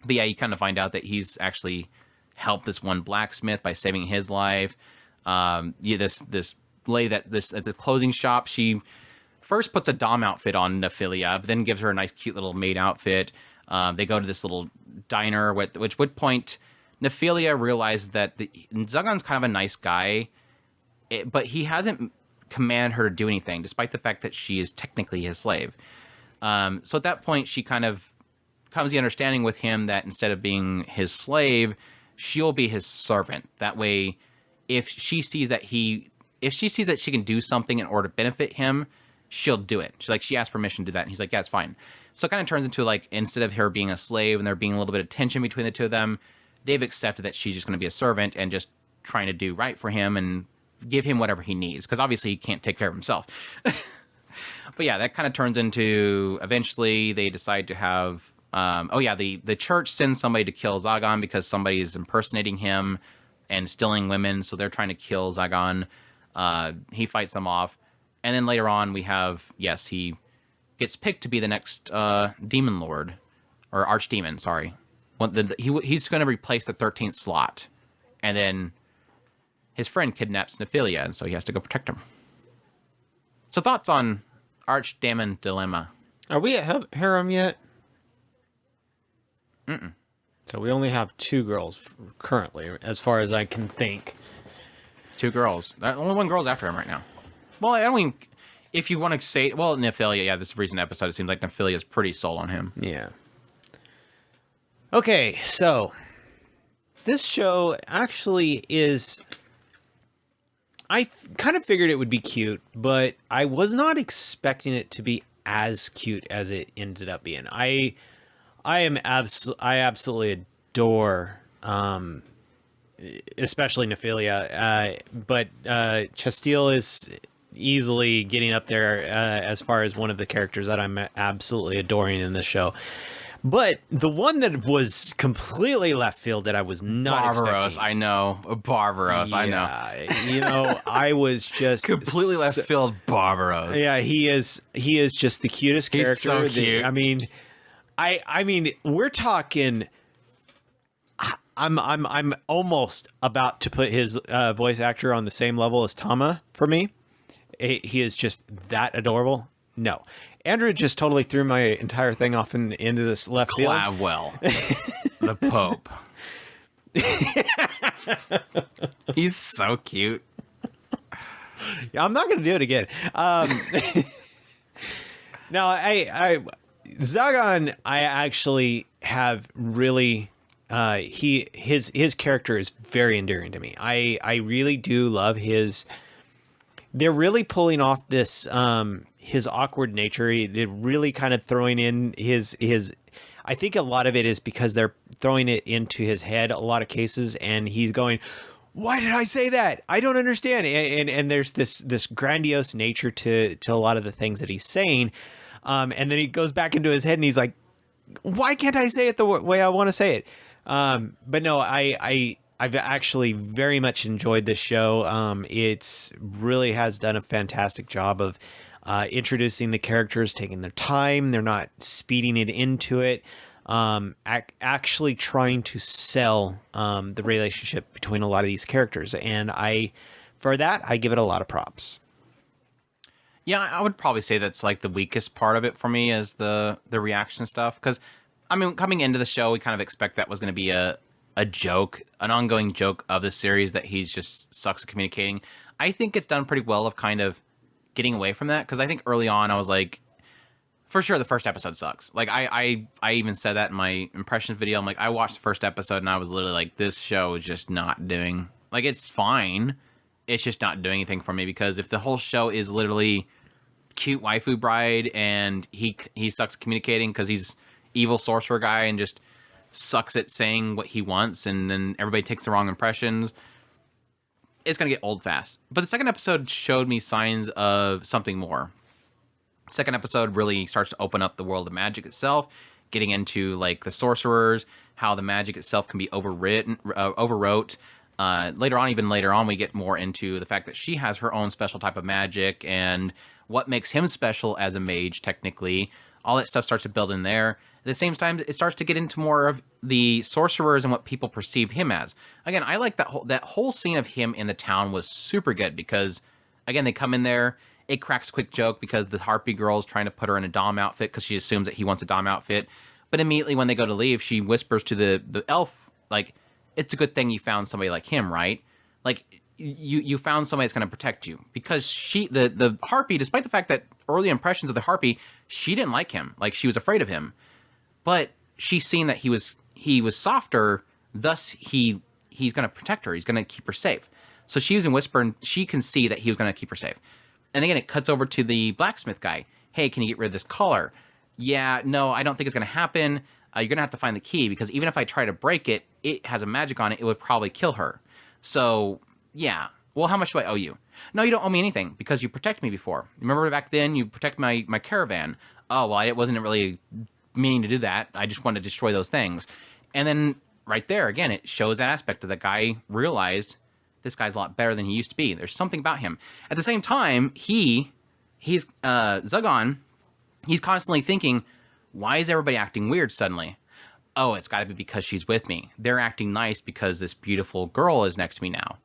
But yeah, you kind of find out that he's actually helped this one blacksmith by saving his life. This lady at the clothing shop, she first puts a dom outfit on Nephilia, but then gives her a nice, cute little maid outfit. They go to this little diner, which would point. Nephilia realizes that Zagan's kind of a nice guy, but he hasn't commanded her to do anything, despite the fact that she is technically his slave. So at that point, she kind of comes to the understanding with him that instead of being his slave, she'll be his servant. That way, if she sees that she can do something in order to benefit him, she'll do it. She asks permission to do that, and he's like, yeah, it's fine. So it kind of turns into, like, instead of her being a slave and there being a little bit of tension between the two of them, they've accepted that she's just going to be a servant and just trying to do right for him and give him whatever he needs, because obviously he can't take care of himself. But yeah, that kind of turns into, eventually they decide to have, the church sends somebody to kill Zagan because somebody is impersonating him and stealing women, so they're trying to kill Zagan. He fights them off. And then later on we have, he gets picked to be the next demon lord, or archdemon, sorry. He's going to replace the 13th slot. And then his friend kidnaps Nephilia, and so he has to go protect him. So thoughts on Archdemon Dilemma? Are we at harem yet? Mm-mm. So we only have 2 girls currently, as far as I can think. 2 girls. Only 1 girl's after him right now. Well, I mean, if you want to say... Well, Nephilia, this recent episode, it seems like Nephilia's pretty sold on him. Yeah. Okay, so this show actually is... I kind of figured it would be cute, but I was not expecting it to be as cute as it ended up being. I absolutely adore, especially Nephilia, but Chastille is easily getting up there as far as one of the characters that I'm absolutely adoring in this show. But the one that was completely left field that I was not expecting. I know. Barbaros, I know. I was just completely left field. Barbaros. Yeah, he is just the cutest character. He's so cute. I mean, we're talking. I'm almost about to put his voice actor on the same level as Tama for me. He is just that adorable. No. Andrew just totally threw my entire thing off into this left field. Clavwell. The Pope. He's so cute. Yeah, I'm not going to do it again. No, Zagan, I actually have really... his character is very endearing to me. I really do love his... They're really pulling off this... his awkward nature. They're really kind of throwing in his I think a lot of it is because they're throwing it into his head a lot of cases, and he's going, why did I say that? I don't understand. And there's this grandiose nature to a lot of the things that he's saying. And then he goes back into his head and he's like, why can't I say it the way I want to say it? But no, I've actually very much enjoyed this show. It's really has done a fantastic job of introducing the characters, taking their time. They're not speeding it into it. Actually trying to sell the relationship between a lot of these characters. And for that, I give it a lot of props. Yeah, I would probably say that's like the weakest part of it for me is the reaction stuff. Because, I mean, coming into the show, we kind of expect that was going to be a a joke, an ongoing joke of the series that he's just sucks at communicating. I think it's done pretty well of kind of getting away from that, because I think early on I was like, for sure the first episode sucks. Like I even said that in my impressions video. I'm like, I watched the first episode and I was literally like, this show is just not doing, like, it's fine, it's just not doing anything for me, because if the whole show is literally cute waifu bride and he sucks at communicating because he's evil sorcerer guy and just sucks at saying what he wants, and then everybody takes the wrong impressions, it's gonna get old fast. But the second episode showed me signs of something more. Second episode really starts to open up the world of magic itself, getting into like the sorcerers, how the magic itself can be overwrote. Later on, we get more into the fact that she has her own special type of magic and what makes him special as a mage, technically. All that stuff starts to build in there. At the same time, it starts to get into more of the sorcerers and what people perceive him as. Again, I like that whole scene of him in the town was super good, because, again, they come in there, it cracks a quick joke because the harpy girl is trying to put her in a Dom outfit because she assumes that he wants a Dom outfit. But immediately when they go to leave, she whispers to the elf, like, it's a good thing you found somebody like him, right? Like, you found somebody that's going to protect you. Because the harpy, despite the fact that early impressions of the harpy, she didn't like him. Like, she was afraid of him. But she's seen that he was softer, thus he's going to protect her. He's going to keep her safe. So she was in whisper, and she can see that he was going to keep her safe. And again, it cuts over to the blacksmith guy. Hey, can you get rid of this collar? Yeah, no, I don't think it's going to happen. You're going to have to find the key, because even if I try to break it, it has a magic on it. It would probably kill her. So, yeah. Well, how much do I owe you? No, you don't owe me anything, because you protected me before. Remember back then, you protected my caravan. Oh, well, I wasn't really meaning to do that. I just wanted to destroy those things. And then right there, again, it shows that aspect of the guy realized this guy's a lot better than he used to be. There's something about him. At the same time, he's Zugon, he's constantly thinking, why is everybody acting weird suddenly? Oh, it's got to be because she's with me. They're acting nice because this beautiful girl is next to me now.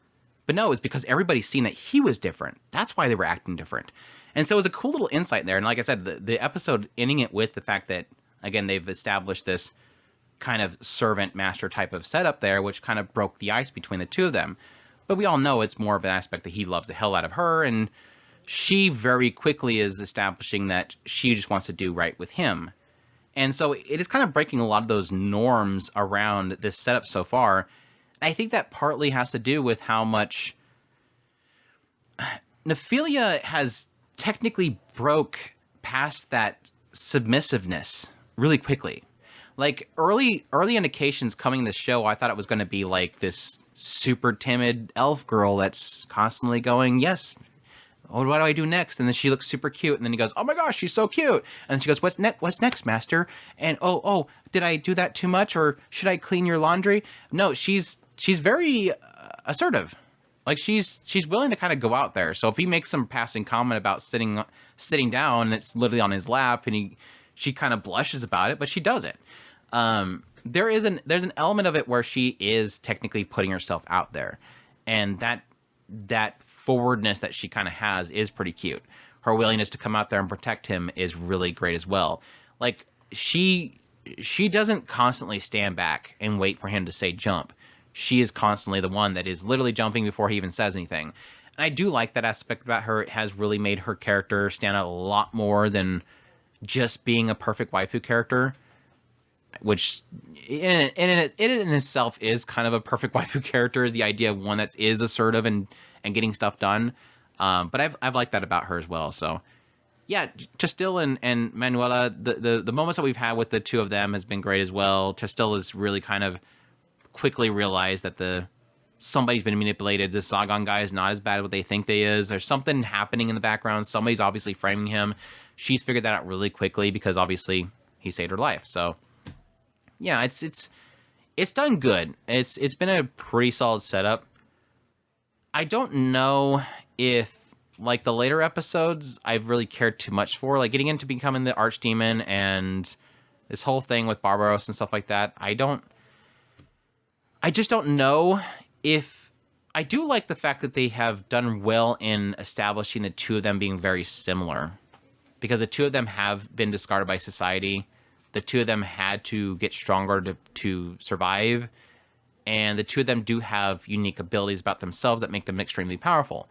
But no, it's because everybody's seen that he was different. That's why they were acting different. And so it was a cool little insight there. And like I said, the episode ending it with the fact that, again, they've established this kind of servant master type of setup there, which kind of broke the ice between the two of them. But we all know it's more of an aspect that he loves the hell out of her, and she very quickly is establishing that she just wants to do right with him. And so it is kind of breaking a lot of those norms around this setup so far. I think that partly has to do with how much Nephilia has technically broke past that submissiveness really quickly. Like, early indications coming in this show, I thought it was going to be like this super timid elf girl that's constantly going, yes, what do I do next? And then she looks super cute, and then he goes, oh my gosh, she's so cute. And then she goes, what's next, master? And oh, did I do that too much, or should I clean your laundry? No, she's very assertive. Like, she's willing to kind of go out there. So if he makes some passing comment about sitting down, and it's literally on his lap, and she kind of blushes about it, but she does it. There's an element of it where she is technically putting herself out there, and that forwardness that she kind of has is pretty cute. Her willingness to come out there and protect him is really great as well. Like, she doesn't constantly stand back and wait for him to say jump. She is constantly the one that is literally jumping before he even says anything. And I do like that aspect about her. It has really made her character stand out a lot more than just being a perfect waifu character, which in itself is kind of a perfect waifu character, is the idea of one that is assertive and getting stuff done. But I've liked that about her as well. So yeah, Chastil and Manuela, the moments that we've had with the two of them has been great as well. Chastil has really kind of quickly realized that somebody's been manipulated. This Zagon guy is not as bad as what they think they is. There's something happening in the background. Somebody's obviously framing him. She's figured that out really quickly because obviously he saved her life. So yeah, it's done good. It's been a pretty solid setup. I don't know if, like, the later episodes I've really cared too much for, like getting into becoming the Archdemon and this whole thing with Barbaros and stuff like that. I just don't know if I do like the fact that they have done well in establishing the two of them being very similar, because the two of them have been discarded by society. The two of them had to get stronger to survive. and the two of them do have unique abilities about themselves that make them extremely powerful.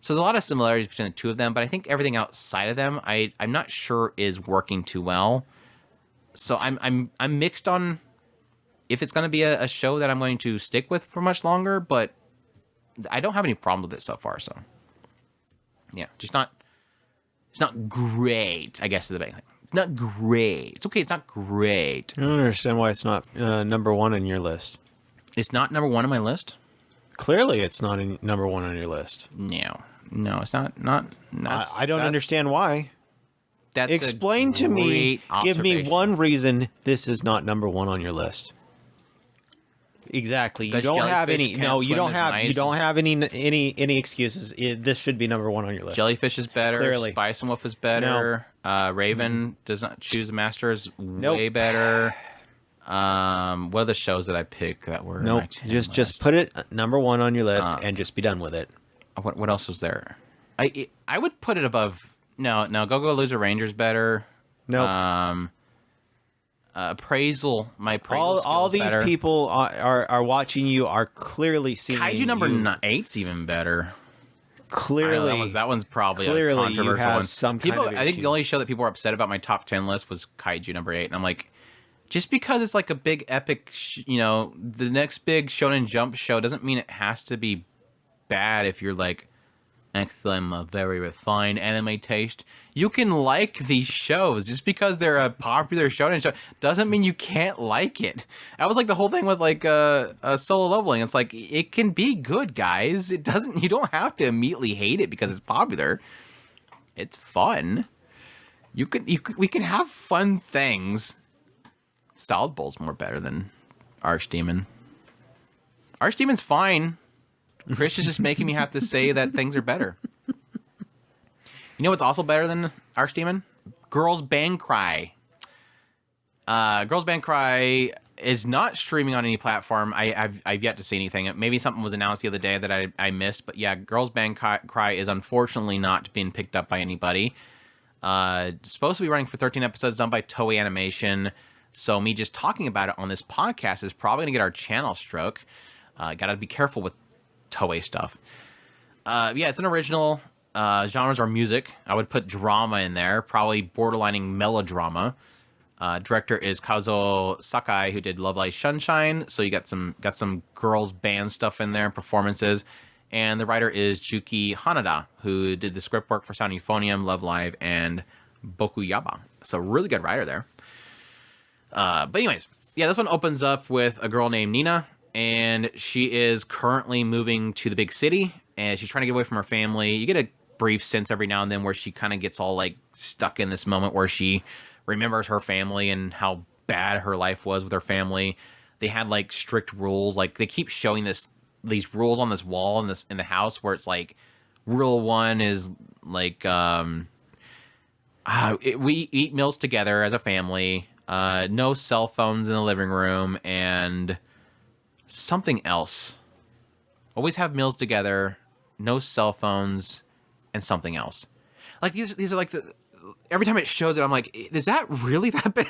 So there's a lot of similarities between the two of them, but I think everything outside of them, I'm not sure is working too well. So I'm mixed on if it's going to be a show that I'm going to stick with for much longer, but I don't have any problem with it so far. So yeah, it's not great, I guess is the big thing. It's not great. It's okay. It's not great. I don't understand why it's not number one on your list. It's not number one on my list. Clearly, it's not number one on your list. No, it's not. I don't understand why. That's Explain to me. Give me one reason this is not number one on your list. Exactly. You don't have any. No, you don't have. You don't have any excuses. This should be number one on your list. Jellyfish is better. Clearly. Spice and Wolf is better. No. Raven does not choose a master is way better. What are the shows that I pick that were? Nope. Just put it number one on your list and just be done with it. What else was there? I would put it above. No. Go Loser Ranger's better. No. Appraisal. My appraisal. All these better. people are watching you. Are clearly seeing. Kaiju number 8's even better. Clearly, that one's probably clearly a controversial you have one. some people, kind of I think issue. the only show that people were upset about my top 10 list was Kaiju number 8, and I'm like, just because it's like a big epic, the next big Shonen Jump show doesn't mean it has to be bad. If you're like, I'm a very refined anime taste. You can like these shows. Just because they're a popular shonen show doesn't mean you can't like it. That was like the whole thing with like Solo Leveling. It's like, it can be good, guys. You don't have to immediately hate it because it's popular. It's fun. We can have fun things. Solid Bowl's more better than Archdemon. Archdemon's fine. Chris is just making me have to say that things are better. You know what's also better than Archdemon? Girls Band Cry. Girls Band Cry is not streaming on any platform. I've yet to see anything. Maybe something was announced the other day that I missed. But yeah, Girls Band Cry is unfortunately not being picked up by anybody. It's supposed to be running for 13 episodes, done by Toei Animation. So me just talking about it on this podcast is probably going to get our channel stroke. Gotta be careful with Toei stuff. Yeah, it's an original. Genres are music. I would put drama in there, probably borderlining melodrama. Director is Kazuo Sakai, who did Love Live Sunshine. So you got some girls band stuff in there, performances. And the writer is Juki Hanada, who did the script work for Sound Euphonium, Love Live, and Boku Yaba. So really good writer there. But anyways, yeah, this one opens up with a girl named Nina, and she is currently moving to the big city, and she's trying to get away from her family. You get a brief sense every now and then where she kind of gets all like stuck in this moment where she remembers her family and how bad her life was with her family. They had like strict rules. Like they keep showing these rules on this wall in the house where it's like, rule 1 is like, we eat meals together as a family. No cell phones in the living room, and something else. Always have meals together, no cell phones, and something else. Like these are like every time it shows it, I'm like, is that really that bad?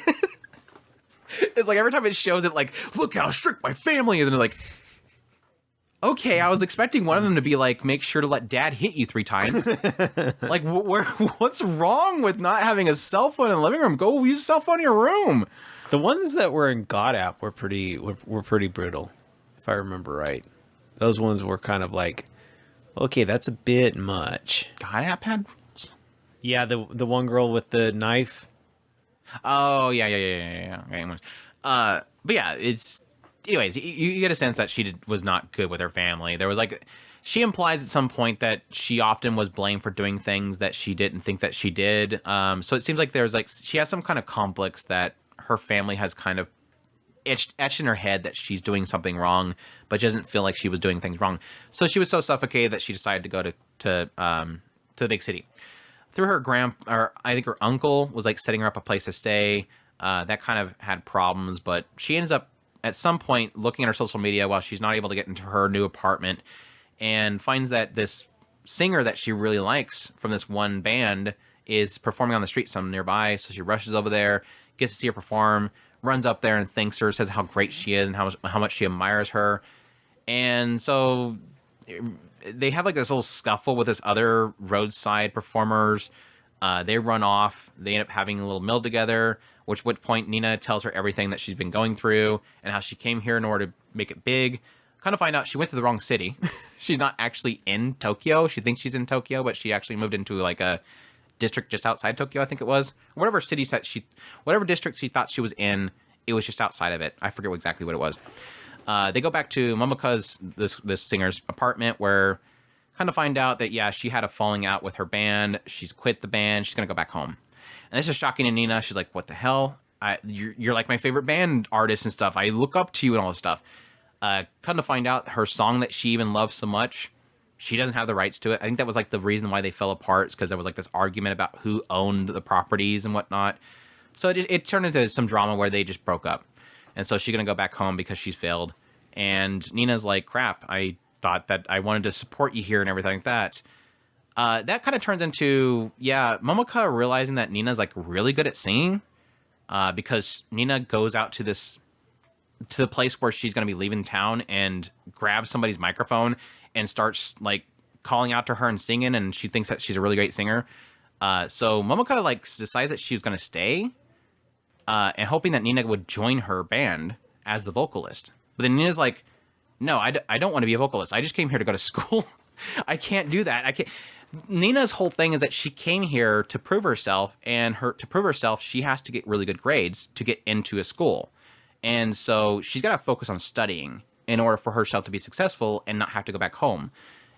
It's like every time it shows it, like, look how strict my family is, and like, okay, I was expecting one of them to be like, make sure to let dad hit you 3 times. Like, what's wrong with not having a cell phone in the living room? Go use a cell phone in your room. The ones that were in God App were pretty brutal, if I remember right. Those ones were kind of like, okay, that's a bit much. God App had rules? Yeah, the one girl with the knife. Oh, yeah. But yeah, it's... Anyways, you get a sense that she was not good with her family. There was like... She implies at some point that she often was blamed for doing things that she didn't think that she did. So it seems like there's like... She has some kind of complex that her family has kind of etched in her head that she's doing something wrong, but she doesn't feel like she was doing things wrong. So she was so suffocated that she decided to go to the big city. Through her I think her uncle was like setting her up a place to stay. That kind of had problems, but she ends up at some point looking at her social media while she's not able to get into her new apartment, and finds that this singer that she really likes from this one band is performing on the street some nearby. So she rushes over there, gets to see her perform, runs up there and thanks her, says how great she is and how much she admires her. And so they have like this little scuffle with this other roadside performers. They run off. They end up having a little meal together, which point Nina tells her everything that she's been going through and how she came here in order to make it big. Kind of find out she went to the wrong city. She's not actually in Tokyo. She thinks she's in Tokyo, but she actually moved into like a district just outside Tokyo, I think it was. Whatever city whatever district she thought she was in, it was just outside of it. I forget exactly what it was. They go back to Momoka's, this singer's apartment, where kind of find out that, yeah, she had a falling out with her band. She's quit the band. She's going to go back home. And this is shocking to Nina. She's like, what the hell? You're like my favorite band artist and stuff. I look up to you and all this stuff. Come to find out, her song that she even loves so much, she doesn't have the rights to it. I think that was like the reason why they fell apart, because there was like this argument about who owned the properties and whatnot. So it turned into some drama where they just broke up. And so she's going to go back home because she's failed. And Nina's like, crap, I thought that I wanted to support you here and everything like that. That kind of turns into, yeah, Momoka realizing that Nina's like really good at singing, because Nina goes out to the place where she's going to be leaving town and grabs somebody's microphone and starts like calling out to her and singing, and she thinks that she's a really great singer. So Momoka like decides that she was going to stay, and hoping that Nina would join her band as the vocalist. But then Nina's like, no, I don't want to be a vocalist. I just came here to go to school. I can't do that. I can't. Nina's whole thing is that she came here to prove herself, and to prove herself, she has to get really good grades to get into a school. And so she's got to focus on studying in order for herself to be successful and not have to go back home.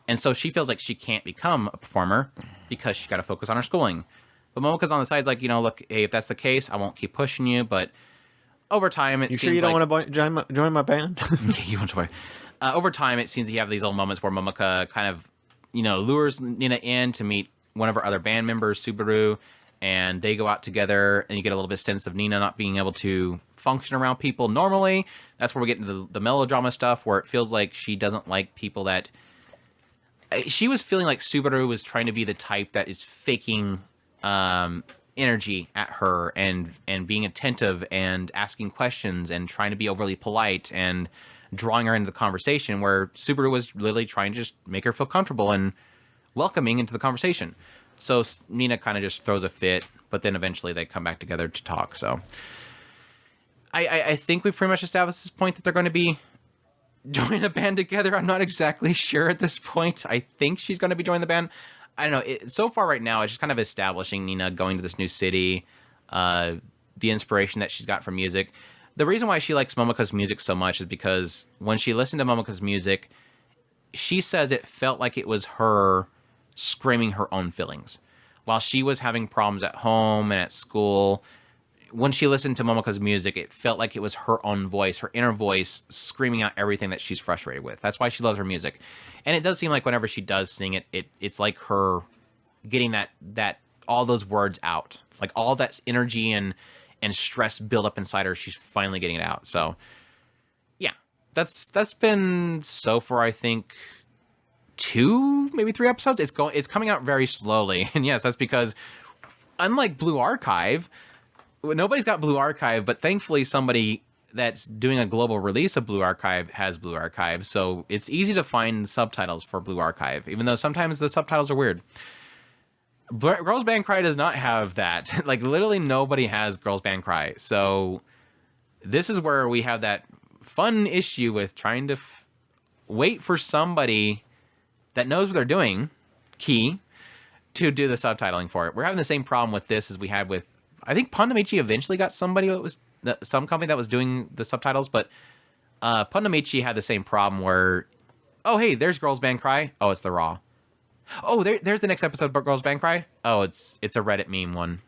And so she feels like she can't become a performer because she's got to focus on her schooling. But Momoka's on the side, like, look, hey, if that's the case, I won't keep pushing you. But over time, it seems sure you don't want to join my band? You want to over time, it seems you have these little moments where Momoka kind of, lures Nina in to meet one of her other band members, Subaru, and they go out together, and you get a little bit of sense of Nina not being able to function around people normally. That's where we get into the melodrama stuff, where it feels like she doesn't like people that... She was feeling like Subaru was trying to be the type that is faking energy at her and being attentive and asking questions and trying to be overly polite and drawing her into the conversation, where Subaru was literally trying to just make her feel comfortable and welcoming into the conversation. So Nina kind of just throws a fit, but then eventually they come back together to talk. So I think we've pretty much established this point that they're going to be joining a band together. I'm not exactly sure at this point. I think she's going to be joining the band. I don't know. So far right now, it's just kind of establishing Nina going to this new city, the inspiration that she's got from music. The reason why she likes Momoka's music so much is because when she listened to Momoka's music, she says it felt like it was her screaming her own feelings. While she was having problems at home and at school, when she listened to Momoka's music, it felt like it was her own voice, her inner voice, screaming out everything that she's frustrated with. That's why she loves her music. And it does seem like whenever she does sing it, it's like her getting that all those words out. Like all that energy and stress build up inside her, she's finally getting it out. So yeah, that's been so far, I think, 2, maybe 3 episodes. It's coming out very slowly. And yes, that's because unlike Blue Archive, nobody's got Blue Archive, but thankfully somebody that's doing a global release of Blue Archive has Blue Archive. So it's easy to find subtitles for Blue Archive, even though sometimes the subtitles are weird. Girls Band Cry does not have that. Like literally nobody has Girls Band Cry. So this is where we have that fun issue with trying to wait for somebody that knows what they're doing, to do the subtitling for it. We're having the same problem with this as we had with, I think Pondamichi eventually got somebody that was some company that was doing the subtitles, but Pondamichi had the same problem where, oh hey, there's Girls Band Cry. Oh, it's the Raw. Oh, there's the next episode of Girls Band Cry. Oh, it's a Reddit meme one.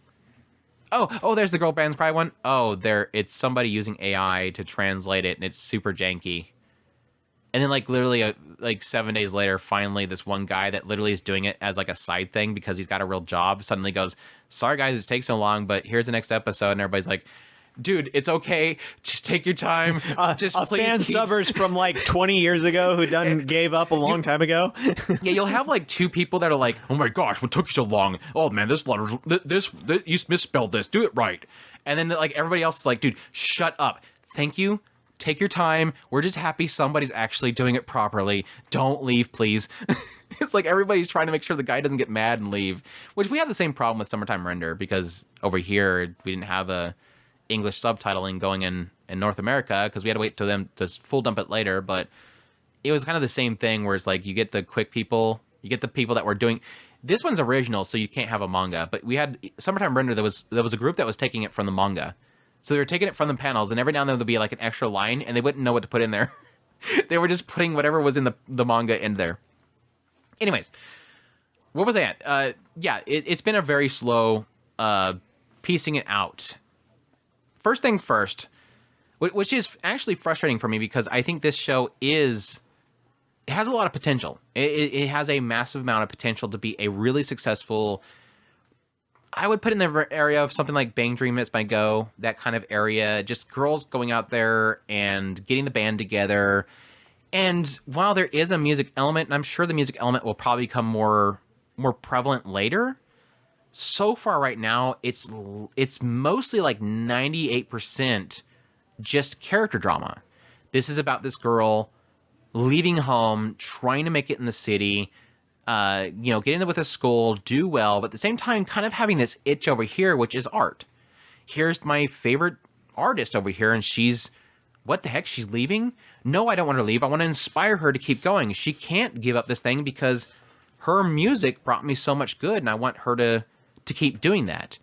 Oh, there's the Girl Band Cry one. Oh, it's somebody using AI to translate it, and it's super janky. And then, like, literally, 7 days later, finally, this one guy that literally is doing it as, like, a side thing because he's got a real job suddenly goes, sorry, guys, it takes so long, but here's the next episode. And everybody's like, dude, it's okay. Just take your time. Just a please fan subbers from like 20 years ago who done gave up a long time ago. Yeah, you'll have like two people that are like, oh my gosh, what took you so long? Oh man, this letter, this you misspelled this. Do it right. And then like everybody else is like, dude, shut up. Thank you. Take your time. We're just happy somebody's actually doing it properly. Don't leave, please. It's like everybody's trying to make sure the guy doesn't get mad and leave. Which we have the same problem with Summertime Render, because over here we didn't have a English subtitling going in North America because we had to wait till them to full dump it later. But it was kind of the same thing where it's like you get the quick people, you get the people that were doing. This one's original, so you can't have a manga. But we had Summertime Render. There was a group that was taking it from the manga. So they were taking it from the panels, and every now and then there'd be like an extra line, and they wouldn't know what to put in there. They were just putting whatever was in the manga in there. Anyways, what was I at? Yeah, it's been a very slow piecing it out. First thing first, which is actually frustrating for me because I think this show it has a lot of potential. It has a massive amount of potential to be a really successful. I would put in the area of something like Bang Dream It's My Go, that kind of area. Just girls going out there and getting the band together. And while there is a music element, and I'm sure the music element will probably become more prevalent later, so far right now, it's mostly like 98% just character drama. This is about this girl leaving home, trying to make it in the city, getting there with a school, do well, but at the same time kind of having this itch over here, which is art. Here's my favorite artist over here, and what the heck, she's leaving? No, I don't want her to leave. I want to inspire her to keep going. She can't give up this thing because her music brought me so much good, and I want her to keep doing that.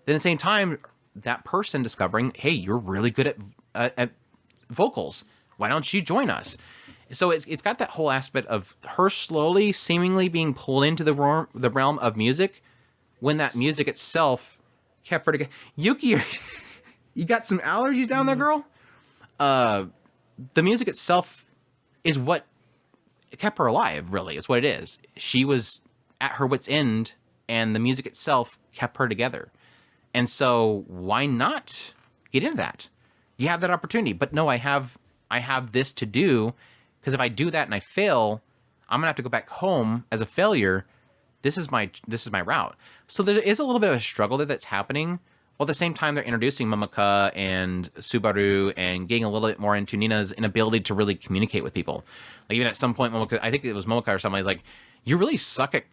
Then at the same time, that person discovering, hey, you're really good at vocals. Why don't you join us? So it's got that whole aspect of her slowly, seemingly being pulled into the realm of music, when that music itself kept her together. Yuki, you got some allergies down there, girl? The music itself is what kept her alive, really, is what it is. She was at her wit's end, and the music itself kept her together. And so why not get into that? You have that opportunity. But no, I have this to do. Because if I do that and I fail, I'm gonna have to go back home as a failure. This is my route. So there is a little bit of a struggle that's happening. While at the same time, they're introducing Momoka and Subaru and getting a little bit more into Nina's inability to really communicate with people. Like even at some point, Momoka, I think it was Momoka or somebody's like, "You really suck at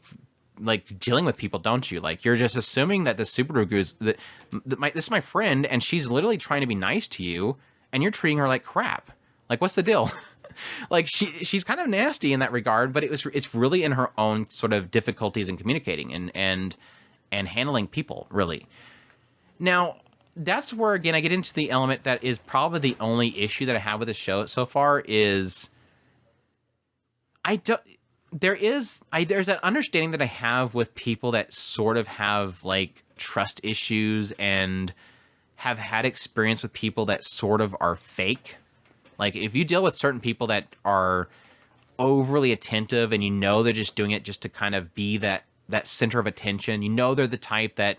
like dealing with people, don't you? Like you're just assuming that the Subaru is this is my friend, and she's literally trying to be nice to you, and you're treating her like crap. Like what's the deal?" Like she's kind of nasty in that regard, but it's really in her own sort of difficulties in communicating and handling people, really. Now, that's where again I get into the element that is probably the only issue that I have with the show so far is there's that understanding that I have with people that sort of have like trust issues and have had experience with people that sort of are fake. Like, if you deal with certain people that are overly attentive and you know they're just doing it just to kind of be that center of attention, you know they're the type that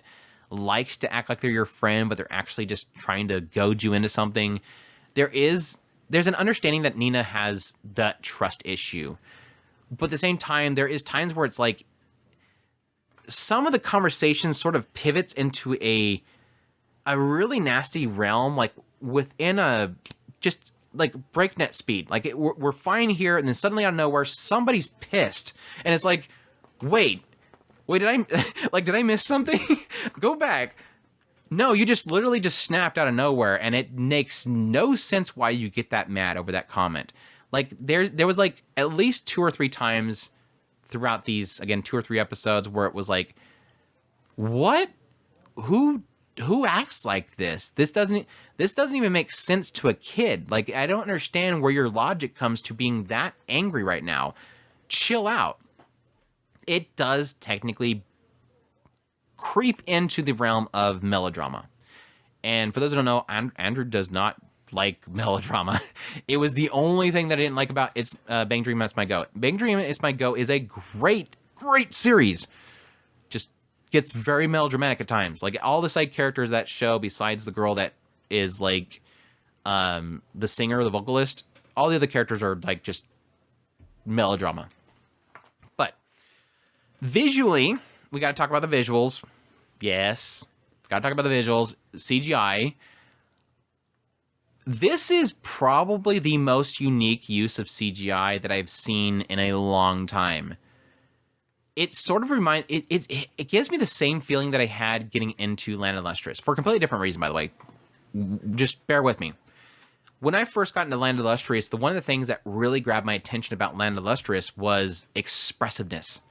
likes to act like they're your friend, but they're actually just trying to goad you into something, there's an understanding that Nina has that trust issue. But at the same time, there is times where it's like some of the conversation sort of pivots into a really nasty realm, like within a just like breakneck speed. Like we're fine here, and then suddenly out of nowhere, somebody's pissed, and it's like, wait, did I miss something? Go back. No, you just literally just snapped out of nowhere, and it makes no sense why you get that mad over that comment. Like there was like at least 2 or 3 times throughout these, again, 2 or 3 episodes where it was like, what? Who acts like this? This doesn't even make sense to a kid. Like, I don't understand where your logic comes to being that angry right now. Chill out. It does technically creep into the realm of melodrama. And for those who don't know, Andrew does not like melodrama. It was the only thing that I didn't like about it's Bang Dream It's My Go. Bang Dream It's My Go is a great series. Just gets very melodramatic at times. Like all the side characters of that show, besides the girl that is like the singer, the vocalist. All the other characters are like just melodrama. But visually, we got to talk about the visuals. Yes, got to talk about the visuals. CGI. This is probably the most unique use of CGI that I've seen in a long time. It sort of it gives me the same feeling that I had getting into Land of Lustrous, for a completely different reason, by the way. Just bear with me. When I first got into Land of Lustrous, one of the things that really grabbed my attention about Land of Lustrous was expressiveness.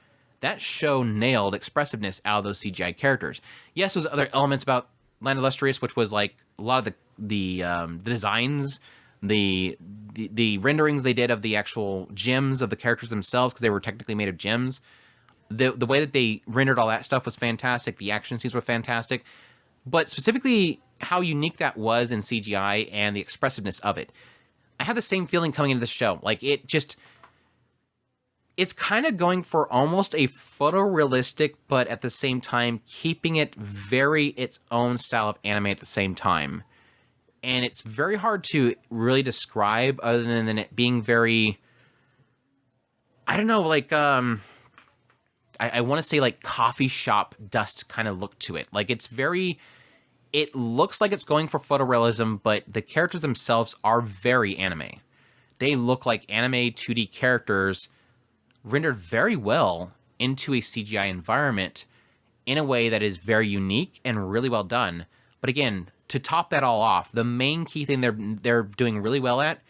That show nailed expressiveness out of those CGI characters. Yes, there's other elements about Land of Lustrous, which was like a lot of the designs, the renderings they did of the actual gems of the characters themselves, because they were technically made of gems. The way that they rendered all that stuff was fantastic. The action scenes were fantastic. But specifically, how unique that was in CGI and the expressiveness of it. I had the same feeling coming into the show. Like, it's kind of going for almost a photorealistic, but at the same time, keeping it very its own style of anime at the same time. And it's very hard to really describe other than it being very, I don't know, like, I want to say like coffee shop dust kind of look to it. Like, it looks like it's going for photorealism, but the characters themselves are very anime. They look like anime 2D characters rendered very well into a CGI environment in a way that is very unique and really well done. But again, to top that all off, the main key thing they're doing really well at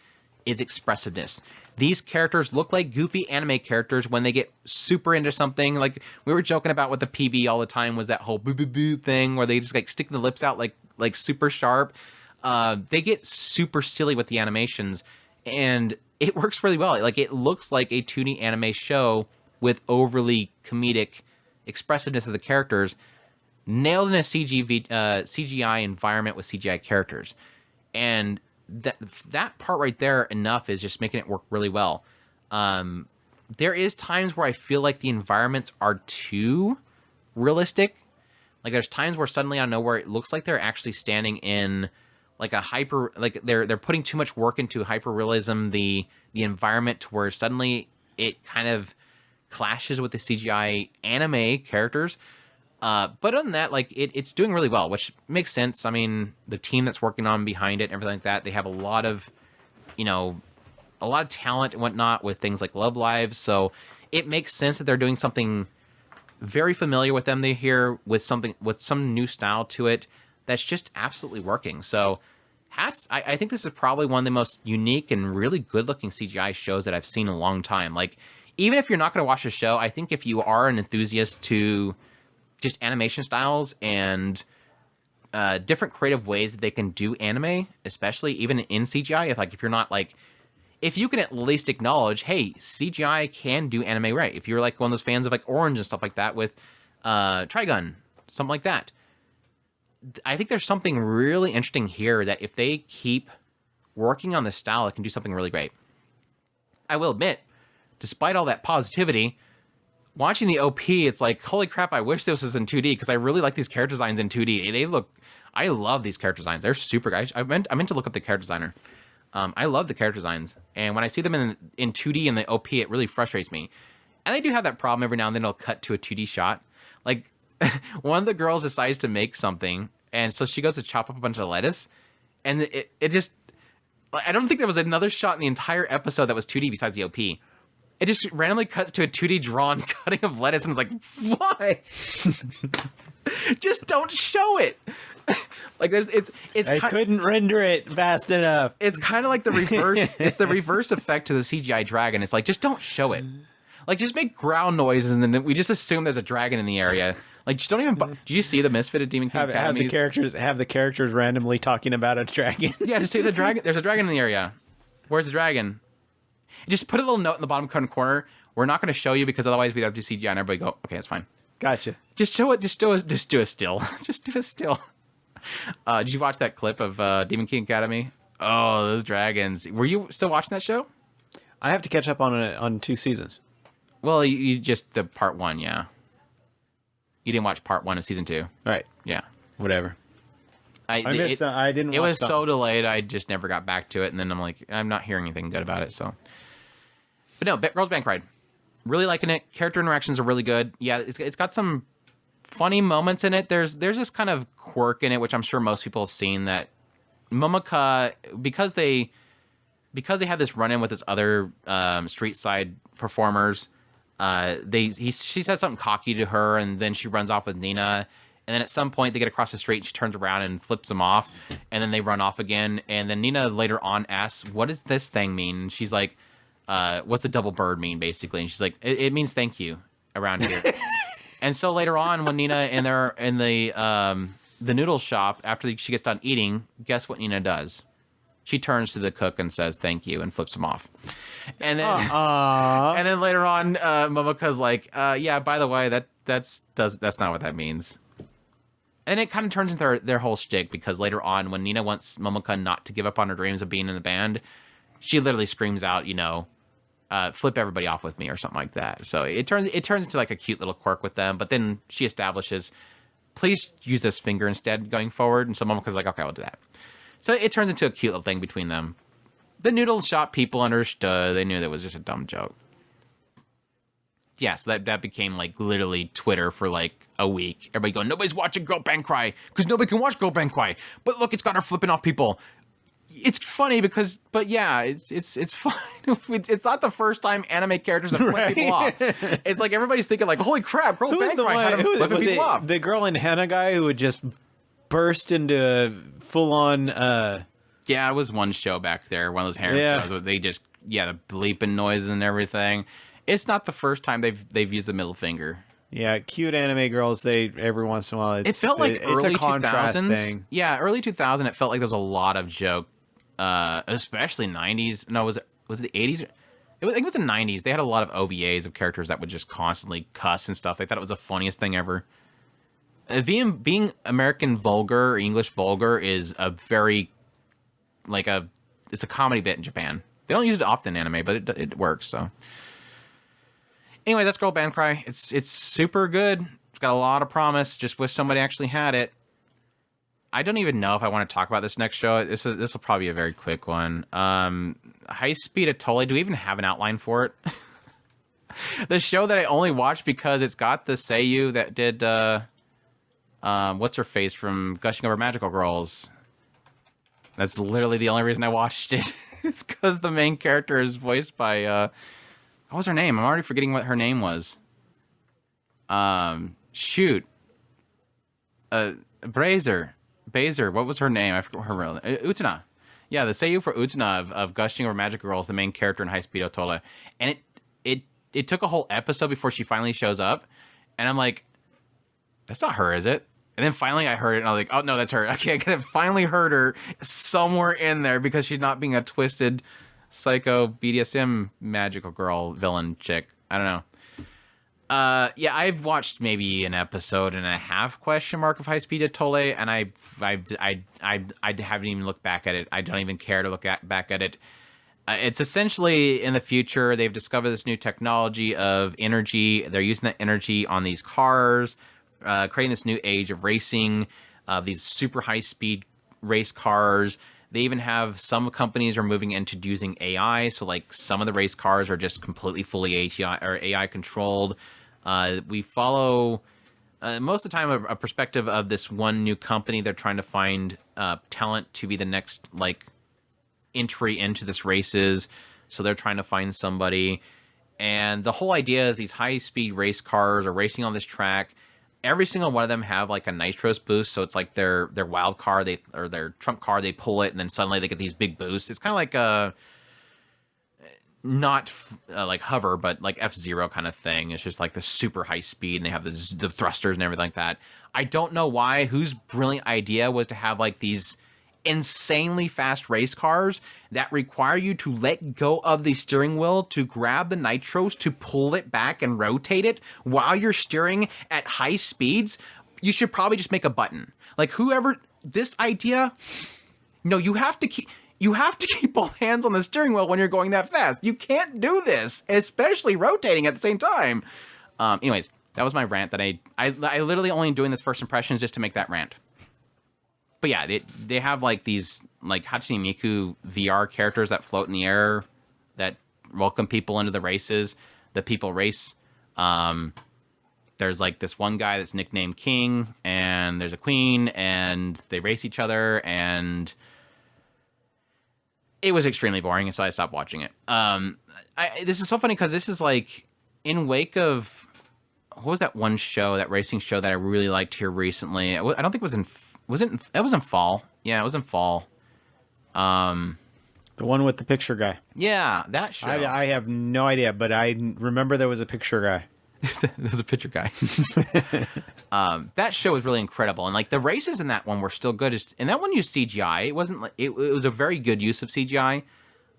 is expressiveness. These characters look like goofy anime characters when they get super into something. Like, we were joking about with the PV all the time was that whole boo boo boo thing where they just like stick the lips out like super sharp. They get super silly with the animations, and it works really well. Like, it looks like a 2D anime show with overly comedic expressiveness of the characters, nailed in a CGI environment with CGI characters. And that part right there enough is just making it work really well. There is times where I feel like the environments are too realistic. Like, there's times where suddenly out of nowhere it looks like they're actually standing in like a hyper, like they're putting too much work into hyper realism, the environment, to where suddenly it kind of clashes with the CGI anime characters. But other than that, like, it's doing really well, which makes sense. I mean, the team that's working on behind it and everything like that, they have a lot of talent and whatnot with things like Love Live. So it makes sense that they're doing something very familiar with them. They hear with some new style to it that's just absolutely working. So I think this is probably one of the most unique and really good looking CGI shows that I've seen in a long time. Like, even if you're not going to watch the show, I think if you are an enthusiast to just animation styles and different creative ways that they can do anime, especially even in CGI, if you're not like, if you can at least acknowledge, hey, CGI can do anime right. If you're like one of those fans of like Orange and stuff like that with Trigun, something like that. I think there's something really interesting here that if they keep working on the style, it can do something really great. I will admit, despite all that positivity, watching the OP, it's like, holy crap, I wish this was in 2D, because I really like these character designs in 2D. I love these character designs. They're super guys. I meant to look up the character designer. I love the character designs. And when I see them in 2D in the OP, it really frustrates me. And they do have that problem every now and then. They'll cut to a 2D shot. Like, one of the girls decides to make something, and so she goes to chop up a bunch of lettuce, and it just, I don't think there was another shot in the entire episode that was 2D besides the OP. It just randomly cuts to a 2D drawn cutting of lettuce, and it's like, why? Just don't show it. Like, I couldn't render it fast enough. It's kind of like the reverse. It's the reverse effect to the CGI dragon. It's like, just don't show it. Like, just make ground noises, and then we just assume there's a dragon in the area. Like, just don't even. Do you see the Misfitted Demon King Academies? Have the characters randomly talking about a dragon. Yeah, just say the dragon. There's a dragon in the area. Where's the dragon? Just put a little note in the bottom corner. We're not going to show you because otherwise we'd have to do CGI and everybody go, okay, that's fine. Gotcha. Just show it. Just do a still. Just do a still. Did you watch that clip of Demon King Academy? Oh, those dragons. Were you still watching that show? I have to catch up on 2 seasons. Well, you just the part 1, yeah. You didn't watch part 1 of season 2. Right. Yeah. Whatever. I didn't. It was so delayed. I just never got back to it, and then I'm like, I'm not hearing anything good about it. So, but no, Girls Bank Ride, really liking it. Character interactions are really good. Yeah, it's got some funny moments in it. There's this kind of quirk in it, which I'm sure most people have seen, that Momoka, because they had this run-in with this other street side performers, she says something cocky to her, and then she runs off with Nina, and then at some point they get across the street and she turns around and flips them off, and then they run off again, and then Nina later on asks, what does this thing mean? And she's like, what's the double bird mean, basically? And she's like, it means thank you around here. And so later on, when Nina and they're in the noodle shop, after she gets done eating, guess what Nina does? She turns to the cook and says thank you and flips him off. And then and then later on, Momoka's like, yeah, by the way, that's not what that means. And it kind of turns into their whole shtick, because later on, when Nina wants Momoka not to give up on her dreams of being in the band, she literally screams out, flip everybody off with me or something like that. So it turns into like a cute little quirk with them. But then she establishes, please use this finger instead going forward. And so Momoka's like, okay, I'll do that. So it turns into a cute little thing between them. The noodle shop people understood. They knew that was just a dumb joke. Yeah, so that became like literally Twitter for like a week. Everybody going, nobody's watching Girl Bang Cry because nobody can watch Girl Bang Cry. But look, it's got her flipping off people. It's funny but yeah, it's fine. It's not the first time anime characters have flipped people off. It's like everybody's thinking like, holy crap, Girl Bang Cry had him flipping people off. The girl in Henna guy who would just burst into full on. Yeah, it was one show back there, one of those harem shows where they just the bleeping noises and everything. It's not the first time they've used the middle finger. Yeah, cute anime girls. They every once in a while. It felt like it's early a contrast 2000s thing. Yeah, early 2000. It felt like there was a lot of joke, especially 90s. No, was it the 80s? I think it was the 90s. They had a lot of OVAs of characters that would just constantly cuss and stuff. They thought it was the funniest thing ever. Being American vulgar or English vulgar is a very it's a comedy bit in Japan. They don't use it often in anime, but it works. So anyway, that's Girl Band Cry. It's super good. It's got a lot of promise. Just wish somebody actually had it. I don't even know if I want to talk about this next show. This will probably be a very quick one. Highspeed Etoile. Do we even have an outline for it? The show that I only watched because it's got the seiyuu that did what's her face from Gushing Over Magical Girls. That's literally the only reason I watched it. It's because the main character is voiced by what was her name? I'm already forgetting what her name was. Shoot. Baser. What was her name? I forgot her real name. Utena. Yeah, the seiyuu for Utena of Gushing Over Magic Girls, the main character in Highspeed Etoile. And it took a whole episode before she finally shows up. And I'm like, that's not her, is it? And then finally I heard it, and I was like, oh, no, that's her. Okay, I finally heard her somewhere in there because she's not being a twisted psycho BDSM magical girl villain chick. I don't know. Yeah, I've watched maybe an episode and a half of Highspeed Etoile, and I haven't even looked back at it. I don't even care to look back at it. It's essentially in the future, they've discovered this new technology of energy. They're using that energy on these cars, creating this new age of racing, these super high-speed race cars. They even have some companies are moving into using AI. So, like, some of the race cars are just completely fully AI controlled. We follow most of the time a perspective of this one new company. They're trying to find talent to be the next entry into this races. So they're trying to find somebody. And the whole idea is these high-speed race cars are racing on this track. Every single one of them have like a nitros boost, so it's like their wild car, or their trump car, they pull it, and then suddenly they get these big boosts. It's kind of like a not like hover, but like F-Zero kind of thing. It's just like the super high speed, and they have the thrusters and everything like that. I don't know why. Whose brilliant idea was to have like these insanely fast race cars that require you to let go of the steering wheel to grab the nitros to pull it back and rotate it while you're steering at high speeds. You should probably just make a button. Like, whoever this idea, no, you have to keep both hands on the steering wheel when you're going that fast. You can't do this, especially rotating at the same time. Anyways, that was my rant that I literally only doing this first impressions just to make that rant. but yeah, they have like these like Hatsune Miku VR characters that float in the air that welcome people into the races. The people race. There's like this one guy that's nicknamed King, and there's a queen, and they race each other, and it was extremely boring, and so I stopped watching it. This is so funny because this is like in wake of what was that one show, that racing show that I really liked here recently? I don't think it was in. It was in fall. Yeah, it was in fall. The one with the picture guy. Yeah, that show. I have no idea, but I remember there was a picture guy. There's a picture guy. That show was really incredible, and like the races in that one were still good. And that one used CGI. It wasn't like it was a very good use of CGI.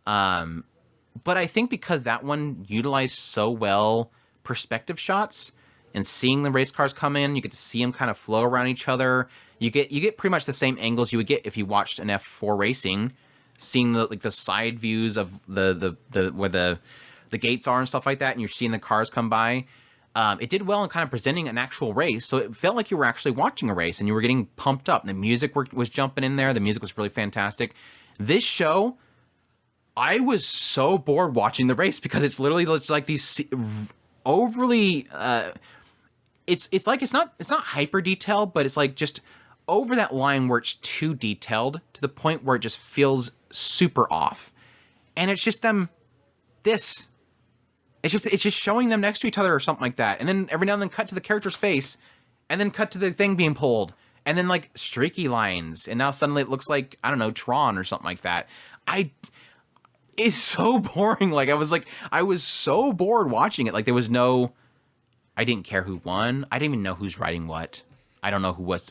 But I think because that one utilized so well perspective shots and seeing the race cars come in, you get to see them kind of flow around each other. You get pretty much the same angles you would get if you watched an F4 racing, seeing the side views of the where the gates are and stuff like that, and you're seeing the cars come by. It did well in kind of presenting an actual race, so it felt like you were actually watching a race and you were getting pumped up. The music was jumping in there. The music was really fantastic. This show, I was so bored watching the race because it's literally just like these overly. It's like it's not hyper detailed, but it's like just over that line where it's too detailed to the point where it just feels super off, and it's just them. It's just showing them next to each other or something like that, and then every now and then cut to the character's face, and then cut to the thing being pulled, and then like streaky lines, and now suddenly it looks like, I don't know, Tron or something like that. It's so boring. Like I was so bored watching it. Like there was no, I didn't care who won. I didn't even know who's writing what. I don't know who's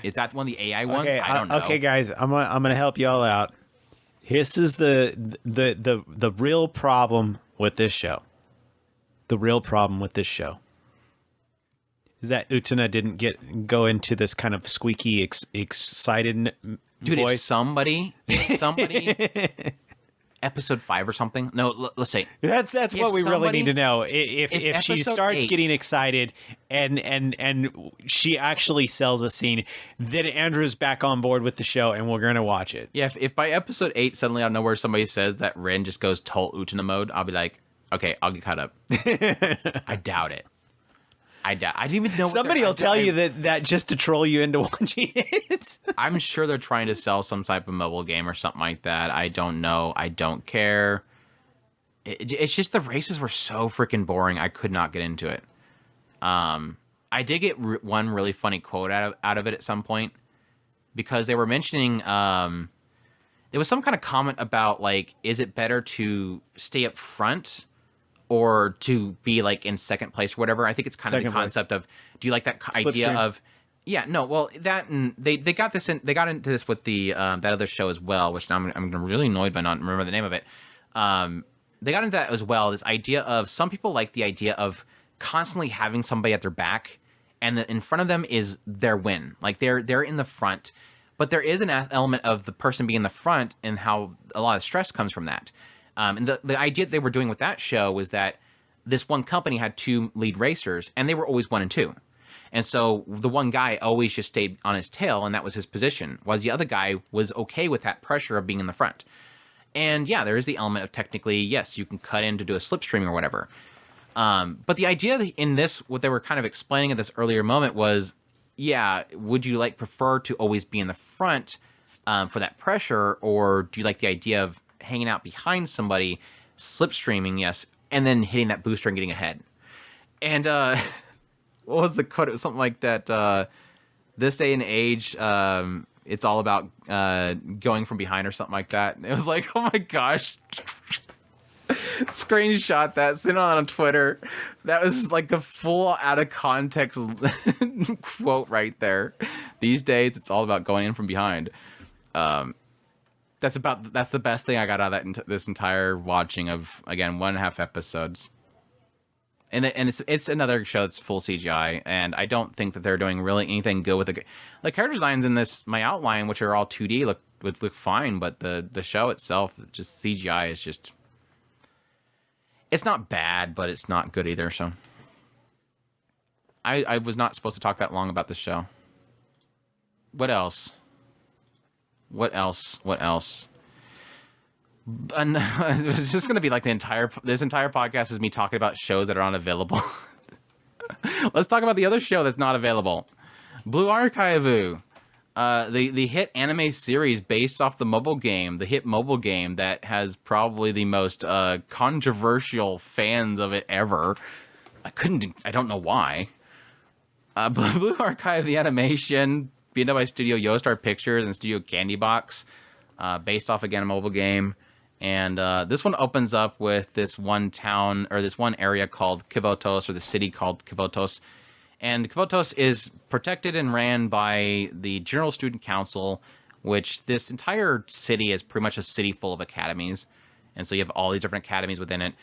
is that one of the AI ones? Okay, I don't know. Okay, guys, I'm gonna help y'all out. This is the real problem with this show. The real problem with this show is that Utena didn't go into this kind of squeaky, excited Dude, voice. if somebody episode 5 or something. No, let's say that's what we really need to know. If she episode starts 8 getting excited and she actually sells a scene, then Andrew's back on board with the show and we're gonna watch it. Yeah, if by episode 8 suddenly out of nowhere somebody says that Ren just goes total Utena mode, I'll be like, okay, I'll get caught up. I doubt it. I didn't even know. Somebody will tell you that just to troll you into watching it. I'm sure they're trying to sell some type of mobile game or something like that. I don't know. I don't care. It's just the races were so freaking boring. I could not get into it. I did get one really funny quote out of it at some point, because they were mentioning there was some kind of comment about like, is it better to stay up front or to be like in second place or whatever. I think it's kind of the concept of, do you like that idea of, yeah, no, well, that, and they got this in, they got into this with the that other show as well, which now I'm really annoyed by not remember the name of it. They got into that as well, this idea of, some people like the idea of constantly having somebody at their back, and in front of them is their win. Like they're in the front, but there is an element of the person being in the front and how a lot of stress comes from that. And the idea they were doing with that show was that this one company had 2 lead racers, and they were always 1 and 2. And so the one guy always just stayed on his tail, and that was his position, while the other guy was okay with that pressure of being in the front. And yeah, there is the element of, technically, yes, you can cut in to do a slipstream or whatever. But the idea in this, what they were kind of explaining at this earlier moment was, yeah, would you prefer to always be in the front for that pressure, or do you like the idea of hanging out behind somebody, slipstreaming, yes, and then hitting that booster and getting ahead? And what was the quote? It was something like that, this day and age, it's all about going from behind or something like that. And it was like, oh my gosh. Screenshot that, send it on Twitter. That was like a full out of context quote right there. These days, it's all about going in from behind. That's the best thing I got out of this entire watching of, again, 1.5 episodes. And it's another show that's full CGI, and I don't think that they're doing really anything good with the character designs in this. My outline, which are all 2D, look fine, but the show itself, just CGI is just, it's not bad, but it's not good either. So I was not supposed to talk that long about this show. What else? What else? It's just gonna be like this entire podcast is me talking about shows that are unavailable. Let's talk about the other show that's not available. Blue Archive. The hit anime series based off the hit mobile game that has probably the most controversial fans of it ever. I don't know why. Blue Archive, the animation, being done by Studio Yostar Pictures and Studio Candy Box, based off again a mobile game. And this one opens up with this one town, or this one area called Kivotos, or the city called Kivotos. And Kivotos is protected and ran by the General Student Council, which this entire city is pretty much a city full of academies. And so you have all these different academies within it.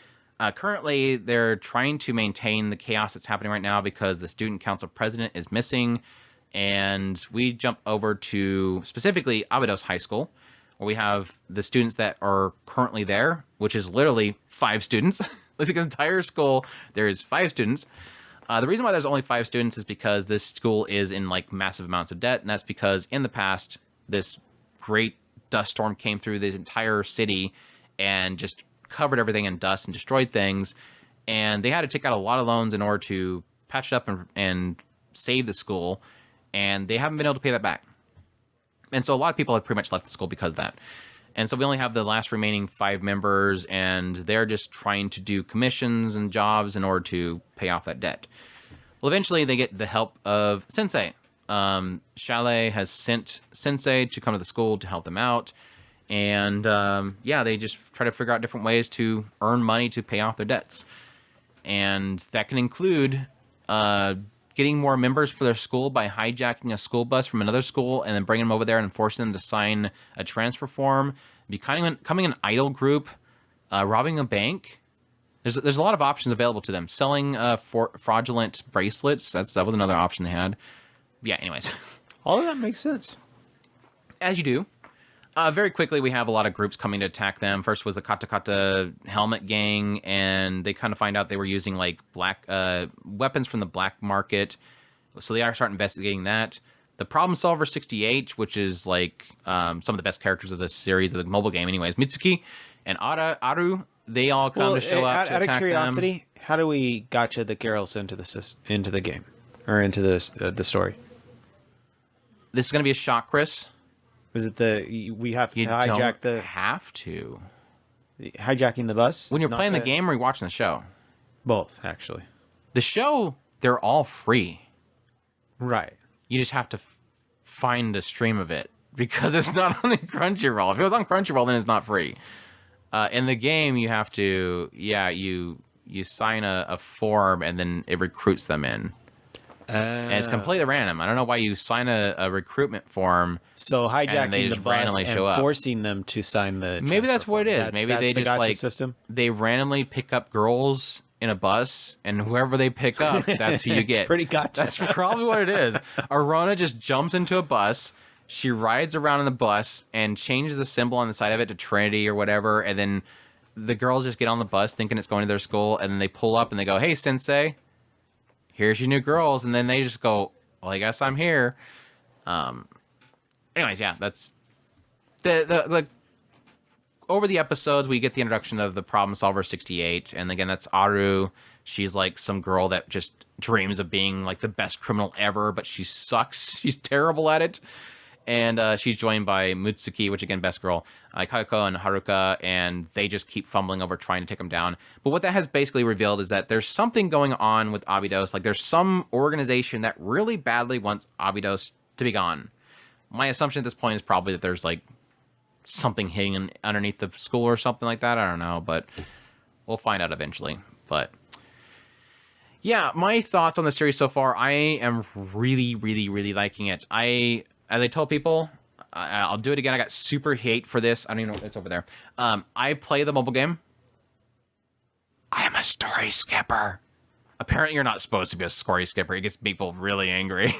Currently, they're trying to maintain the chaos that's happening right now because the Student Council president is missing. And we jump over to specifically Abydos High School, where we have the students that are currently there, which is literally 5 students. Like the entire school, there is 5 students. The reason why there's only 5 students is because this school is in like massive amounts of debt, and that's because in the past, this great dust storm came through this entire city and just covered everything in dust and destroyed things, and they had to take out a lot of loans in order to patch it up and save the school, and they haven't been able to pay that back. And so a lot of people have pretty much left the school because of that. And so we only have the last remaining 5 members, and they're just trying to do commissions and jobs in order to pay off that debt. Well, eventually they get the help of Sensei. Chalet has sent Sensei to come to the school to help them out. And they just try to figure out different ways to earn money to pay off their debts. And that can include getting more members for their school by hijacking a school bus from another school and then bringing them over there and forcing them to sign a transfer form, becoming an idol group, robbing a bank. There's a lot of options available to them. Selling fraudulent bracelets. That was another option they had. Yeah, anyways. All of that makes sense. As you do. Very quickly, we have a lot of groups coming to attack them. First was the Katakata Helmet Gang, and they kind of find out they were using like black weapons from the black market. So they start investigating that. The Problem Solver 68, which is like some of the best characters of this series, of the mobile game anyways, Mitsuki and Aru, they all come to show up to attack them. Out of curiosity, how do we gotcha the girls into the game, or into the story? This is going to be a shock, Chris. Was it we have to hijack the... have to. Hijacking the bus? When you're playing the game or you're watching the show? Both, actually. The show, they're all free. Right. You just have to find a stream of it because it's not on Crunchyroll. If it was on Crunchyroll, then it's not free. In the game, you have to, you sign a form and then it recruits them in. And it's completely random. I don't know why you sign a recruitment form. So hijacking the bus and forcing them to sign the... Maybe that's what it is. Maybe they just like... system? They randomly pick up girls in a bus, and whoever they pick up, that's who you get. It's pretty gotcha. That's probably what it is. Arona just jumps into a bus. She rides around in the bus and changes the symbol on the side of it to Trinity or whatever, and then the girls just get on the bus thinking it's going to their school, and then they pull up and they go, "Hey, Sensei, here's your new girls," and then they just go, "Well, I guess I'm here." Anyways, yeah, that's the over the episodes we get the introduction of the Problem Solver 68, and again that's Aru. She's like some girl that just dreams of being like the best criminal ever, but she sucks. She's terrible at it. And she's joined by Mutsuki, which again, best girl, Kayako and Haruka, and they just keep fumbling over trying to take them down. But what that has basically revealed is that there's something going on with Abydos. Like there's some organization that really badly wants Abydos to be gone. My assumption at this point is probably that there's like something hidden underneath the school or something like that. I don't know, but we'll find out eventually. But yeah, my thoughts on the series so far, I am really, really, really liking it. As I told people, I'll do it again. I got super hate for this. I don't even know what's over there. I play the mobile game. I am a story skipper. Apparently, you're not supposed to be a story skipper. It gets people really angry.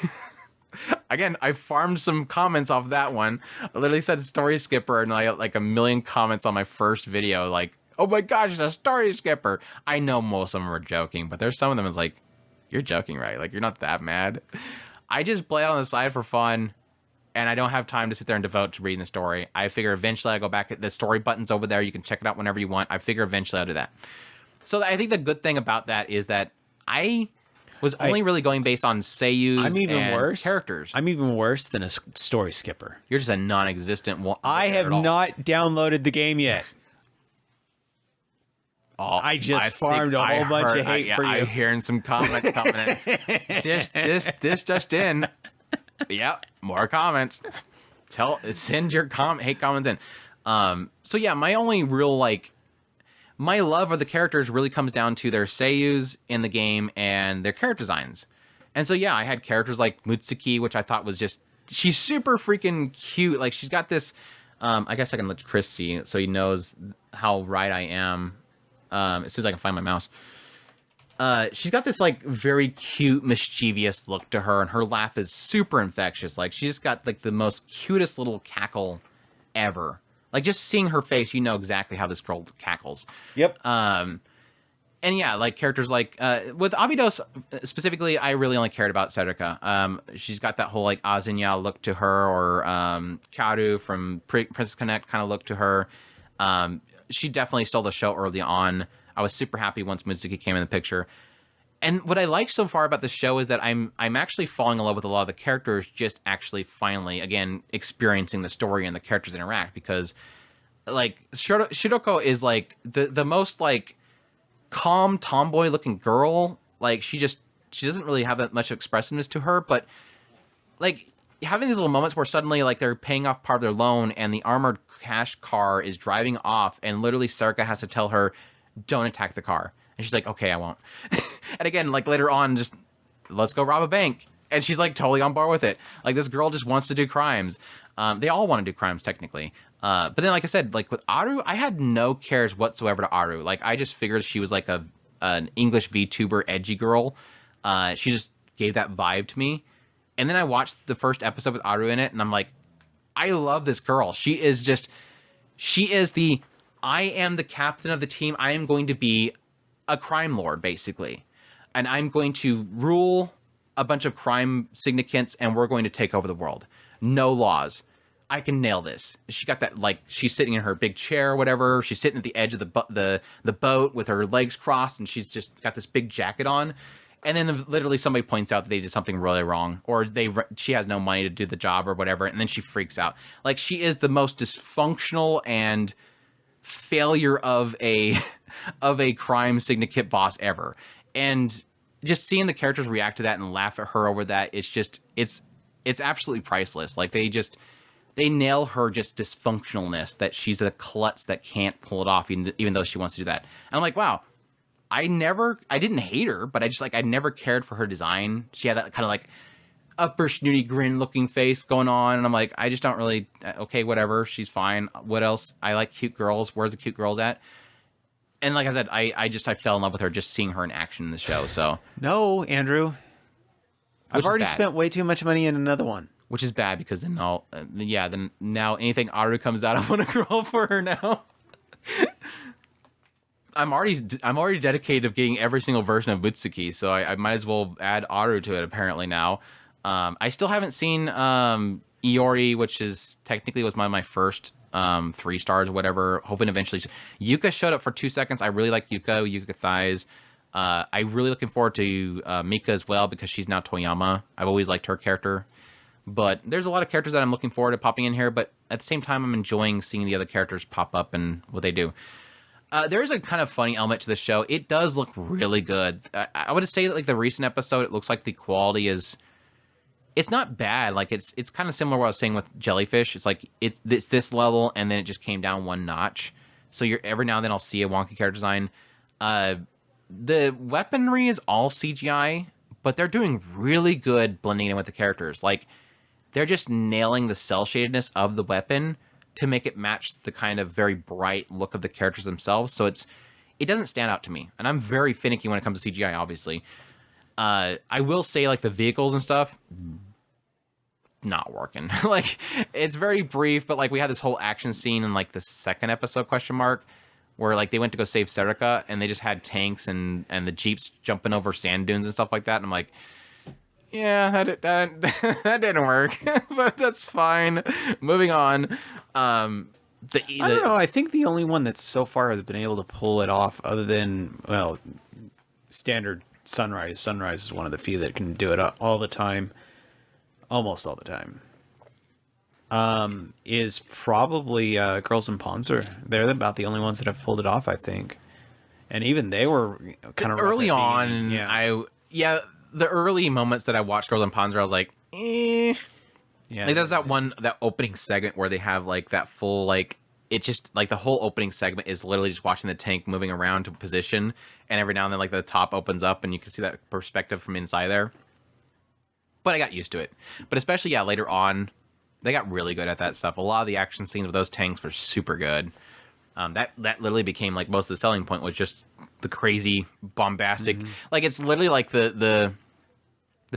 Again, I farmed some comments off that one. I literally said story skipper, and I got like a million comments on my first video. Like, oh my gosh, it's a story skipper. I know most of them are joking, but there's some of them that's like, you're joking, right? Like, you're not that mad. I just play it on the side for fun. and I don't have time to sit there and devote to reading the story. I figure eventually I go back at the story button's over there. You can check it out whenever you want. I figure eventually I'll do that. So I think the good thing about that is that I was only really going based on seiyus and characters. I'm even worse than a story skipper. You're just a non-existent one. I have not downloaded the game yet. Oh, I just farmed a whole bunch of hate for you. I'm hearing some comments coming in. This just in. Yep, more comments. Send your hate comments in. So yeah, my only real my love of the characters really comes down to their seiyus in the game and their character designs. And so yeah, I had characters like Mutsuki, which I thought was she's super freaking cute. Like she's got this. I guess I can let Chris see so he knows how right I am. As soon as I can find my mouse. She's got this like very cute, mischievous look to her, and her laugh is super infectious. Like she's just got like the most cutest little cackle ever. Like just seeing her face, you know exactly how this girl cackles. Yep. And yeah, like characters like with Abydos specifically, I really only cared about Cedrica. She's got that whole like Azunya look to her, or Kaoru from Princess Connect kind of look to her. She definitely stole the show early on. I was super happy once Mizuki came in the picture. And what I like so far about the show is that I'm actually falling in love with a lot of the characters, just actually finally, again, experiencing the story and the characters interact, because like Shiroko is like the most like calm tomboy looking girl. Like she doesn't really have that much expressiveness to her, but like having these little moments where suddenly like they're paying off part of their loan and the armored cash car is driving off, and literally Sarika has to tell her, don't attack the car. And she's like, okay, I won't. And again, like later on, just let's go rob a bank. And she's like totally on board with it. Like this girl just wants to do crimes. They all want to do crimes technically. But then, like I said, like with Aru, I had no cares whatsoever to Aru. Like I just figured she was like an English VTuber edgy girl. She just gave that vibe to me. And then I watched the first episode with Aru in it, and I'm like, I love this girl. She is I am the captain of the team. I am going to be a crime lord, basically. And I'm going to rule a bunch of crime syndicates, and we're going to take over the world. No laws. I can nail this. She got that, like, she's sitting in her big chair or whatever. She's sitting at the edge of the boat with her legs crossed, and she's just got this big jacket on. And then literally somebody points out that they did something really wrong, or she has no money to do the job or whatever, and then she freaks out. Like, she is the most dysfunctional and failure of a crime syndicate boss ever. And just seeing the characters react to that and laugh at her over that, it's absolutely priceless. Like they nail her just dysfunctionalness, that she's a klutz that can't pull it off, even though she wants to do that. And I'm like, wow. I didn't hate her, but I never cared for her design. She had that kind of like upper snooty grin looking face going on. And I'm like, I just don't really, okay, whatever. She's fine. What else? I like cute girls. Where's the cute girls at? And like I said, I fell in love with her just seeing her in action in the show. So no, Andrew, I've already spent way too much money in another one. Which is bad, because then then now anything Aru comes out, I want to girl for her now. I'm already dedicated to getting every single version of Mutsuki, so I might as well add Aru to it apparently now. I still haven't seen Iori, which is technically was one of my first 3 stars or whatever, hoping eventually. Yuka showed up for 2 seconds. I really like Yuka thighs. I'm really looking forward to Mika as well, because she's now Toyama. I've always liked her character. But there's a lot of characters that I'm looking forward to popping in here, but at the same time, I'm enjoying seeing the other characters pop up and what they do. There is a kind of funny element to the show. It does look really good. I would say that, like, the recent episode, it looks like the quality is... It's not bad. Like, it's kind of similar to what I was saying with Jellyfish. It's like, it's this level, and then it just came down one notch. So every now and then I'll see a wonky character design. The weaponry is all CGI, but they're doing really good blending in with the characters. Like, they're just nailing the cell shadedness of the weapon to make it match the kind of very bright look of the characters themselves. So it doesn't stand out to me. And I'm very finicky when it comes to CGI, obviously. I will say, like, the vehicles and stuff, not working. Like, it's very brief, but, like, we had this whole action scene in, like, the second episode, where, like, they went to go save Serica, and they just had tanks and the Jeeps jumping over sand dunes and stuff like that. And I'm like, Yeah, that didn't work, but that's fine. Moving on. I don't know. I think the only one that so far has been able to pull it off, other than, well, standard Sunrise. Sunrise is one of the few that can do it all the time, almost all the time. Is probably Girls in Panzer. They're about the only ones that have pulled it off, I think. And even they were kind of early on. The early moments that I watched Girls in Panzer, I was like, eh. Yeah, like there's that opening segment where they have like that full like it's just like the whole opening segment is literally just watching the tank moving around to position, and every now and then like the top opens up and you can see that perspective from inside there. But I got used to it. But especially later on, they got really good at that stuff. A lot of the action scenes with those tanks were super good. That literally became like most of the selling point was just the crazy bombastic, like it's literally like the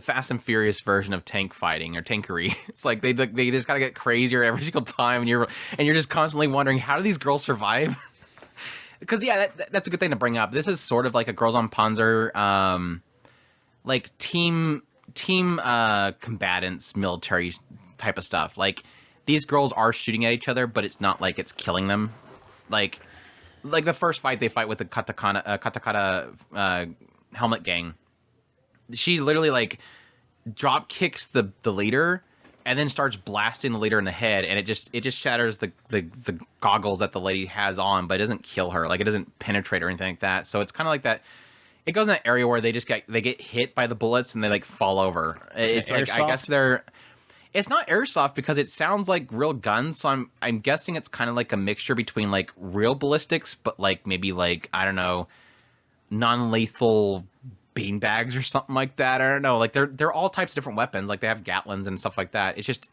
Fast and Furious version of tank fighting or tankery. It's like they just gotta get crazier every single time, and you're just constantly wondering, how do these girls survive? Because that's a good thing to bring up. This is sort of like a Girls on Panzer, like team combatants, military type of stuff. Like these girls are shooting at each other, but it's not like it's killing them. Like the first fight they fight with the Katakata helmet gang. She literally like drop kicks the leader and then starts blasting the leader in the head, and it just shatters the goggles that the lady has on, but it doesn't kill her. Like it doesn't penetrate or anything like that. So it's kind of like that. It goes in that area where they get hit by the bullets and they like fall over. It's like airsoft? I guess it's not airsoft because it sounds like real guns. So I'm guessing it's kind of like a mixture between like real ballistics, but like maybe like, I don't know, non-lethal beanbags or something like that. I don't know. Like they're all types of different weapons. Like they have Gatlins and stuff like that. It's just,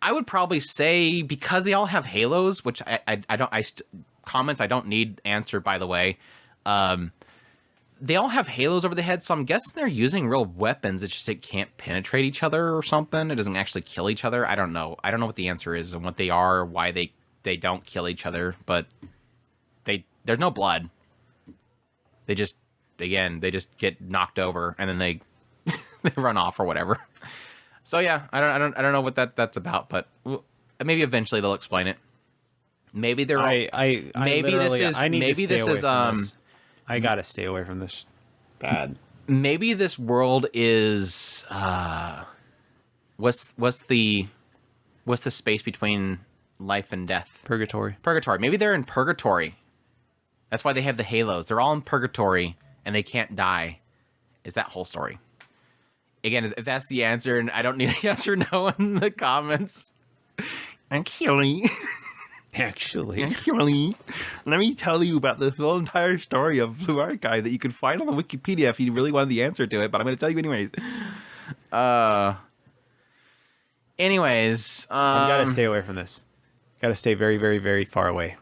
I would probably say because they all have halos, which comments I don't need answered, by the way. They all have halos over the head, so I'm guessing they're using real weapons. It's just it can't penetrate each other or something. It doesn't actually kill each other. I don't know. I don't know what the answer is and what they are, why they don't kill each other, but there's no blood. They just get knocked over and then they run off or whatever. So yeah, I don't know what that's about, but maybe eventually they'll explain it. Maybe they're I gotta stay away from this. Bad. Maybe this world is what's the space between life and death? Purgatory. Maybe they're in purgatory. That's why they have the halos. They're all in purgatory and they can't die. Is that whole story? Again, if that's the answer, and I don't need a yes or no in the comments. Actually, let me tell you about the whole entire story of Blue Archive that you can find on the Wikipedia if you really wanted the answer to it, but I'm going to tell you anyways. I've got to stay away from this. Got to stay very, very, very far away.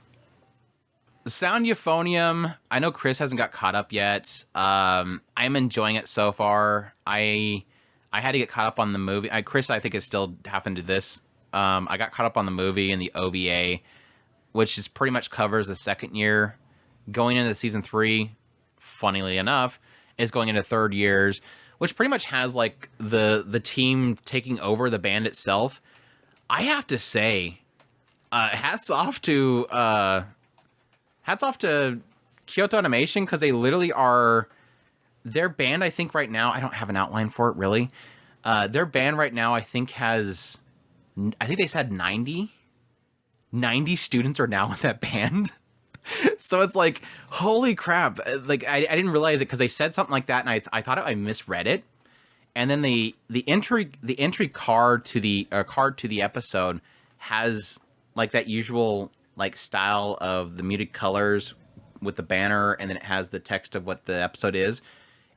Sound Euphonium. I know Chris hasn't got caught up yet. I'm enjoying it so far. I had to get caught up on the movie. Chris, I think, is still having to this. I got caught up on the movie and the OVA, which is pretty much covers the second year. Going into season 3, funnily enough, is going into third years, which pretty much has like the team taking over the band itself. I have to say, hats off to Kyoto Animation, because they literally are their band. I think right now, I don't have an outline for it really. Their band right now, I think they said 90 students are now in that band. So it's like, holy crap. Like I didn't realize it because they said something like that, and I thought I misread it. And then the entry card to the episode has like that usual like style of the muted colors with the banner, and then it has the text of what the episode is.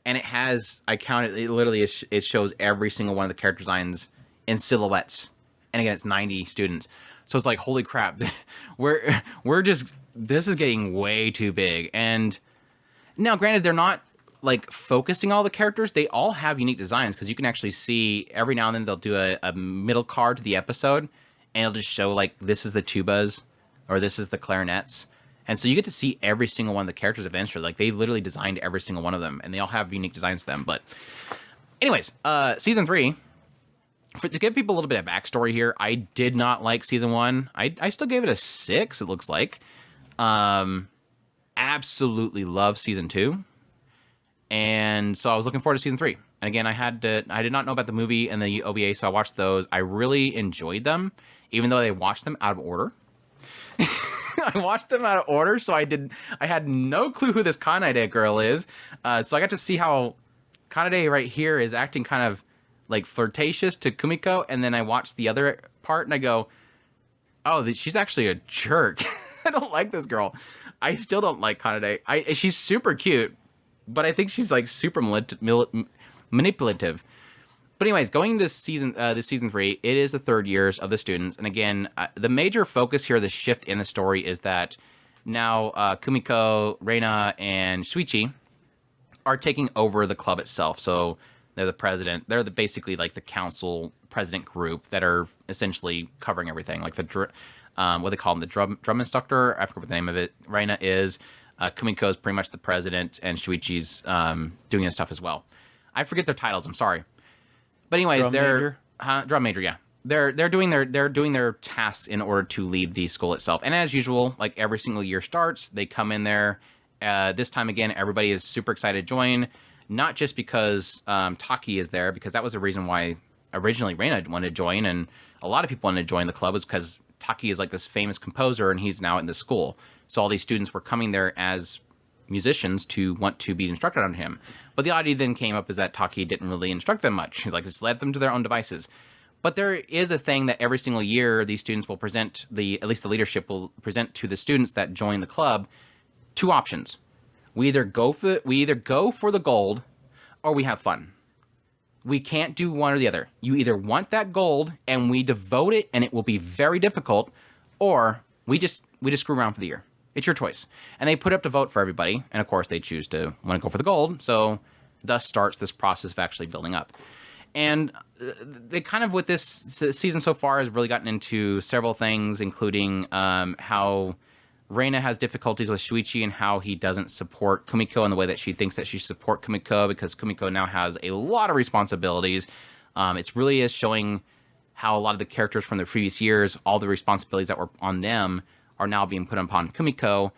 And it has, I counted, it literally it shows every single one of the character designs in silhouettes. And again, it's 90 students. So it's like, holy crap, we're just, this is getting way too big. And now, granted, they're not like focusing all the characters. They all have unique designs, because you can actually see every now and then they'll do a middle card to the episode, and it'll just show like, this is the tubas or this is the clarinets. And so you get to see every single one of the characters eventually. Like they literally designed every single one of them, and they all have unique designs to them. But Anyways, season 3. To give people a little bit of backstory here, I did not like season 1. I still gave it a 6. It looks like. Absolutely love season 2, and so I was looking forward to season 3. And again, I did not know about the movie and the OVA, so I watched those. I really enjoyed them, even though I watched them out of order. I watched them out of order, so I had no clue who this Kanade girl is. So I got to see how Kanade right here is acting kind of like flirtatious to Kumiko, and then I watched the other part and I go, oh, she's actually a jerk. I don't like this girl. I still don't like Kanade. She's super cute, but I think she's like super manipulative. But anyways, going to season 3, it is the third years of the students, and again, the major focus here, the shift in the story, is that now Kumiko, Reina, and Shuichi are taking over the club itself. So they're the president. They're basically like the council president group that are essentially covering everything, like the what they call them, the drum instructor. I forget what the name of it. Reina is. Kumiko is pretty much the president, and Shuichi's doing his stuff as well. I forget their titles. I'm sorry. But anyways, drum major, yeah. They're doing their tasks in order to lead the school itself. And as usual, like every single year starts, they come in there. This time again, everybody is super excited to join. Not just because Taki is there, because that was the reason why originally Reina wanted to join, and a lot of people wanted to join the club was because Taki is like this famous composer, and he's now in the school. So all these students were coming there as musicians to want to be instructed on him. But the oddity then came up is that Taki didn't really instruct them much. He's like, just let them to their own devices. But there is a thing that every single year these students will present, at least the leadership will present to the students that join the club, 2 options. We either go for the gold, or we have fun. We can't do one or the other. You either want that gold and we devote it and it will be very difficult, or we just screw around for the year. It's your choice. And they put up to vote for everybody, and of course they choose to want to go for the gold, so thus starts this process of actually building up. And they kind of, with this season so far, has really gotten into several things, including how Reina has difficulties with Shuichi and how he doesn't support Kumiko in the way that she thinks that she should support Kumiko, because Kumiko now has a lot of responsibilities. It really is showing how a lot of the characters from the previous years, all the responsibilities that were on them, are now being put upon Kumiko.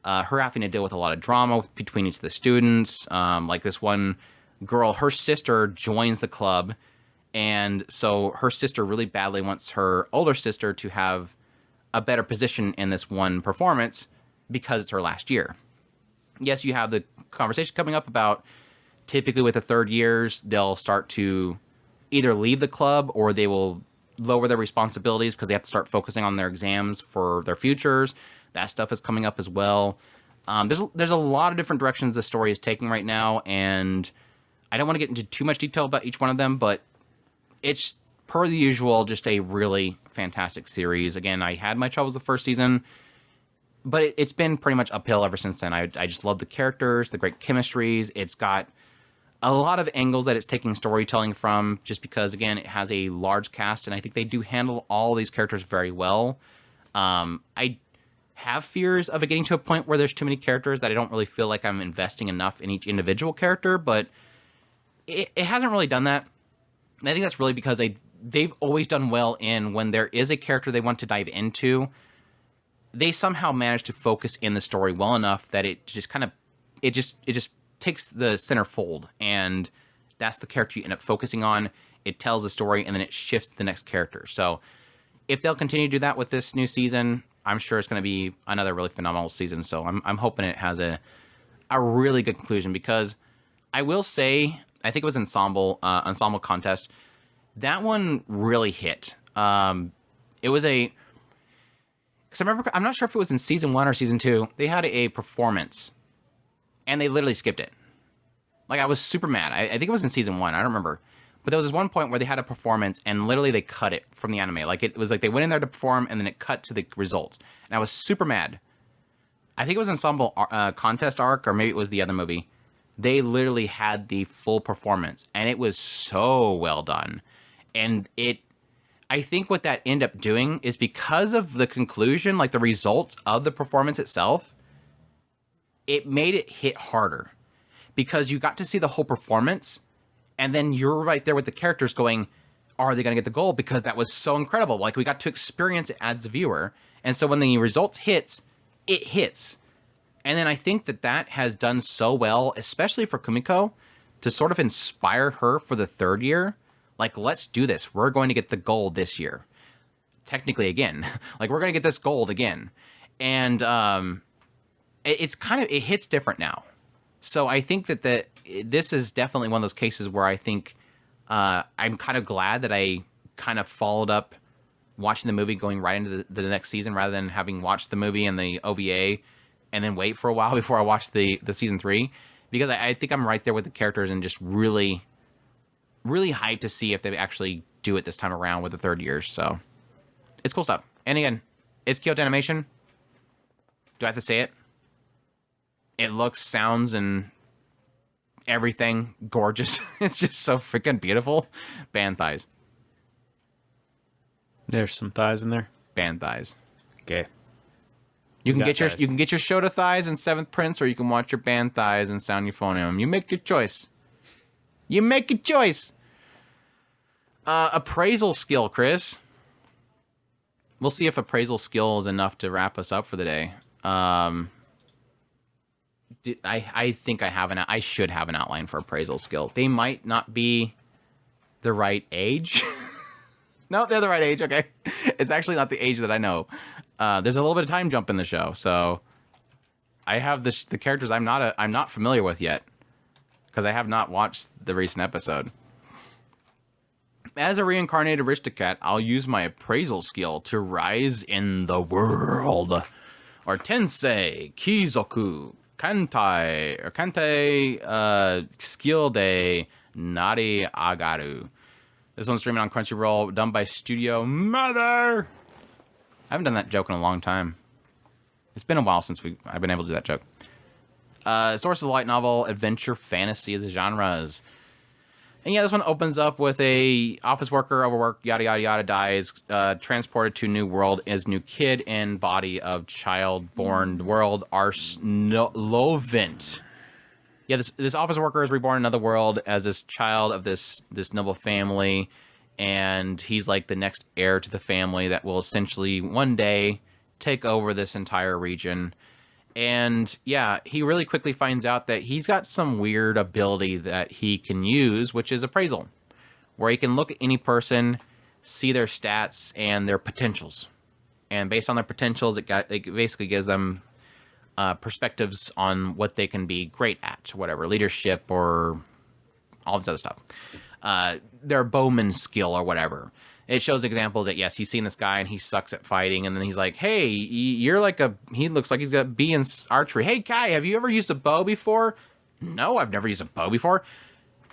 Her having to deal with a lot of drama between each of the students. Like this one girl, her sister joins the club, and so her sister really badly wants her older sister to have a better position in this one performance because it's her last year. Yes, you have the conversation coming up about typically with the third years, they'll start to either leave the club or they will lower their responsibilities because they have to start focusing on their exams for their futures. That stuff is coming up as well. There's a lot of different directions the story is taking right now, and I don't want to get into too much detail about each one of them, but it's, per the usual, just a really fantastic series. Again, I had my troubles the first season, but it's been pretty much uphill ever since then. I just love the characters, the great chemistries. It's got a lot of angles that it's taking storytelling from, just because, again, it has a large cast, and I think they do handle all these characters very well. I have fears of it getting to a point where there's too many characters that I don't really feel like I'm investing enough in each individual character, but it hasn't really done that. And I think that's really because they've always done well in when there is a character they want to dive into, they somehow manage to focus in the story well enough that it just takes the center fold, and that's the character you end up focusing on. It tells the story, and then it shifts to the next character. So if they'll continue to do that with this new season, I'm sure it's going to be another really phenomenal season. So I'm hoping it has a really good conclusion, because I will say, I think it was ensemble contest. That one really hit. It was because I remember, I'm not sure if it was in season 1 or season 2, they had a performance and they literally skipped it. Like, I was super mad. I think it was in season 1. I don't remember. But there was this one point where they had a performance and literally they cut it from the anime. Like, it was like they went in there to perform and then it cut to the results. And I was super mad. I think it was ensemble contest arc, or maybe it was the other movie. They literally had the full performance and it was so well done. And I think what that ended up doing is, because of the conclusion, like the results of the performance itself, it made it hit harder, because you got to see the whole performance And then you're right there with the characters going, are they going to get the gold? Because that was so incredible. Like, we got to experience it as the viewer. And so when the results hits, it hits. And then I think that has done so well, especially for Kumiko, to sort of inspire her for the third year. Like, let's do this. We're going to get the gold this year. Technically again. Like, we're going to get this gold again. And it's kind of, it hits different now. So I think that this is definitely one of those cases where I think I'm kind of glad that I kind of followed up watching the movie going right into the next season rather than having watched the movie and the OVA and then wait for a while before I watched the season 3. Because I think I'm right there with the characters and just really, really hyped to see if they actually do it this time around with the third year. So it's cool stuff. And again, it's Kyoto Animation. Do I have to say it? It looks, sounds, and everything gorgeous. It's just so freaking beautiful. Band thighs. There's some thighs in there. Band thighs. Okay. You can get your Shota thighs in 7th Prince, or you can watch your band thighs and sound Euphonium. You make your choice. You make a choice. Appraisal skill, Chris. We'll see if appraisal skill is enough to wrap us up for the day. I think I should have an outline for appraisal skill. They might not be the right age. No, they're the right age. Okay. It's actually not the age that I know. There's a little bit of time jump in the show. So I have the characters I'm not familiar with yet because I have not watched the recent episode. As a reincarnated Aristocrat, I'll use my appraisal skill to rise in the world. Or Tensei, Kizoku, Kantai, skill de Nari Agaru. This one's streaming on Crunchyroll, done by Studio Mother. I haven't done that joke in a long time. It's been a while since I've been able to do that joke. Source of the light novel, adventure, fantasy is the genres. And yeah, this one opens up with a office worker, overworked, yada, yada, yada, dies, transported to new world as new kid in body of child born world, Lovent. Yeah, this office worker is reborn in another world as this child of this noble family, and he's like the next heir to the family that will essentially one day take over this entire region. And yeah, he really quickly finds out that he's got some weird ability that he can use, which is appraisal, where he can look at any person, see their stats and their potentials. And based on their potentials, it basically gives them perspectives on what they can be great at, whatever, leadership or all this other stuff. Their bowman skill or whatever. It shows examples that, yes, he's seen this guy and he sucks at fighting. And then he's like, hey, you're like he looks like he's got B in archery. Hey, Kai, have you ever used a bow before? No, I've never used a bow before.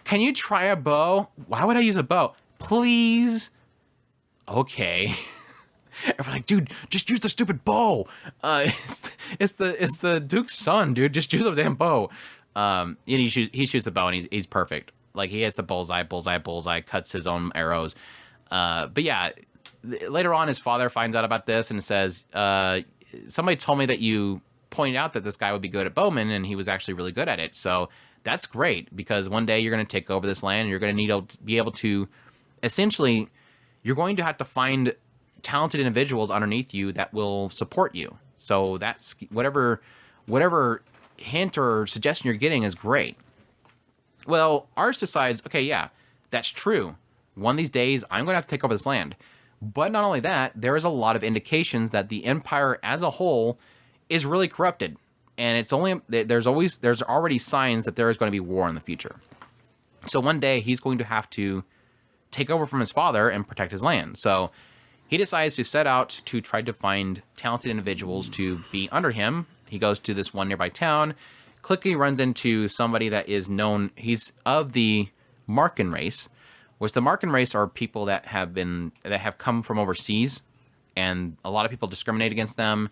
Can you try a bow? Why would I use a bow? Please. Okay. And we're like, dude, just use the stupid bow. It's the Duke's son, dude. Just use a damn bow. And he shoots the bow and he's perfect. Like, he hits the bullseye, cuts his own arrows. But yeah, later on, his father finds out about this and says, somebody told me that you pointed out that this guy would be good at bowman, and he was actually really good at it. So that's great, because one day you're going to take over this land, and you're going to need to be able to, essentially, you're going to have to find talented individuals underneath you that will support you. So that's whatever hint or suggestion you're getting is great. Well, Arch decides, okay, yeah, that's true. One of these days, I'm going to have to take over this land. But not only that, there is a lot of indications that the Empire as a whole is really corrupted. And there's already signs that there is going to be war in the future. So one day, he's going to have to take over from his father and protect his land. So he decides to set out to try to find talented individuals to be under him. He goes to this one nearby town, quickly runs into somebody that is known, he's of the Marken race, which the Marken race are people that have come from overseas, and a lot of people discriminate against them.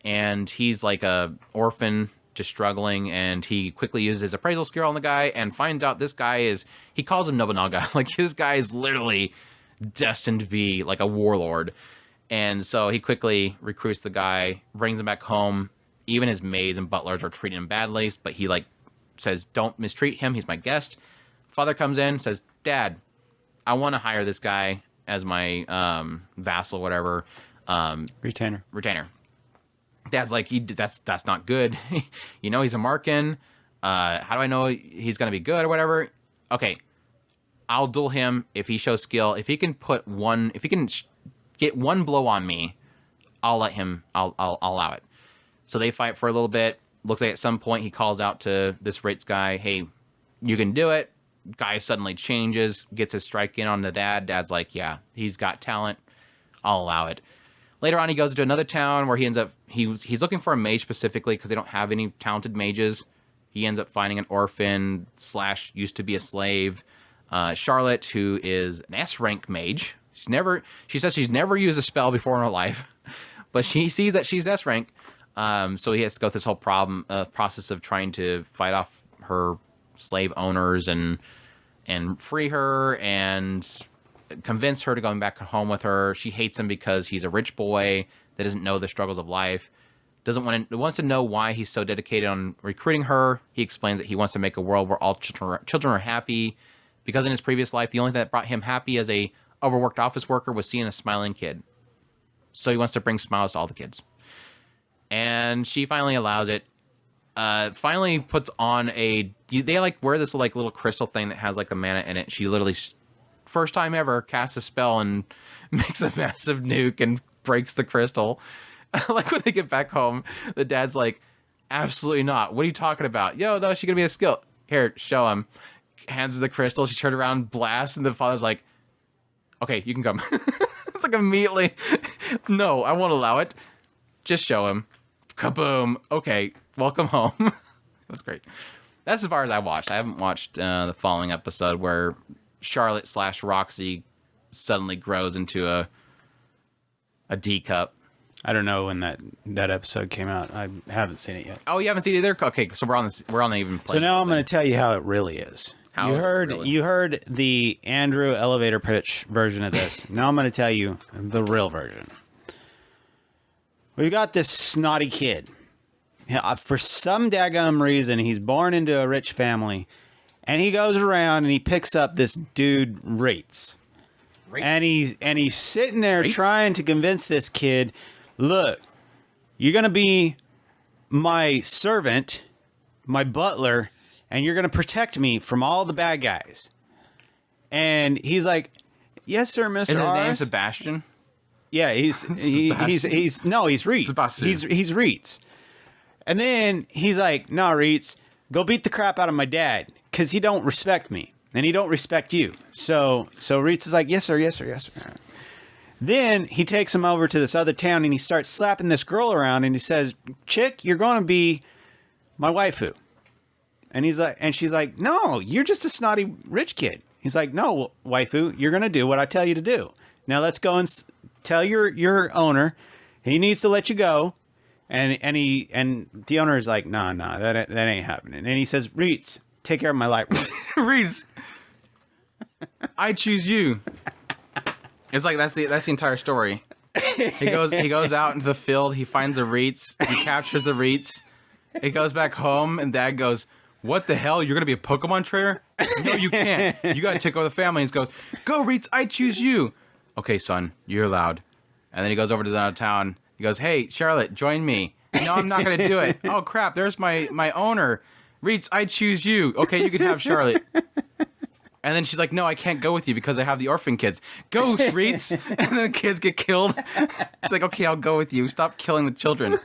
And he's like a orphan, just struggling, and he quickly uses his appraisal skill on the guy and finds out this guy he calls him Nobunaga. Like, this guy is literally destined to be like a warlord. And so he quickly recruits the guy, brings him back home. Even his maids and butlers are treating him badly, but he says, don't mistreat him. He's my guest. Father comes in, says, Dad, I want to hire this guy as my vassal, whatever. Retainer. Dad's like, that's not good. He's a Markin. How do I know he's going to be good or whatever? Okay, I'll duel him if he shows skill. If he can get one blow on me, I'll let him. I'll allow it. So they fight for a little bit. Looks like at some point he calls out to this Ritz guy, hey, you can do it. Guy suddenly changes, gets his strike in on the dad. Dad's like, yeah, he's got talent. I'll allow it. Later on, he goes to another town where he ends up, he's looking for a mage specifically because they don't have any talented mages. He ends up finding an orphan / used to be a slave. Charlotte, who is an S-rank mage. She says she's never used a spell before in her life, but she sees that she's S-rank. So he has to go through this whole process of trying to fight off her slave owners and free her and convince her to go back home with her. She hates him because he's a rich boy that doesn't know the struggles of life. Wants to know why he's so dedicated on recruiting her. He explains that he wants to make a world where all children are happy, because in his previous life, the only thing that brought him happy as a overworked office worker was seeing a smiling kid. So he wants to bring smiles to all the kids. And she finally allows it. Finally puts on they wear this little crystal thing that has a mana in it. She literally, first time ever, casts a spell and makes a massive nuke and breaks the crystal. When they get back home, the dad's like, absolutely not. What are you talking about? Yo, no, she's gonna be a skill. Here, show him. Hands her the crystal. She turned around, blasts, and the father's like, okay, you can come. It's immediately, no, I won't allow it. Just show him. Kaboom. Okay, welcome home. That's great. That's as far as I watched. I haven't watched the following episode where Charlotte / Roxy suddenly grows into a D cup. I don't know when that episode came out. I haven't seen it yet. Oh, you haven't seen it either? Okay, so we're on the even play. So now I'm going to tell you how it really is. You heard the Andrew elevator pitch version of this. Now I'm going to tell you the real version. We've got this snotty kid. For some daggum reason, he's born into a rich family, and he goes around and he picks up this dude Rates. And he's sitting there trying to convince this kid, look, you're going to be my servant, my butler, and you're going to protect me from all the bad guys. And he's like, yes, sir, Mr. Is his name Sebastian? Yeah, he's Reeds. He's Reeds. And then he's like, no, Reeds, go beat the crap out of my dad, because he don't respect me, and he don't respect you. So Reeds is like, yes, sir, yes, sir, yes, sir. Then he takes him over to this other town, and he starts slapping this girl around, and he says, chick, you're going to be my waifu. And she's like, no, you're just a snotty rich kid. He's like, no, waifu, you're going to do what I tell you to do. Now let's go and tell your owner he needs to let you go. And the owner is like, no, that ain't happening. And he says, Reeds, take care of my light. Reeds, I choose you. It's like that's the entire story. He goes out into the field. He finds the Reeds. He captures the Reeds. He goes back home, and Dad goes, what the hell? You're gonna be a Pokemon trainer? No, you can't. You gotta take over the family. And he goes, go Reeds, I choose you. Okay, son, you're allowed. And then he goes over to the other town. He goes, hey, Charlotte, join me. No, I'm not going to do it. Oh, crap, there's my owner. Reeds, I choose you. Okay, you can have Charlotte. And then she's like, no, I can't go with you because I have the orphan kids. Go, Reeds. And then the kids get killed. She's like, okay, I'll go with you. Stop killing the children.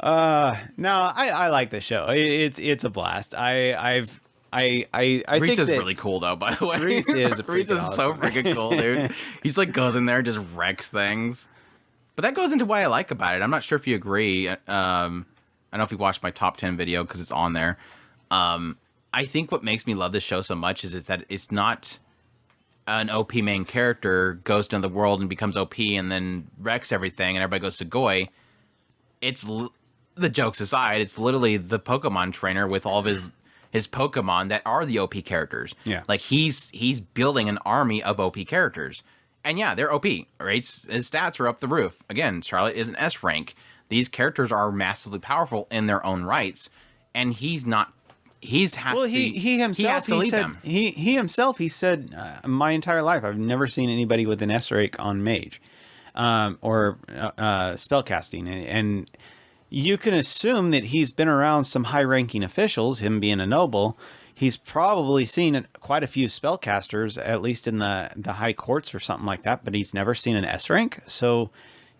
No, I like this show. It's a blast. I Reeds think is really cool though, by the way. Reeds is awesome. So freaking cool, dude. He's like goes in there and just wrecks things. But that goes into why I like about it. I'm not sure if you agree. I don't know if you watched my top 10 video because it's on there. I think what makes me love this show so much is that it's not an OP main character goes to the world and becomes OP and then wrecks everything and everybody goes to Goy. It's the jokes aside, it's literally the Pokemon trainer with all of his Pokemon that are the OP characters. Yeah. Like he's building an army of OP characters. And yeah, they're OP, right? His stats are up the roof. Again, Charlotte is an S rank. These characters are massively powerful in their own rights. And he's not He's has Well, to, he himself has to he lead said them. he himself he said my entire life I've never seen anybody with an S rank on mage, or spell casting, and you can assume that he's been around some high ranking officials. Him being a noble, he's probably seen quite a few spellcasters, at least in the high courts or something like that. But he's never seen an S rank, so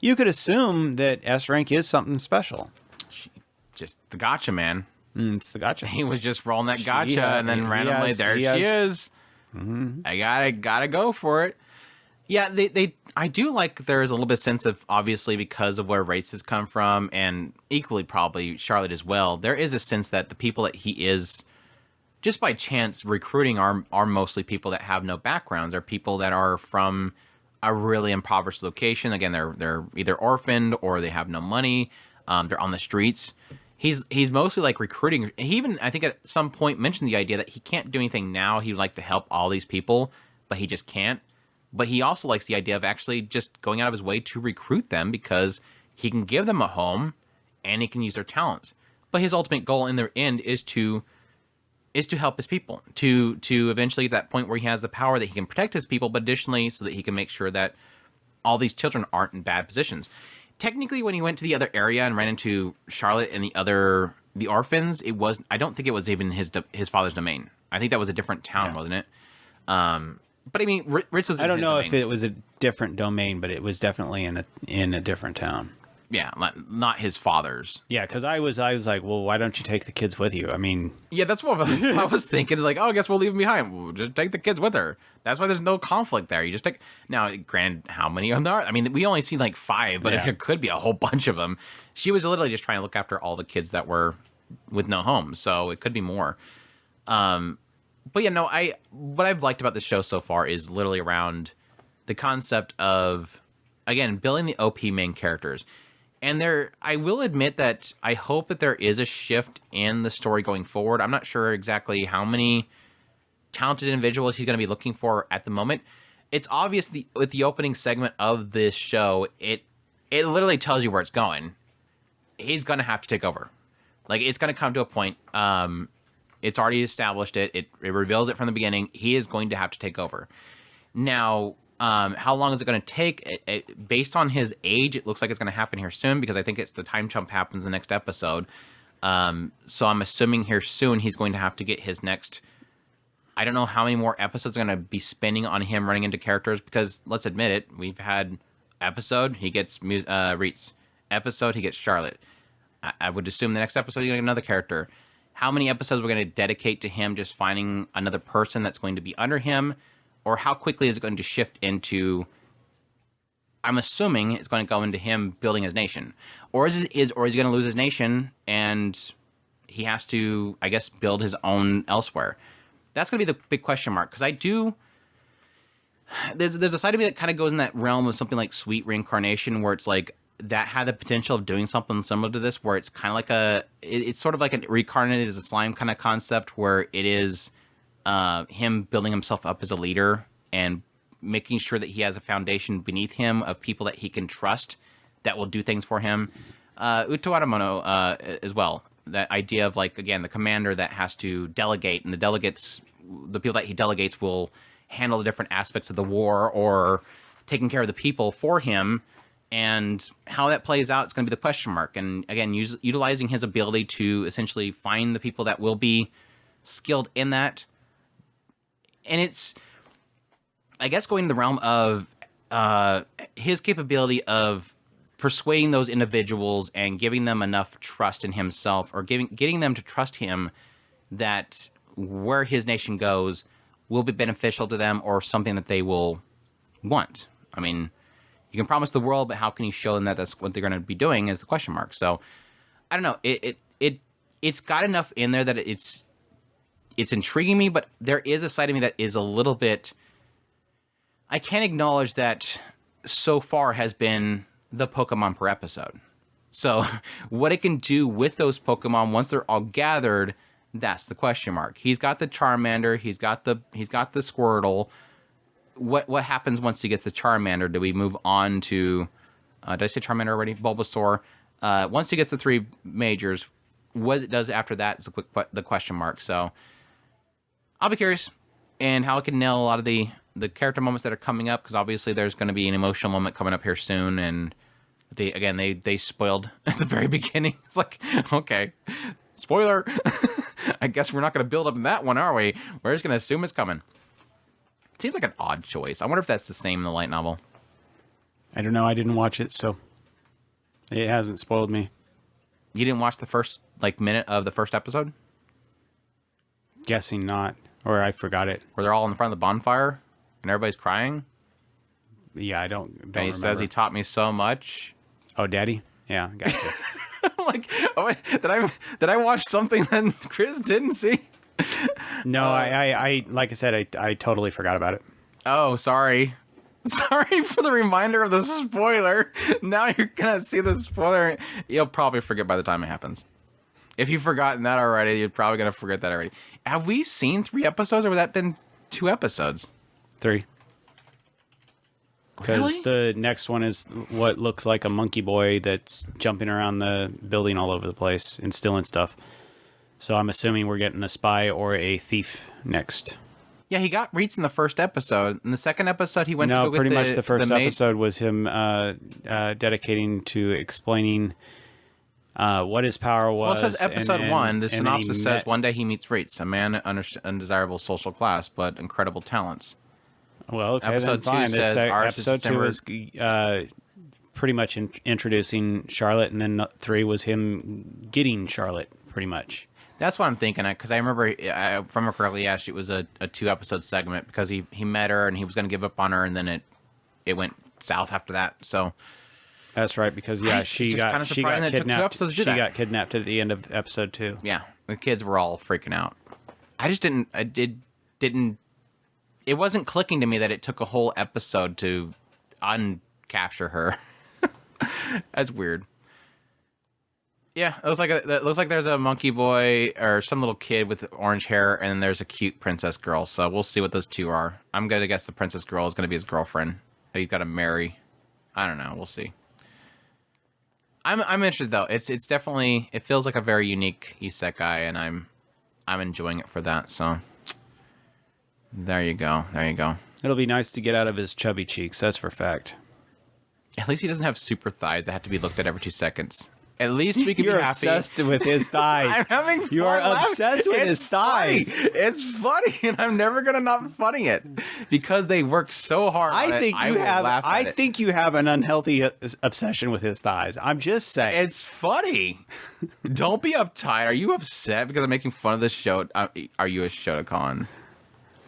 you could assume that S rank is something special. Just the gotcha, man. It's the gotcha. He was just rolling that gotcha, and then randomly there she is. Mm-hmm. I gotta go for it. Yeah, I do like there's a little bit of sense of, obviously because of where races come from, and equally probably Charlotte as well. There is a sense that the people that he is, just by chance, recruiting are mostly people that have no backgrounds. They're people that are from a really impoverished location. Again, they're either orphaned or they have no money. They're on the streets. He's mostly like recruiting. He even, I think, at some point mentioned the idea that he can't do anything now. He would like to help all these people, but he just can't. But he also likes the idea of actually just going out of his way to recruit them because he can give them a home and he can use their talents. But his ultimate goal in the end is to help his people, to eventually get that point where he has the power that he can protect his people, but additionally so that he can make sure that all these children aren't in bad positions. Technically, when he went to the other area and ran into Charlotte and the orphans, I don't think it was even his father's domain. I think that was a different town, wasn't it? But I mean, Ritz was. I don't know domain. if it was a different domain, but it was definitely in a different town. Yeah, not his father's. Yeah, because I was like, well, why don't you take the kids with you? I mean, yeah, that's what I was thinking. Like, oh, I guess we'll leave them behind. We'll just take the kids with her. That's why there's no conflict there. You just take. Now, granted, how many of them there are? I mean, we only seen like 5, but there could be a whole bunch of them. She was literally just trying to look after all the kids that were with no homes, so it could be more. But yeah, no, what I've liked about the show so far is literally around the concept of, again, building the OP main characters. And I will admit that I hope that there is a shift in the story going forward. I'm not sure exactly how many talented individuals he's going to be looking for at the moment. It's obvious with the opening segment of this show, it literally tells you where it's going. He's going to have to take over. Like, it's going to come to a point. It's already established it. It reveals it from the beginning. He is going to have to take over. Now, how long is it going to take? Based on his age, it looks like it's going to happen here soon, because I think the time jump happens in the next episode. So I'm assuming here soon he's going to have to get his next. I don't know how many more episodes are going to be spending on him running into characters, because let's admit it, we've had episode, he gets Reitz. Episode, he gets Charlotte. I would assume the next episode he's going to get another character. How many episodes we're going to dedicate to him just finding another person that's going to be under him? Or how quickly is it going to shift into, I'm assuming it's going to go into him building his nation. Or is he going to lose his nation and he has to, I guess, build his own elsewhere? That's going to be the big question mark. Because there's a side of me that kind of goes in that realm of something like Sweet Reincarnation, where it's like, that had the potential of doing something similar to this, where it's kind of like it's sort of like a Reincarnated as a slime kind of concept, where it is him building himself up as a leader and making sure that he has a foundation beneath him of people that he can trust that will do things for him. Utoaramono as well. That idea of, like, again, the commander that has to delegate, and the people that he delegates will handle the different aspects of the war or taking care of the people for him. And how that plays out, it's going to be the question mark. And again, utilizing his ability to essentially find the people that will be skilled in that. And it's, I guess, going to the realm of his capability of persuading those individuals and giving them enough trust in himself, or getting them to trust him that where his nation goes will be beneficial to them, or something that they will want. I mean, you can promise the world, but how can you show them that that's what they're going to be doing is the question mark. So, I don't know. It's got enough in there that it's intriguing me, but there is a side of me that is a little bit. I can't acknowledge that so far has been the Pokemon per episode. So, what it can do with those Pokemon once they're all gathered, that's the question mark. He's got the Charmander. He's got the Squirtle. What happens once he gets the Charmander? Do we move on to, did I say Charmander already? Bulbasaur. Once he gets the 3 majors, what it does after that is the question mark. So I'll be curious, and how it can nail a lot of the character moments that are coming up, because obviously there's going to be an emotional moment coming up here soon, and they spoiled at the very beginning. It's like, okay, spoiler. I guess we're not going to build up in that one, are we? We're just going to assume it's coming. Seems like an odd choice. I wonder if that's the same in the light novel. I don't know. I didn't watch it, so it hasn't spoiled me. You didn't watch the first minute of the first episode? Guessing not, or I forgot it. Where they're all in front of the bonfire and everybody's crying? Yeah, I don't and he remember. Says he taught me so much. Oh, Daddy? Yeah, gotcha. Like, oh, wait, did I watch something that Chris didn't see? No, I like I said, I totally forgot about it. Oh, sorry. Sorry for the reminder of the spoiler. Now you're going to see the spoiler. You'll probably forget by the time it happens. If you've forgotten that already, you're probably going to forget that already. Have we seen 3 episodes, or has that been 2 episodes? 3. Because Really? the next one is what looks like a monkey boy that's jumping around the building all over the place and stealing stuff. So I'm assuming we're getting a spy or a thief next. Yeah, he got Reeds in the first episode. In the second episode, he went to go get pretty much the first maid. episode was him dedicating to explaining what his power was. Well, it says episode 1. The synopsis says, met... one day he meets Reeds, a man undesirable social class, but incredible talents. Well, okay, episode then fine. 2 says, Episode 2 was pretty much introducing Charlotte, and then 3 was him getting Charlotte, pretty much. That's what I'm thinking, because I remember, if I remember correctly, yes, it was a 2-episode segment, because he met her and he was going to give up on her, and then it went south after that. So that's right, because she got kidnapped. She got kidnapped at the end of episode 2. Yeah, the kids were all freaking out. I just didn't. It wasn't clicking to me that it took a whole episode to uncapture her. That's weird. Yeah, it looks like there's a monkey boy or some little kid with orange hair, and then there's a cute princess girl. So we'll see what those 2 are. I'm gonna guess the princess girl is gonna be his girlfriend that he's got to marry. I don't know. We'll see. I'm interested though. It's definitely, it feels like a very unique isekai, and I'm enjoying it for that. So there you go. It'll be nice to get out of his chubby cheeks. That's for fact. At least he doesn't have super thighs that have to be looked at every 2 seconds. At least we can be You're happy. obsessed with his thighs. I'm having fun. You are obsessed with his thighs. It's funny, and I'm never gonna not funny it because they work so hard. I think you have an unhealthy obsession with his thighs. I'm just saying. It's funny. Don't be uptight. Are you upset because I'm making fun of the show? Are you a Shotokan?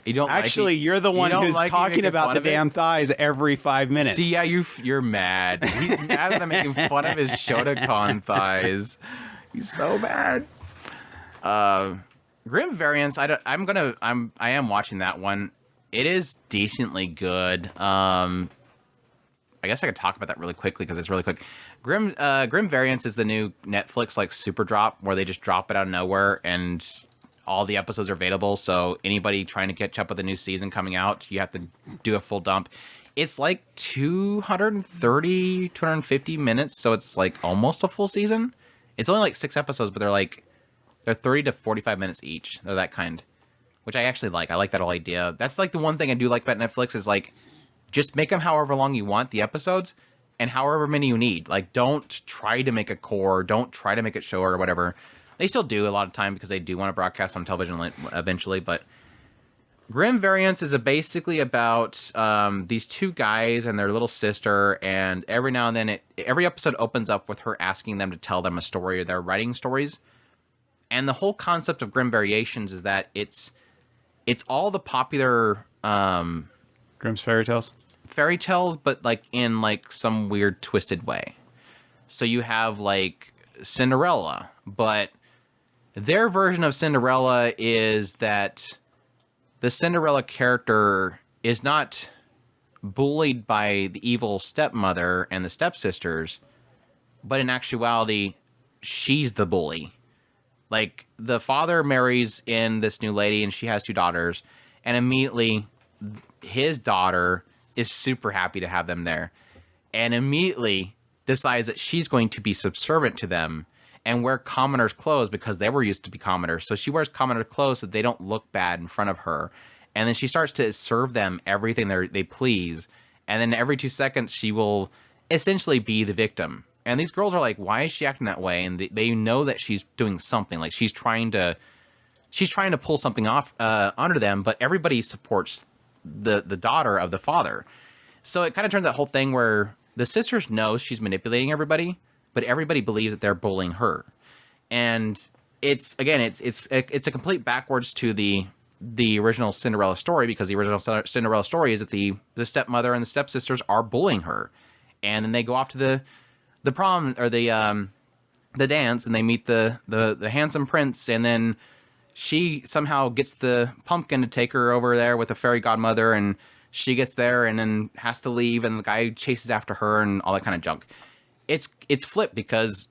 You don't actually. You're the one who's talking about the damn thighs every 5 minutes. See, yeah, you're mad. He's mad that I'm making fun of his Shotokan thighs. He's so mad. Grimm Variants. I am watching that one. It is decently good. I guess I could talk about that really quickly because it's really quick. Grimm Variants is the new Netflix super drop where they just drop it out of nowhere and all the episodes are available, so anybody trying to catch up with the new season coming out, you have to do a full dump. It's 230, 250 minutes, so it's almost a full season. It's only 6 episodes, but they're 30 to 45 minutes each. They're that kind, which I actually like. I like that whole idea. That's the one thing I do like about Netflix is just make them however long you want, the episodes, and however many you need. Don't try to make a core, don't try to make it short or whatever. They still do a lot of time because they do want to broadcast on television eventually, but Grimm Variants is basically about these 2 guys and their little sister, and every now and then every episode opens up with her asking them to tell them a story, or they're writing stories. And the whole concept of Grimm Variations is that it's all the popular Grimm's fairy tales, but in some weird twisted way. So you have Cinderella, but their version of Cinderella is that the Cinderella character is not bullied by the evil stepmother and the stepsisters, but in actuality, she's the bully. The father marries in this new lady, and she has 2 daughters, and immediately his daughter is super happy to have them there, and immediately decides that she's going to be subservient to them and wear commoners' clothes because they were used to be commoners. So she wears commoners' clothes so they don't look bad in front of her. And then she starts to serve them everything they please. And then every 2 seconds, she will essentially be the victim. And these girls are like, why is she acting that way? And they know that she's doing something. Like, she's trying to pull something off onto them, but everybody supports the daughter of the father. So it kind of turns that whole thing where the sisters know she's manipulating everybody, but everybody believes that they're bullying her. And it's a complete backwards to the original Cinderella story, because the original Cinderella story is that the stepmother and the stepsisters are bullying her. And then they go off to the prom, or the dance, and they meet the handsome prince, and then she somehow gets the pumpkin to take her over there with the fairy godmother, and she gets there and then has to leave, and the guy chases after her and all that kind of junk. It's flipped because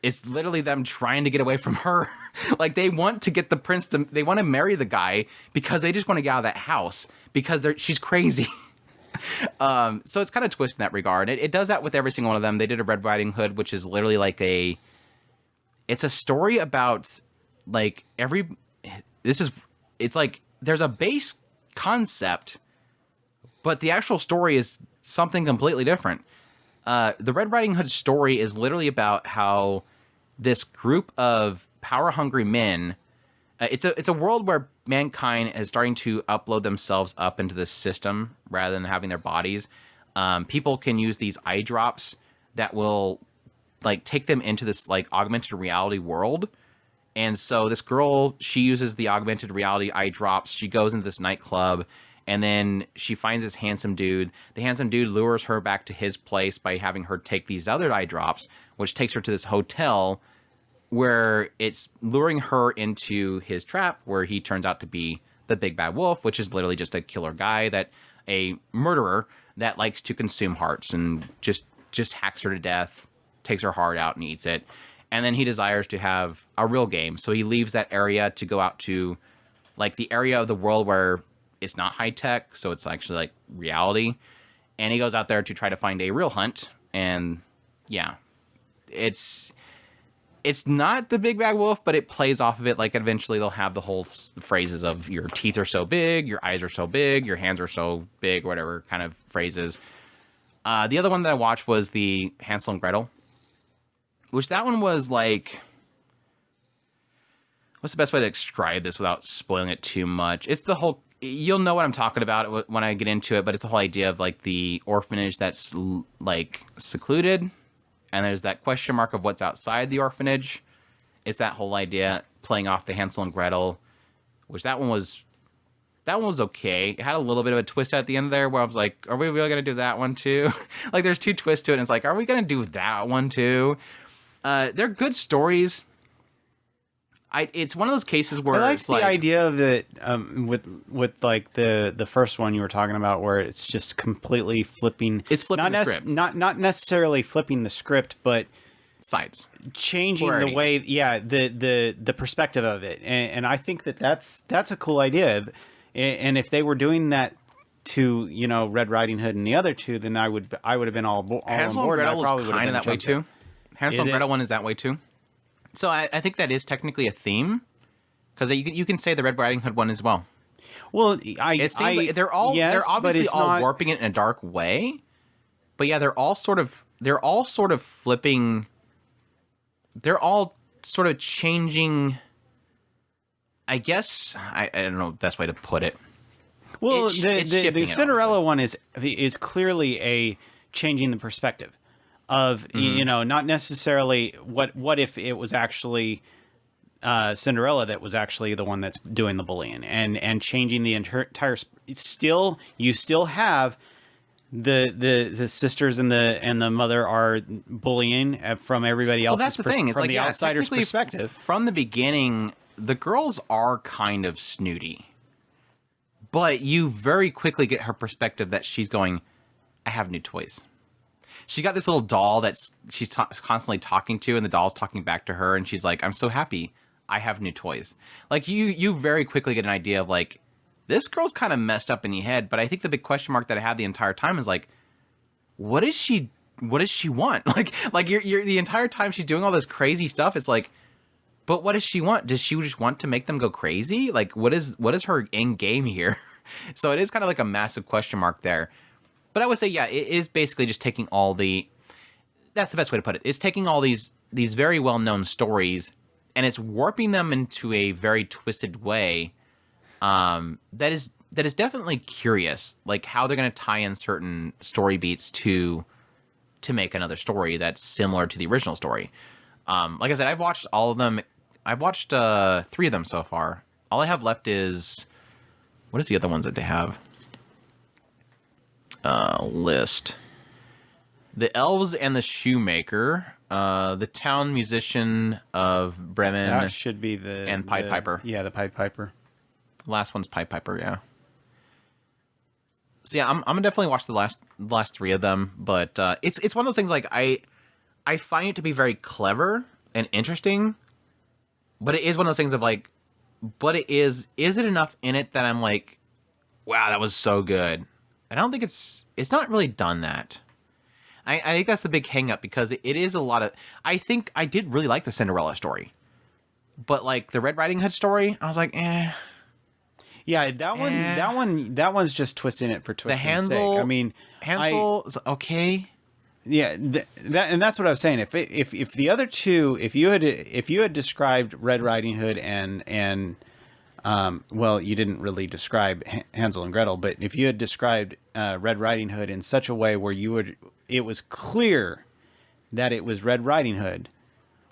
it's literally them trying to get away from her. Like, they want to get the prince they want to marry the guy because they just want to get out of that house because she's crazy. So it's kind of twisted in that regard. It does that with every single one of them. They did a Red Riding Hood, which is literally like it's a story about like it's like there's a base concept, but the actual story is something completely different. The Red Riding Hood story is literally about how this group of power-hungry men, it's a world where mankind is starting to upload themselves up into this system rather than having their bodies. People can use these eye drops that will like take them into this like augmented reality world. And so this girl, she uses the augmented reality eye drops. She goes into this nightclub, and then she finds this handsome dude. The handsome dude lures her back to his place by having her take these other eye drops, which takes her to this hotel where it's luring her into his trap, where he turns out to be the big bad wolf, which is literally just a killer guy, a murderer that likes to consume hearts and just hacks her to death, takes her heart out and eats it. And then he desires to have a real game. So he leaves that area to go out to like the area of the world where it's not high tech. So it's actually like reality. And he goes out there to try to find a real hunt. And yeah, it's not the big bad wolf, but it plays off of it. Like eventually they'll have the whole phrases of your teeth are so big, your eyes are so big, your hands are so big, whatever kind of phrases. The other one that I watched was the Hansel and Gretel, which that one was like, what's the best way to describe this without spoiling it too much? It's the whole, you'll know what I'm talking about when I get into it, but it's the whole idea of like the orphanage that's like secluded, and there's that question mark of what's outside the orphanage. It's that whole idea playing off the Hansel and Gretel, which that one was okay. It had a little bit of a twist at the end there where I was like, are we really going to do that one too? Like there's two twists to it, and it's like, are we going to do that one too? They're good stories. It's one of those cases where I it's the idea of it with like the first one you were talking about, where it's just completely flipping. It's flipping the script. Not necessarily flipping the script, but sides, changing the way, the perspective of it. And I think that's a cool idea. And if they were doing that to, you know, Red Riding Hood and the other two, then I would have been all Hansel on board. and Gretel is kind of that way too. Hansel and Gretel one is that way too. So I think that is technically a theme, because you can say the Red Riding Hood one as well. Well, it seems like they're obviously all warping it in a dark way, but yeah, they're all sort of flipping. They're all sort of changing. I guess I don't know the best way to put it. Well, the Cinderella one is clearly a changing the perspective of, you know, not necessarily what if it was actually Cinderella that was actually the one that's doing the bullying and changing the entire. You still have the sisters and the mother are bullying from everybody else's. Well, that's the thing. It's from like, the outsider's perspective. From the beginning, the girls are kind of snooty, but you very quickly get her perspective that she's going, I have new toys. She got this little doll she's constantly talking to, and the doll's talking back to her, and she's like, I'm so happy. I have new toys. Like, you very quickly get an idea of, like, this girl's kind of messed up in the head, but I think the big question mark that I had the entire time is, like, what is she what does she want? Like you're the entire time she's doing all this crazy stuff. It's like, but what does she want? Does she just want to make them go crazy? Like, what is her end game here? So it is kind of like a massive question mark there. But I would say, yeah, it is basically just taking all that's the best way to put it. It's taking all these very well-known stories and it's warping them into a very twisted way that is definitely curious, like how they're going to tie in certain story beats to make another story that's similar to the original story. Like I said, I've watched all of them. I've watched 3 of them so far. All I have left is, what is the other ones that they have? List. The Elves and the Shoemaker, the Town Musician of Bremen. That should be and Pied Piper. Yeah, the Pied Piper. Last one's Pied Piper, yeah. So yeah, I'm gonna definitely watch the last 3 of them, but it's one of those things like I find it to be very clever and interesting, but it is one of those things of like, but is it enough in it that I'm like, wow, that was so good. I don't think it's not really done that. I think that's the big hang up because it is a lot of, I think I did really like the Cinderella story, but like the Red Riding Hood story, I was like, eh. Yeah, that one's just twisting it for twisting Hansel, sake. I mean, Hansel's okay. Yeah, and that's what I was saying. If the other two, if you had described Red Riding Hood and well, you didn't really describe Hansel and Gretel, but if you had described Red Riding Hood in such a way where it was clear that it was Red Riding Hood,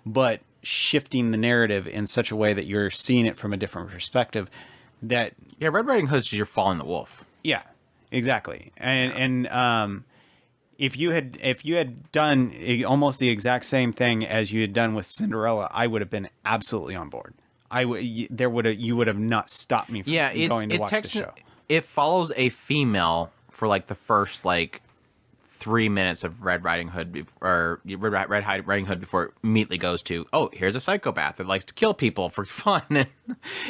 but shifting the narrative in such a way that you're seeing it from a different perspective, that Red Riding Hood's you're following the wolf. Yeah, exactly. And if you had done almost the exact same thing as you had done with Cinderella, I would have been absolutely on board. You would have not stopped me from going to watch the show. It follows a female for like the first like 3 minutes of Red Riding Hood or Red Riding Hood before it immediately goes to, oh, here's a psychopath that likes to kill people for fun. And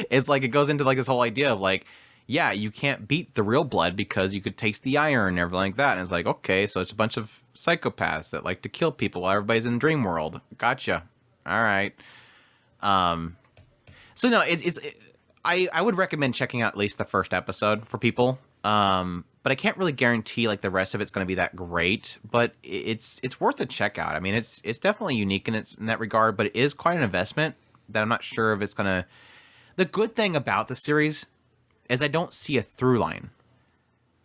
it's like it goes into like this whole idea of like, yeah, you can't beat the real blood because you could taste the iron and everything like that. And it's like, okay, so it's a bunch of psychopaths that like to kill people while everybody's in dream world. Gotcha. All right. So no, I would recommend checking out at least the first episode for people. But I can't really guarantee like the rest of it's going to be that great, but it's worth a check out. I mean, it's definitely unique in that regard, but it is quite an investment that I'm not sure if it's going to. The good thing about the series is I don't see a through line.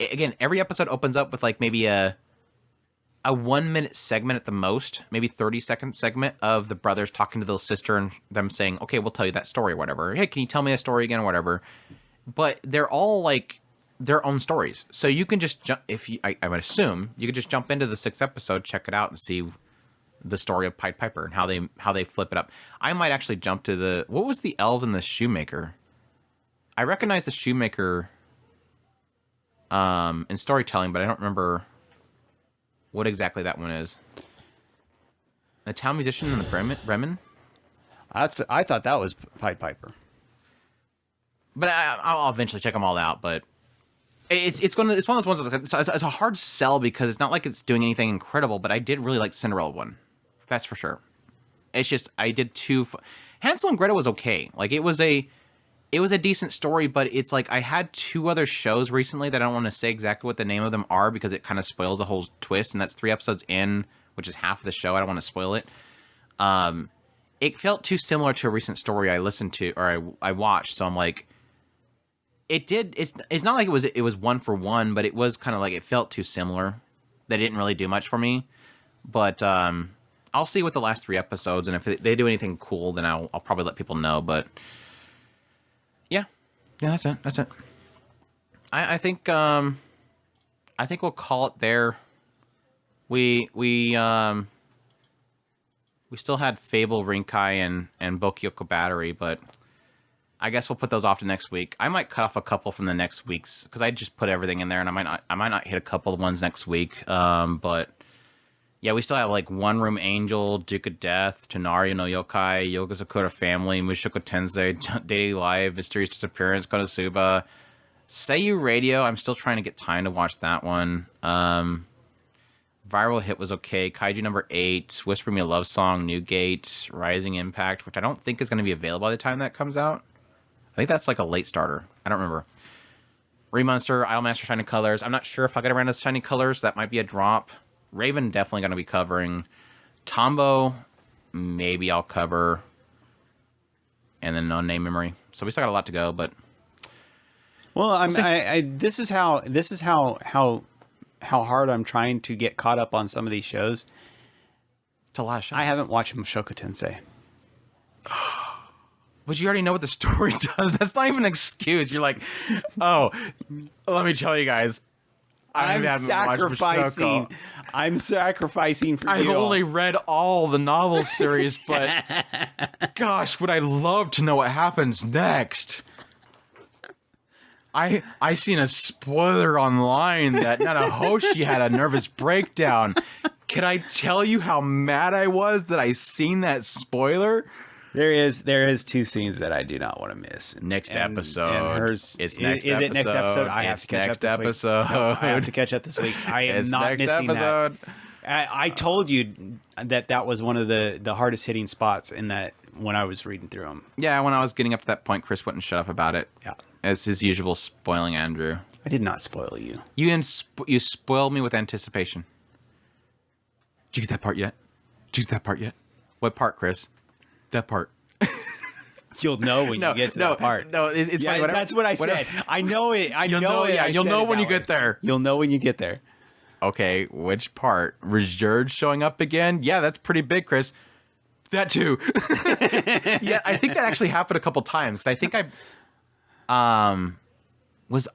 Again, every episode opens up with like maybe a 1 minute segment at the most, maybe 30-second segment of the brothers talking to the sister and them saying, okay, we'll tell you that story or whatever. Hey, can you tell me a story again or whatever? But they're all like their own stories. So you can just jump, I would assume, you could just jump into the 6th episode, check it out and see the story of Pied Piper and how they flip it up. I might actually jump to what was the Elf and the Shoemaker? I recognize the Shoemaker in storytelling, but I don't remember what exactly that one is. The Town Musician and the Bremen? I thought that was Pied Piper. But I'll eventually check them all out. But it's one of those ones that's it's a hard sell because it's not like it's doing anything incredible. But I did really like Cinderella one, that's for sure. It's just I did Hansel and Gretel was okay. Like it was a decent story, but it's like I had 2 other shows recently that I don't want to say exactly what the name of them are because it kind of spoils the whole twist, and that's 3 episodes in, which is half of the show. I don't want to spoil it. It felt too similar to a recent story I listened to or I watched, so I'm like, it's not like it was 1 for 1, but it was kind of like it felt too similar. That didn't really do much for me, but I'll see with the last 3 episodes, and if they do anything cool, then I'll probably let people know. But yeah, that's it. I think we'll call it there. We still had Fable, Rinkai, and Bokyoko Battery, but I guess we'll put those off to next week. I might cut off a couple from the next week's because I just put everything in there, and I might not hit a couple of ones next week. But yeah, we still have like One Room Angel, Duke of Death, Tonari no Yokai, Yoga Sakura Family, Mushoku Tensei, Daily Live, Mysterious Disappearance, Konosuba, Seiyu Radio. I'm still trying to get time to watch that one. Viral Hit was okay. Kaiju number 8, Whisper Me a Love Song, Newgate, Rising Impact, which I don't think is going to be available by the time that comes out. I think that's like a late starter. I don't remember. Remonster, Idolmaster Shiny Colors. I'm not sure if I'll get around to Shiny Colors. That might be a drop. Raven, definitely going to be covering. Tombow, maybe I'll cover. And then No Name Memory. So we still got a lot to go, but... Well, this is how hard I'm trying to get caught up on some of these shows. It's a lot of shows. I haven't watched Mushoku Tensei. But you already know what the story does. That's not even an excuse. You're like, oh, let me tell you guys. I'm sacrificing. I'm sacrificing for you. I've only read all the novel series, but gosh, would I love to know what happens next. I seen a spoiler online that Nanahoshi had a nervous breakdown. Can I tell you how mad I was that I seen that spoiler? There is 2 scenes that I do not want to miss. Next episode. And hers it's next is episode. it next episode? I have to catch up this week. I have to catch up this week. I am not missing that. I told you that was one of the hardest hitting spots in that when I was reading through them. Yeah, when I was getting up to that point, Chris wouldn't shut up about it. Yeah. As his usual, spoiling Andrew. I did not spoil you. You spoiled me with anticipation. Did you get that part yet? Did you get that part yet? What part, Chris? That part. You'll know when you get to that part. No, it's yeah, funny. That's what I said. I know it. I know it. Yeah, you'll know when you get there. You'll know when you get there. Okay, which part? Resurge showing up again? Yeah, that's pretty big, Chris. That too. Yeah, I think that actually happened a couple times. 'Cause I think was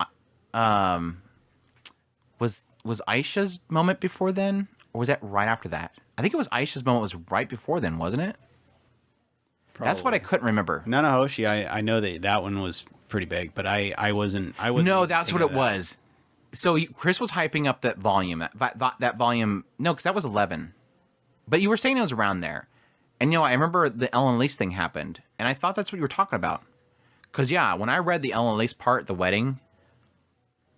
Aisha's moment before then, or was that right after that? I think it was Aisha's moment was right before then, wasn't it? Probably. That's what I couldn't remember. Nanahoshi, I know that one was pretty big, but I wasn't. No, that's what it was. So Chris was hyping up that volume. That volume. No, because that was 11. But you were saying it was around there. And I remember the Ellen Lace thing happened, and I thought that's what you were talking about. Because yeah, when I read the Ellen Lace part, the wedding.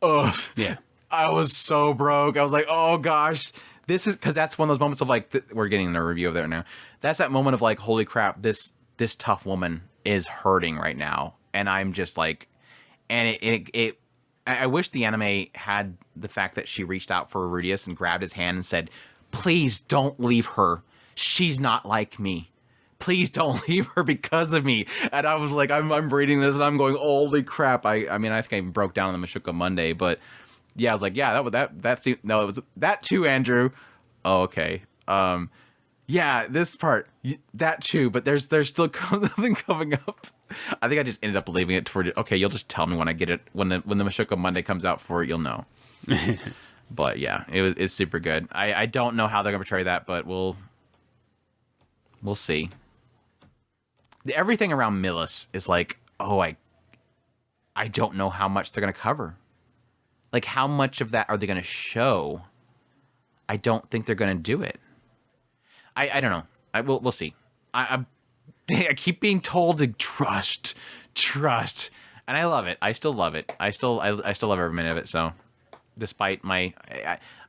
Ugh. Yeah. I was so broke. I was like, oh gosh. This is because that's one of those moments of like we're getting a review of there now. That's that moment of like, holy crap, this tough woman is hurting right now, and I'm just like, and I wish the anime had the fact that she reached out for Rudius and grabbed his hand and said, "Please don't leave her. She's not like me. Please don't leave her because of me." And I was like, I'm reading this and I'm going, holy crap. I mean, I think I even broke down on the Mushoku Monday, but. Yeah, I was like, yeah, it was that too, Andrew. Oh, okay. Yeah, this part, that too, but there's still something coming up. I think I just ended up leaving it toward, okay, you'll just tell me when I get it, when the Mushoku Monday comes out for it, you'll know. But yeah, it's super good. I don't know how they're gonna portray that, but we'll see. Everything around Millis is like, oh, I don't know how much they're gonna cover. Like, how much of that are they going to show? I don't think they're going to do it. I don't know. We'll see. I keep being told to trust, and I love it. I still love it. I still love every minute of it. So, despite my,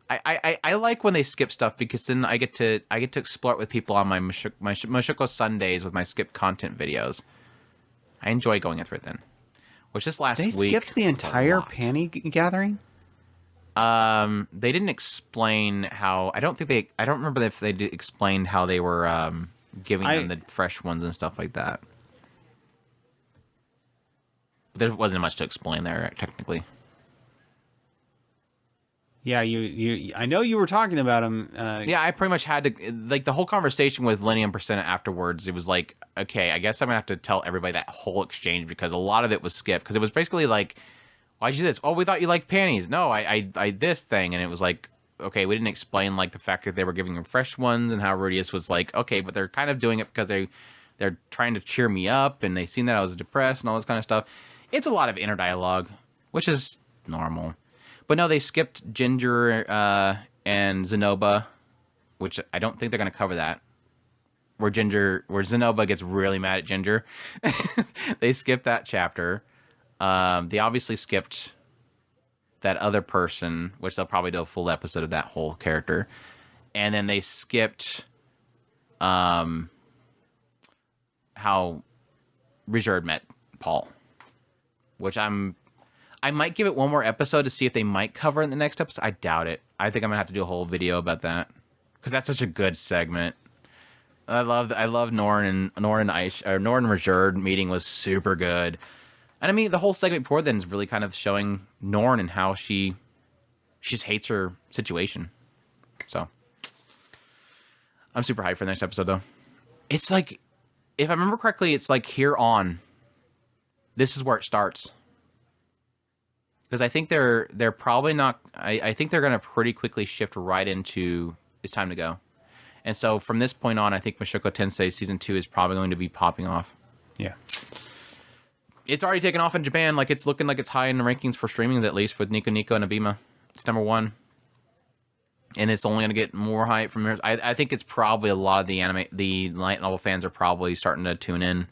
I like when they skip stuff because then I get to explore it with people on my Mushoku Sundays with my skip content videos. I enjoy going through it then. Which this last week... They skipped the entire panty gathering? They didn't explain how... I don't remember if they explained how they were giving them the fresh ones and stuff like that. There wasn't much to explain there, technically. Yeah, I know you were talking about them. Yeah, I pretty much had to... Like, the whole conversation with Lenny and Percent afterwards, it was like, okay, I guess I'm going to have to tell everybody that whole exchange because a lot of it was skipped. Because it was basically like, why'd you do this? Oh, we thought you liked panties. No, I this thing. And it was like, okay, we didn't explain, like, the fact that they were giving them fresh ones and how Rudius was like, okay, but they're kind of doing it because they're trying to cheer me up and they seen that I was depressed and all this kind of stuff. It's a lot of inner dialogue, which is normal. But no, they skipped Ginger and Zenoba, which I don't think they're going to cover that. Where Zenoba gets really mad at Ginger. They skipped that chapter. They obviously skipped that other person, which they'll probably do a full episode of that whole character. and then they skipped how Richard met Paul, which I might give it one more episode to see if they might cover it in the next episode. I doubt it. I think I'm gonna have to do a whole video about that because that's such a good segment. I love Norn and Richard meeting was super good. And I mean, the whole segment before then is really kind of showing Norn and how she just hates her situation. So I'm super hyped for the next episode, though. It's like, if I remember correctly, it's like here on, this is where it starts. Because I think they're probably not. I think they're going to pretty quickly shift right into it's time to go. And so from this point on, I think Mushoku Tensei Season 2 is probably going to be popping off. Yeah. It's already taken off in Japan. Like, it's looking like it's high in the rankings for streamings, at least, with Nico Nico and Abima. It's number 1. And it's only going to get more hype from here. I think it's probably a lot of the light novel fans are probably starting to tune in.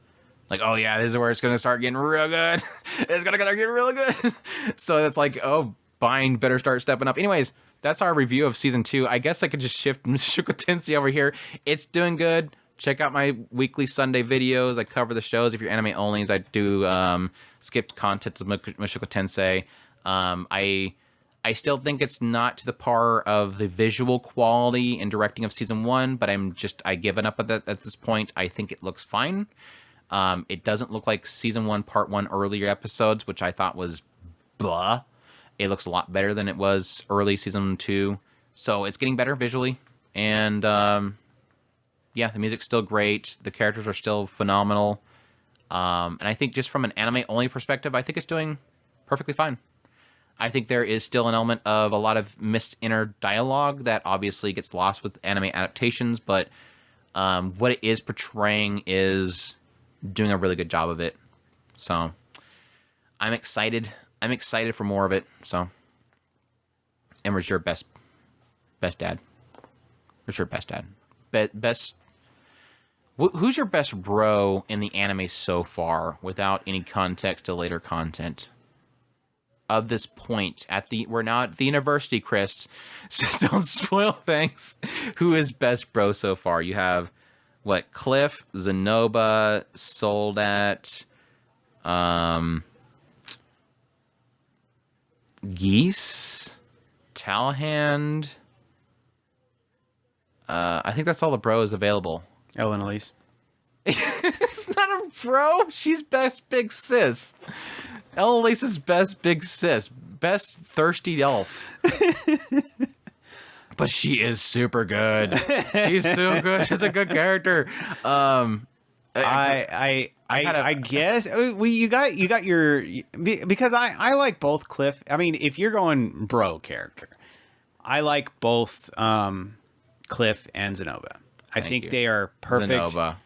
Like, oh yeah, this is where it's going to start getting real good. It's going to start getting real good. So it's like, oh, buying better start stepping up. Anyways, that's our review of Season 2. I guess I could just shift Mushoku Tensei over here. It's doing good. Check out my weekly Sunday videos. I cover the shows. If you're anime onlys, I do skipped content of Mushoku Tensei. I still think it's not to the par of the visual quality and directing of Season 1, but I've given up at this point. I think it looks fine. It doesn't look like Season 1, Part 1 earlier episodes, which I thought was blah. It looks a lot better than it was early Season 2. So it's getting better visually. And yeah, the music's still great. The characters are still phenomenal. And I think just from an anime-only perspective, I think it's doing perfectly fine. I think there is still an element of a lot of missed inner dialogue that obviously gets lost with anime adaptations, but what it is portraying is doing a really good job of it. So I'm excited. I'm excited for more of it. So, and where's your best dad? Where's your best dad? Best. Who's your best bro in the anime so far, without any context to later content? Of this point, we're now at the university, Chris. So don't spoil things. Who is best bro so far? You have what? Cliff, Zenoba, Soldat, Geese, Talhand. I think that's all the bros available. Ellen Elise. It's not a bro. She's best big sis. Ellen Elise's best big sis. Best thirsty elf. But she is super good. She's so good. She's a good character. I guess you got your, because I like both Cliff. I mean, if you're going bro character, I like both Cliff and Zenoba. I think they are perfect. Zenoba.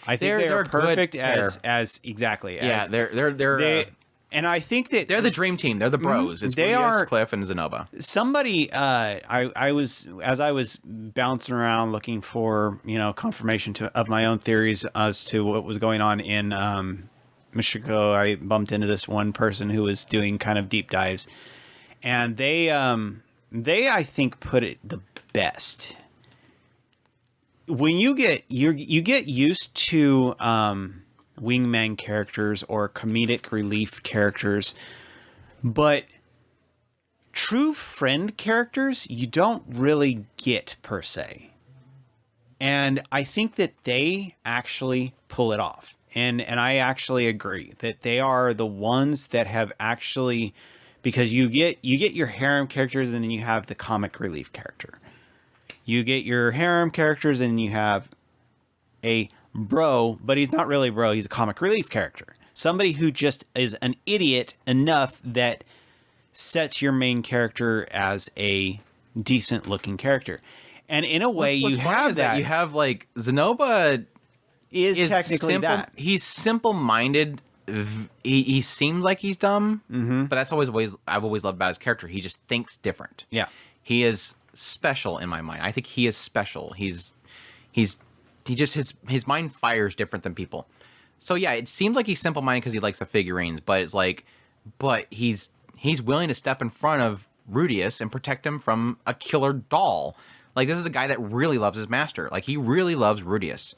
I think they're perfect as exactly. Yeah, they're and I think that they're the dream team. They're the bros. It's they are Cliff and Zenoba. Somebody, I was bouncing around looking for confirmation of my own theories as to what was going on in Mushoku. I bumped into this one person who was doing kind of deep dives, and they I think put it the best. When you get used to wingman characters or comedic relief characters, but true friend characters you don't really get per se. And I think that they actually pull it off. And I actually agree that they are the ones that have actually, because you get your harem characters and then you have the comic relief character. You get your harem characters and you have a bro, but he's not really bro. He's a comic relief character. Somebody who just is an idiot enough that sets your main character as a decent looking character. And in a way, you have that. You have like Zenoba is technically simple, that. He's simple-minded. He seems like he's dumb, but that's always I've always loved about his character. He just thinks different. Yeah, he is special in my mind. I think he is special. He just his mind fires different than people. So yeah, it seems like he's simple-minded because he likes the figurines, but it's like, but he's willing to step in front of Rudius and protect him from a killer doll. Like, this is a guy that really loves his master. Like, he really loves Rudius.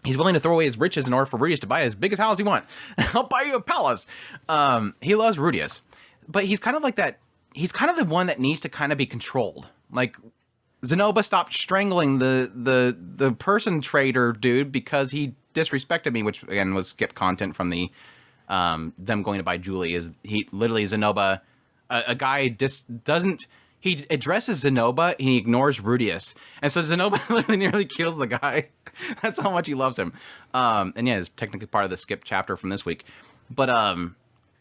He's willing to throw away his riches in order for Rudius to buy as big a house he wants. I'll buy you a palace. He loves Rudius. But he's kind of like that. He's kind of the one that needs to kind of be controlled. Like, Zenoba stopped strangling the person trader dude because he disrespected me, which, again, was skip content from the them going to buy Julie. Is he literally Zenoba, a guy doesn't... He addresses Zenoba and he ignores Rudius. And so Zenoba literally nearly kills the guy. That's how much he loves him. And yeah, it's technically part of the skip chapter from this week. But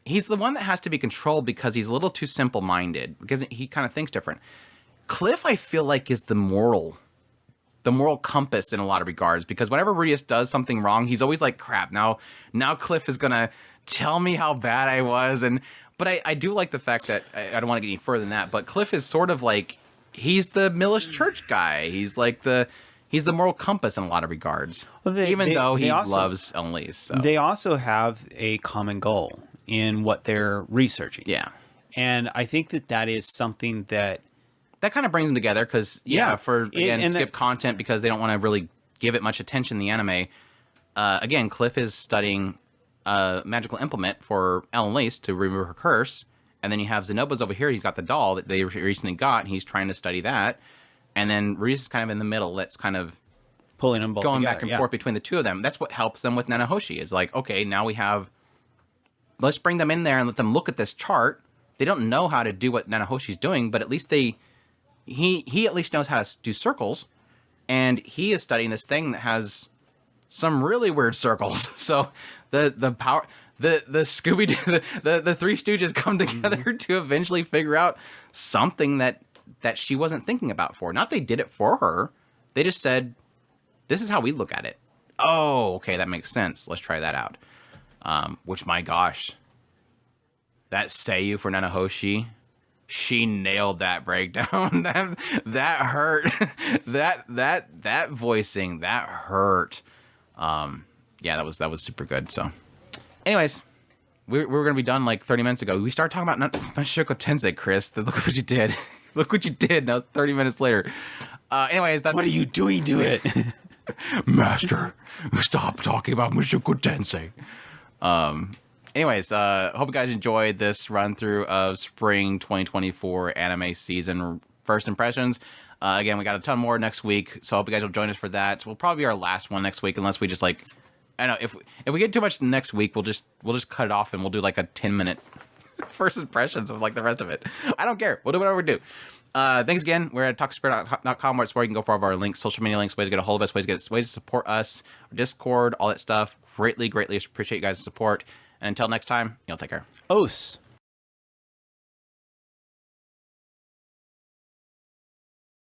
he's the one that has to be controlled because he's a little too simple-minded. Because he kind of thinks different. Cliff, I feel like, is the moral compass in a lot of regards. Because whenever Rudius does something wrong, he's always like, crap, now Cliff is going to tell me how bad I was. But I do like the fact that, I don't want to get any further than that, but Cliff is sort of like, he's the Millish Church guy. He's like he's the moral compass in a lot of regards. Well, even though he loves Elise. So. They also have a common goal in what they're researching. Yeah. And I think that is something that kind of brings them together because, skip content because they don't want to really give it much attention in the anime. Again, Cliff is studying a magical implement for Elise to remove her curse, and then you have Zenoba's over here. He's got the doll that they recently got, and he's trying to study that. And then Rudius is kind of in the middle. That's kind of pulling them both going together, back and forth between the two of them. That's what helps them with Nanahoshi. Is like, okay, now let's bring them in there and let them look at this chart. They don't know how to do what Nanahoshi's doing, but at least he at least knows how to do circles, and he is studying this thing that has some really weird circles. So the power, the Scooby, the Three Stooges come together to eventually figure out something that she wasn't thinking about before. Not they did it for her. They just said, this is how we look at it. Oh, okay, that makes sense. Let's try that out. Which, my gosh, that Seiyu for Nanahoshi, she nailed that breakdown. that hurt. that voicing, that hurt. Yeah, that was super good. So, anyways, we were gonna be done like 30 minutes ago. We started talking about Mushoku Tensei, Chris. Look what you did. Look what you did. Now 30 minutes later. Anyways, what are you doing to it, Master? Stop talking about Mushoku Tensei. Anyways, hope you guys enjoyed this run through of spring 2024 anime season first impressions. Again, we got a ton more next week, so I hope you guys will join us for that. We'll probably be our last one next week, unless we just like, I don't know, if we get too much next week, we'll just cut it off and we'll do like a 10-minute first impressions of like the rest of it. I don't care. We'll do whatever we do. Thanks again. We're at talkspirit.com, where you can go for all of our links, social media links, ways to get a hold of us, ways to support us, Discord, all that stuff. Greatly appreciate you guys' support. And until next time, y'all take care. Os.